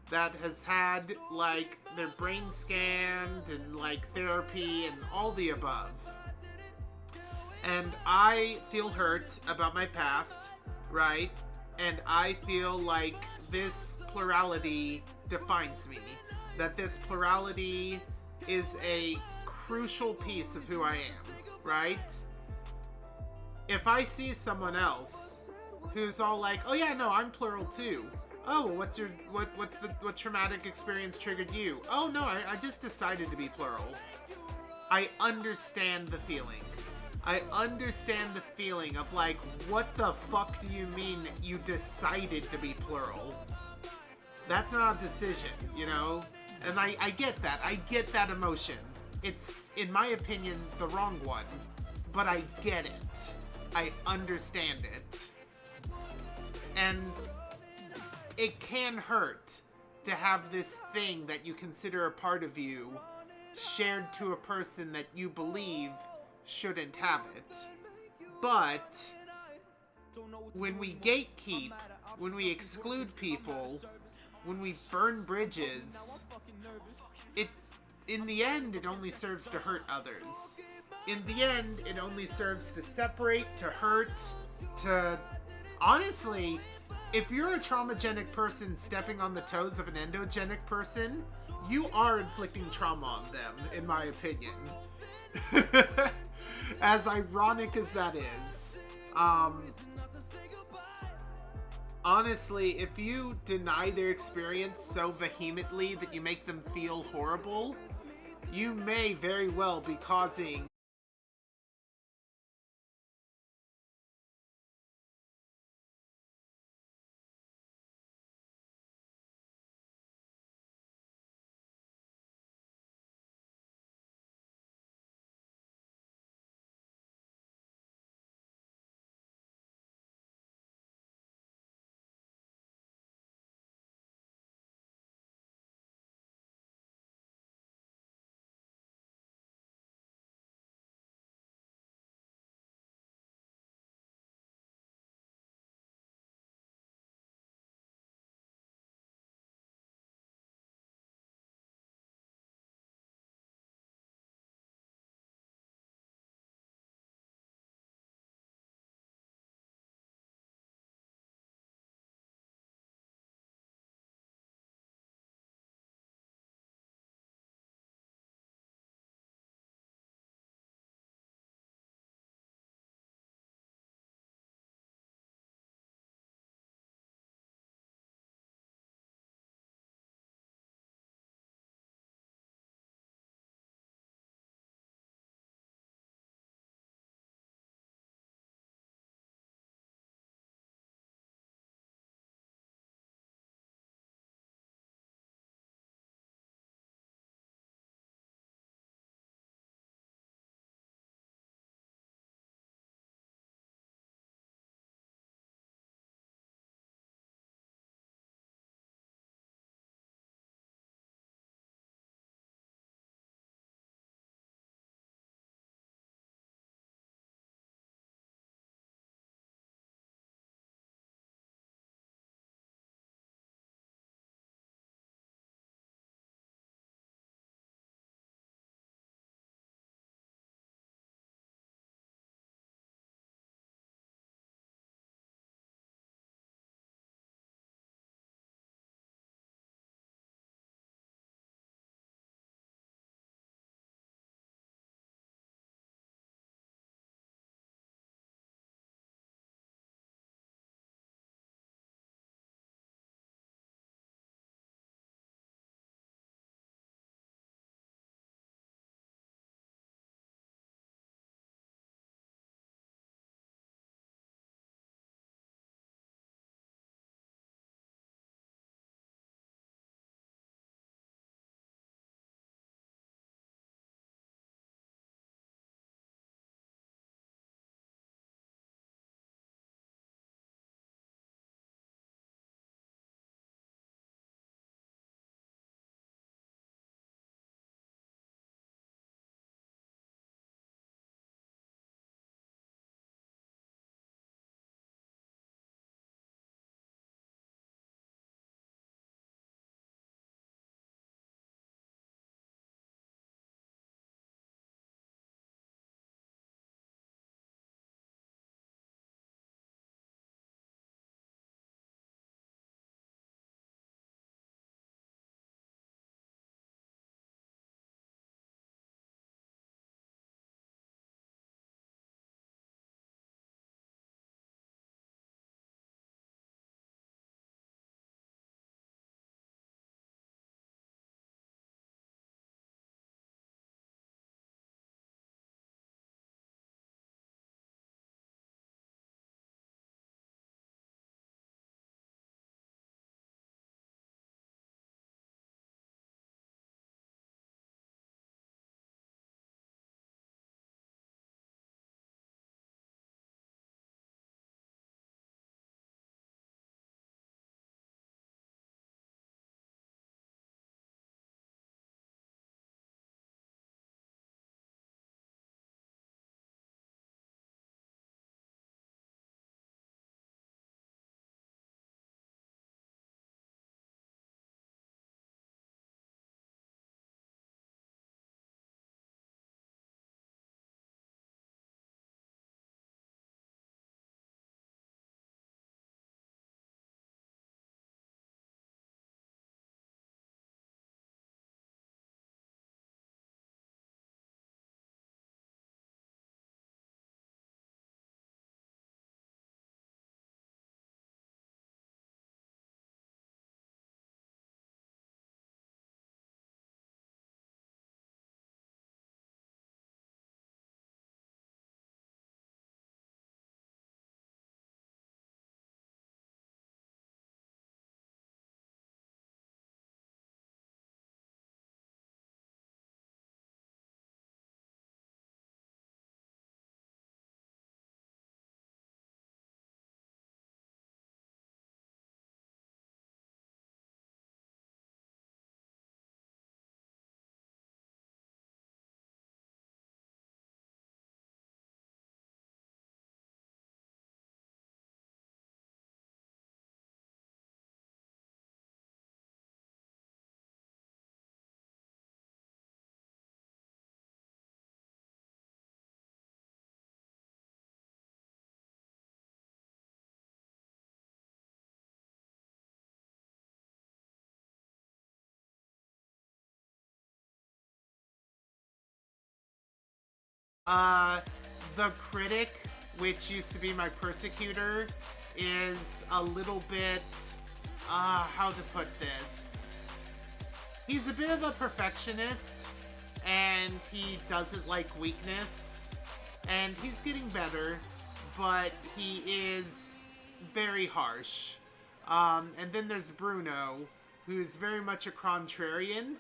that has had, like, their brain scanned and, like, therapy and all the above. And I feel hurt about my past, right? And I feel like this plurality defines me. That this plurality is a crucial piece of who I am, right? If I see someone else who's all like, oh yeah, no, I'm plural too. Oh, what traumatic experience triggered you? Oh no, I just decided to be plural. I understand the feeling. I understand the feeling of like, what the fuck do you mean you decided to be plural? That's not a decision, you know? And I get that. I get that emotion. It's, in my opinion, the wrong one. But I get it. I understand it. And it can hurt to have this thing that you consider a part of you shared to a person that you believe shouldn't have it. But when we gatekeep, when we exclude people, when we burn bridges, in the end, it only serves to hurt others. In the end, it only serves to separate, to hurt, to... Honestly, if you're a traumagenic person stepping on the toes of an endogenic person, you are inflicting trauma on them, in my opinion. As ironic as that is. Honestly, if you deny their experience so vehemently that you make them feel horrible, you may very well be causing Uh, the critic, which used to be my persecutor, is a little bit, how to put this? He's a bit of a perfectionist, and he doesn't like weakness, and he's getting better, but he is very harsh. And then there's Bruno, who's very much a contrarian.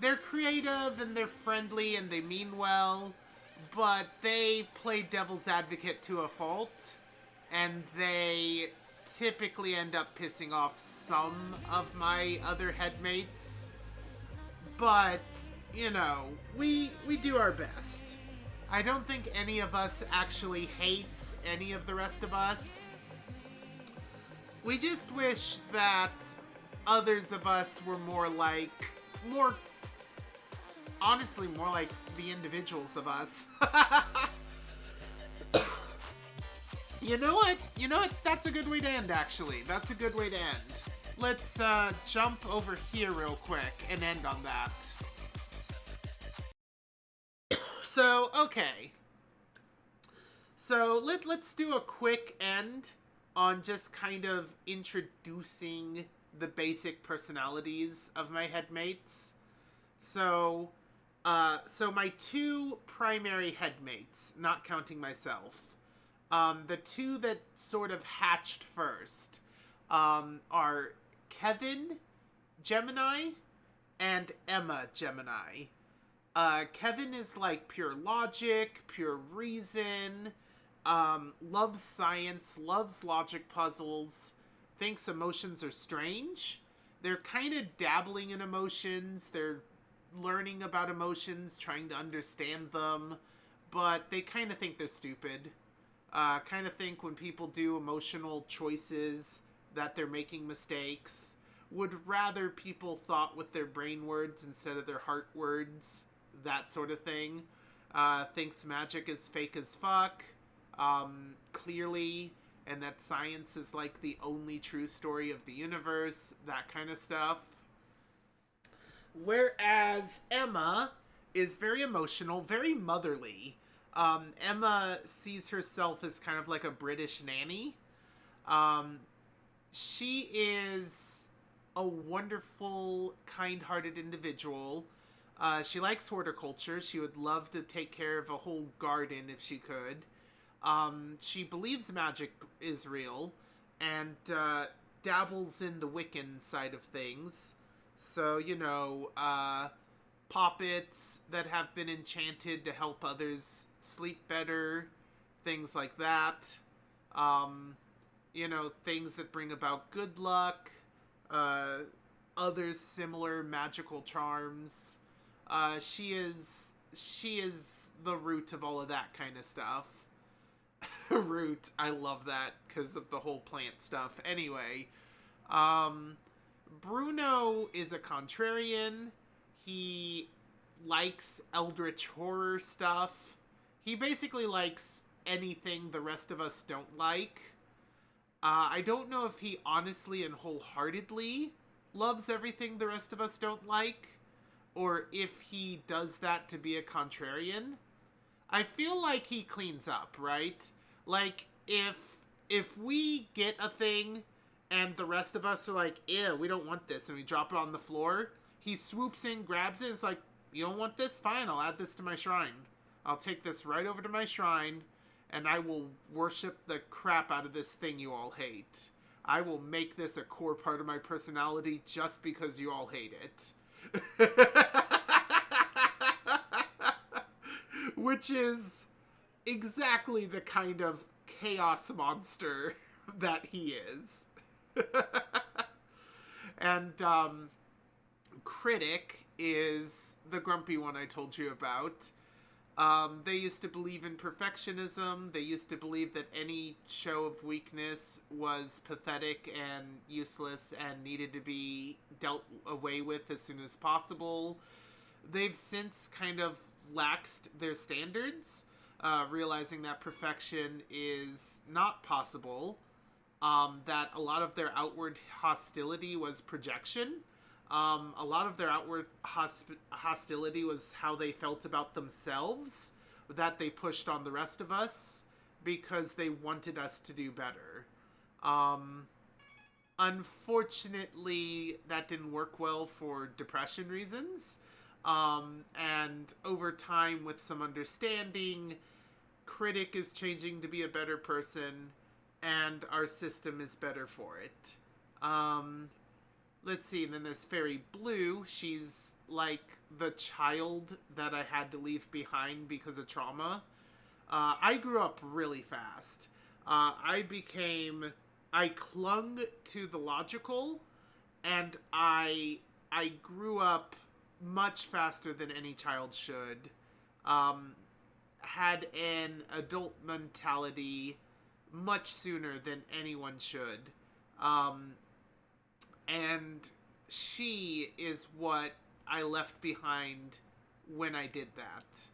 They're creative and they're friendly and they mean well, but they play devil's advocate to a fault, and they typically end up pissing off some of my other headmates. But, you know, we do our best. I don't think any of us actually hates any of the rest of us. We just wish that others of us were honestly, more like the individuals of us. You know what? That's a good way to end, actually. That's a good way to end. Let's jump over here real quick and end on that. So, okay. So, let's do a quick end on just kind of introducing the basic personalities of my headmates. So my two primary headmates, not counting myself, the two that sort of hatched first, are Kevin Gemini and Emma Gemini. Kevin is like pure logic, pure reason, loves science, loves logic puzzles, thinks emotions are strange. They're kind of dabbling in emotions. They're learning about emotions, trying to understand them, but they kind of think they're stupid. Kind of think when people do emotional choices that they're making mistakes. Would rather people thought with their brain words instead of their heart words. That sort of thing. Thinks magic is fake as fuck. Clearly. And that science is like the only true story of the universe. That kind of stuff. Whereas Emma is very emotional, very motherly. Emma sees herself as kind of like a British nanny. She is a wonderful, kind-hearted individual. She likes horticulture. She would love to take care of a whole garden if she could. She believes magic is real and dabbles in the Wiccan side of things. So, you know, puppets that have been enchanted to help others sleep better, things like that. You know, things that bring about good luck, other similar magical charms. She is the root of all of that kind of stuff. Root, I love that because of the whole plant stuff. Anyway, Bruno is a contrarian. He likes eldritch horror stuff. He basically likes anything the rest of us don't like. I don't know if he honestly and wholeheartedly loves everything the rest of us don't like, or if he does that to be a contrarian. I feel like he cleans up, right? Like, if we get a thing and the rest of us are like, ew, we don't want this, and we drop it on the floor, he swoops in, grabs it, is like, you don't want this? Fine, I'll add this to my shrine. I'll take this right over to my shrine, and I will worship the crap out of this thing you all hate. I will make this a core part of my personality just because you all hate it. Which is exactly the kind of chaos monster that he is. And Critic is the grumpy one I told you about. They used to believe in perfectionism. They used to believe that any show of weakness was pathetic and useless and needed to be dealt away with as soon as possible. They've since kind of laxed their standards, realizing that perfection is not possible, that a lot of their outward hostility was projection. A lot of their outward hostility was how they felt about themselves, that they pushed on the rest of us because they wanted us to do better. Unfortunately, that didn't work well for depression reasons. And over time, with some understanding, Critic is changing to be a better person, and our system is better for it. Let's see, and then there's Fairy Blue. She's like the child that I had to leave behind because of trauma. I grew up really fast. I clung to the logical, and I grew up much faster than any child should. Had an adult mentality much sooner than anyone should. And she is what I left behind when I did that.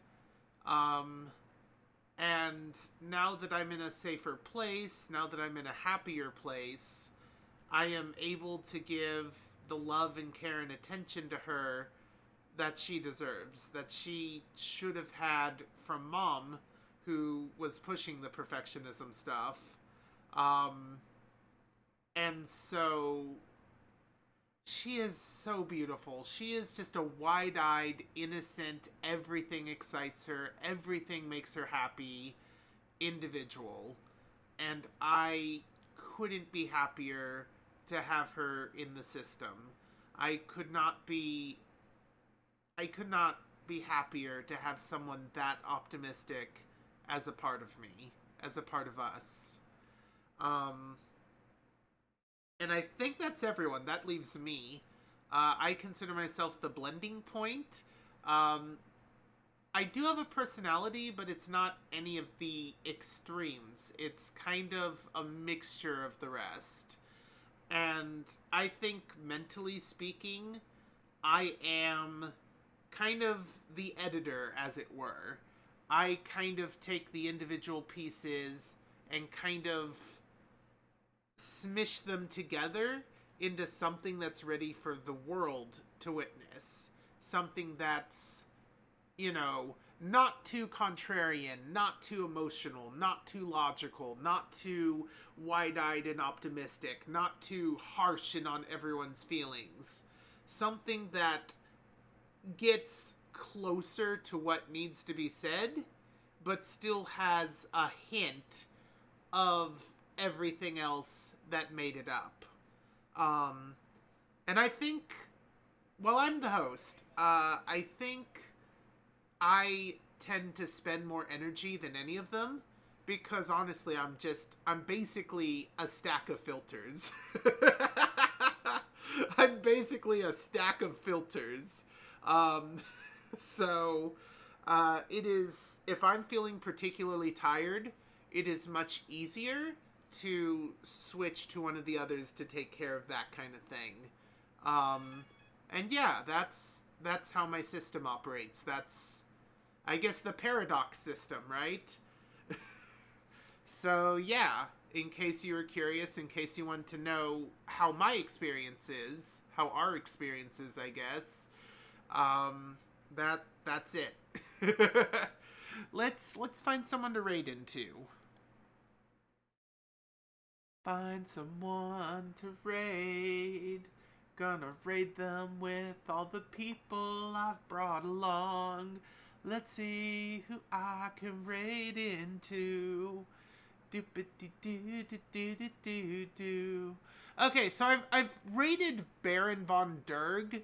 And now that I'm in a safer place, now that I'm in a happier place, I am able to give the love and care and attention to her that she deserves, that she should have had from Mom, who was pushing the perfectionism stuff. And so she is so beautiful. She is just a wide-eyed, innocent, everything excites her, everything makes her happy individual. And I couldn't be happier to have her in the system. I could not be happier to have someone that optimistic as a part of me, as a part of us. And I think that's everyone. That leaves me. I consider myself the blending point. I do have a personality, but it's not any of the extremes. It's kind of a mixture of the rest. And I think, mentally speaking, I am kind of the editor, as it were. I kind of take the individual pieces and kind of smish them together into something that's ready for the world to witness. Something that's, you know, not too contrarian, not too emotional, not too logical, not too wide-eyed and optimistic, not too harsh and on everyone's feelings. Something that gets closer to what needs to be said, but still has a hint of everything else that made it up. And I think, well, I'm the host. I think I tend to spend more energy than any of them, because honestly, I'm basically a stack of filters. I'm basically a stack of filters. So, it is, if I'm feeling particularly tired, it is much easier to switch to one of the others to take care of that kind of thing. And yeah, that's how my system operates. That's, I guess, the paradox system, right? So yeah, in case you were curious, in case you want to know how my experience is, how our experience is, I guess, that's it. Let's find someone to raid into. Find someone to raid. Gonna raid them with all the people I've brought along. Let's see who I can raid into. Do. Okay, so I've raided Baron von Durg.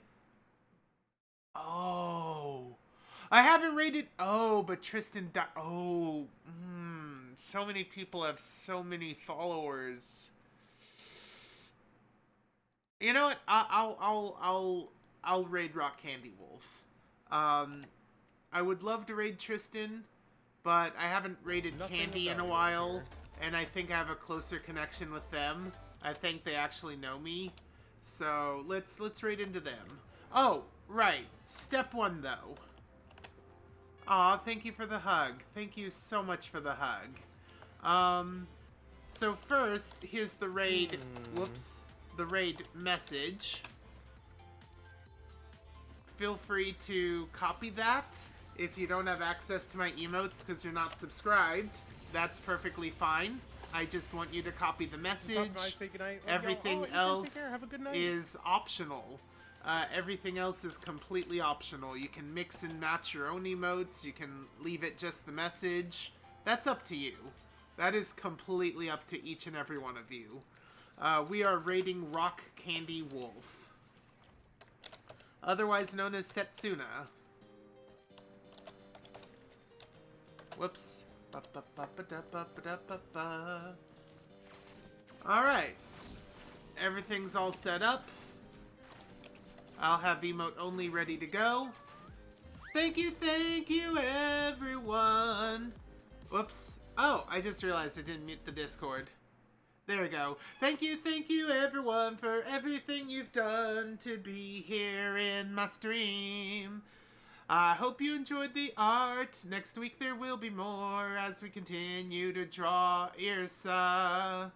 Oh, I haven't raided. Oh, but Tristan. So many people have so many followers. You know what? I'll raid Rock Candy Wolf. I would love to raid Tristan, but I haven't raided Candy in a while, and I think I have a closer connection with them. I think they actually know me, so let's raid into them. Oh, right. Step 1, though. Aw, thank you for the hug. Thank you so much for the hug. So first, here's the raid, whoops, the raid message. feel free to copy that. If you don't have access to my emotes because you're not subscribed, that's perfectly fine. I just want you to copy the message. Say goodnight. Everything Ethan, else take care. Have a good night. is optional. Everything else is completely optional. You can mix and match your own emotes. You can leave it just the message. That's up to you. That is completely up to each and every one of you. We are raiding Rock Candy Wolf, otherwise known as Setsuna. Whoops. Alright. Everything's all set up. I'll have emote only ready to go. Thank you, everyone. Whoops. Oh, I just realized I didn't mute the Discord. There we go. Thank you, everyone, for everything you've done to be here in my stream. I hope you enjoyed the art. Next week there will be more as we continue to draw Irsa.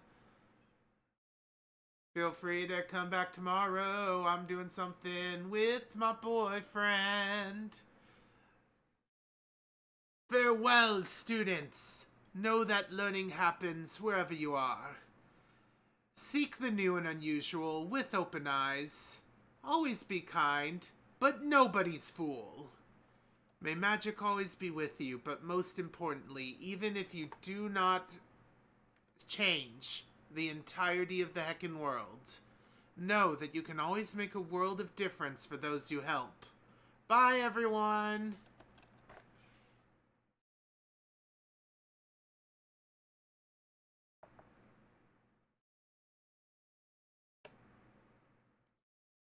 Feel free to come back tomorrow. I'm doing something with my boyfriend. Farewell, students. Know that learning happens wherever you are. Seek the new and unusual with open eyes. Always be kind, but nobody's fool. May magic always be with you, but most importantly, even if you do not change the entirety of the heckin' world, know that you can always make a world of difference for those you help. Bye, everyone!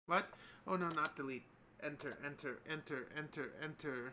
What? Oh no, not delete. Enter, enter, enter, enter, enter.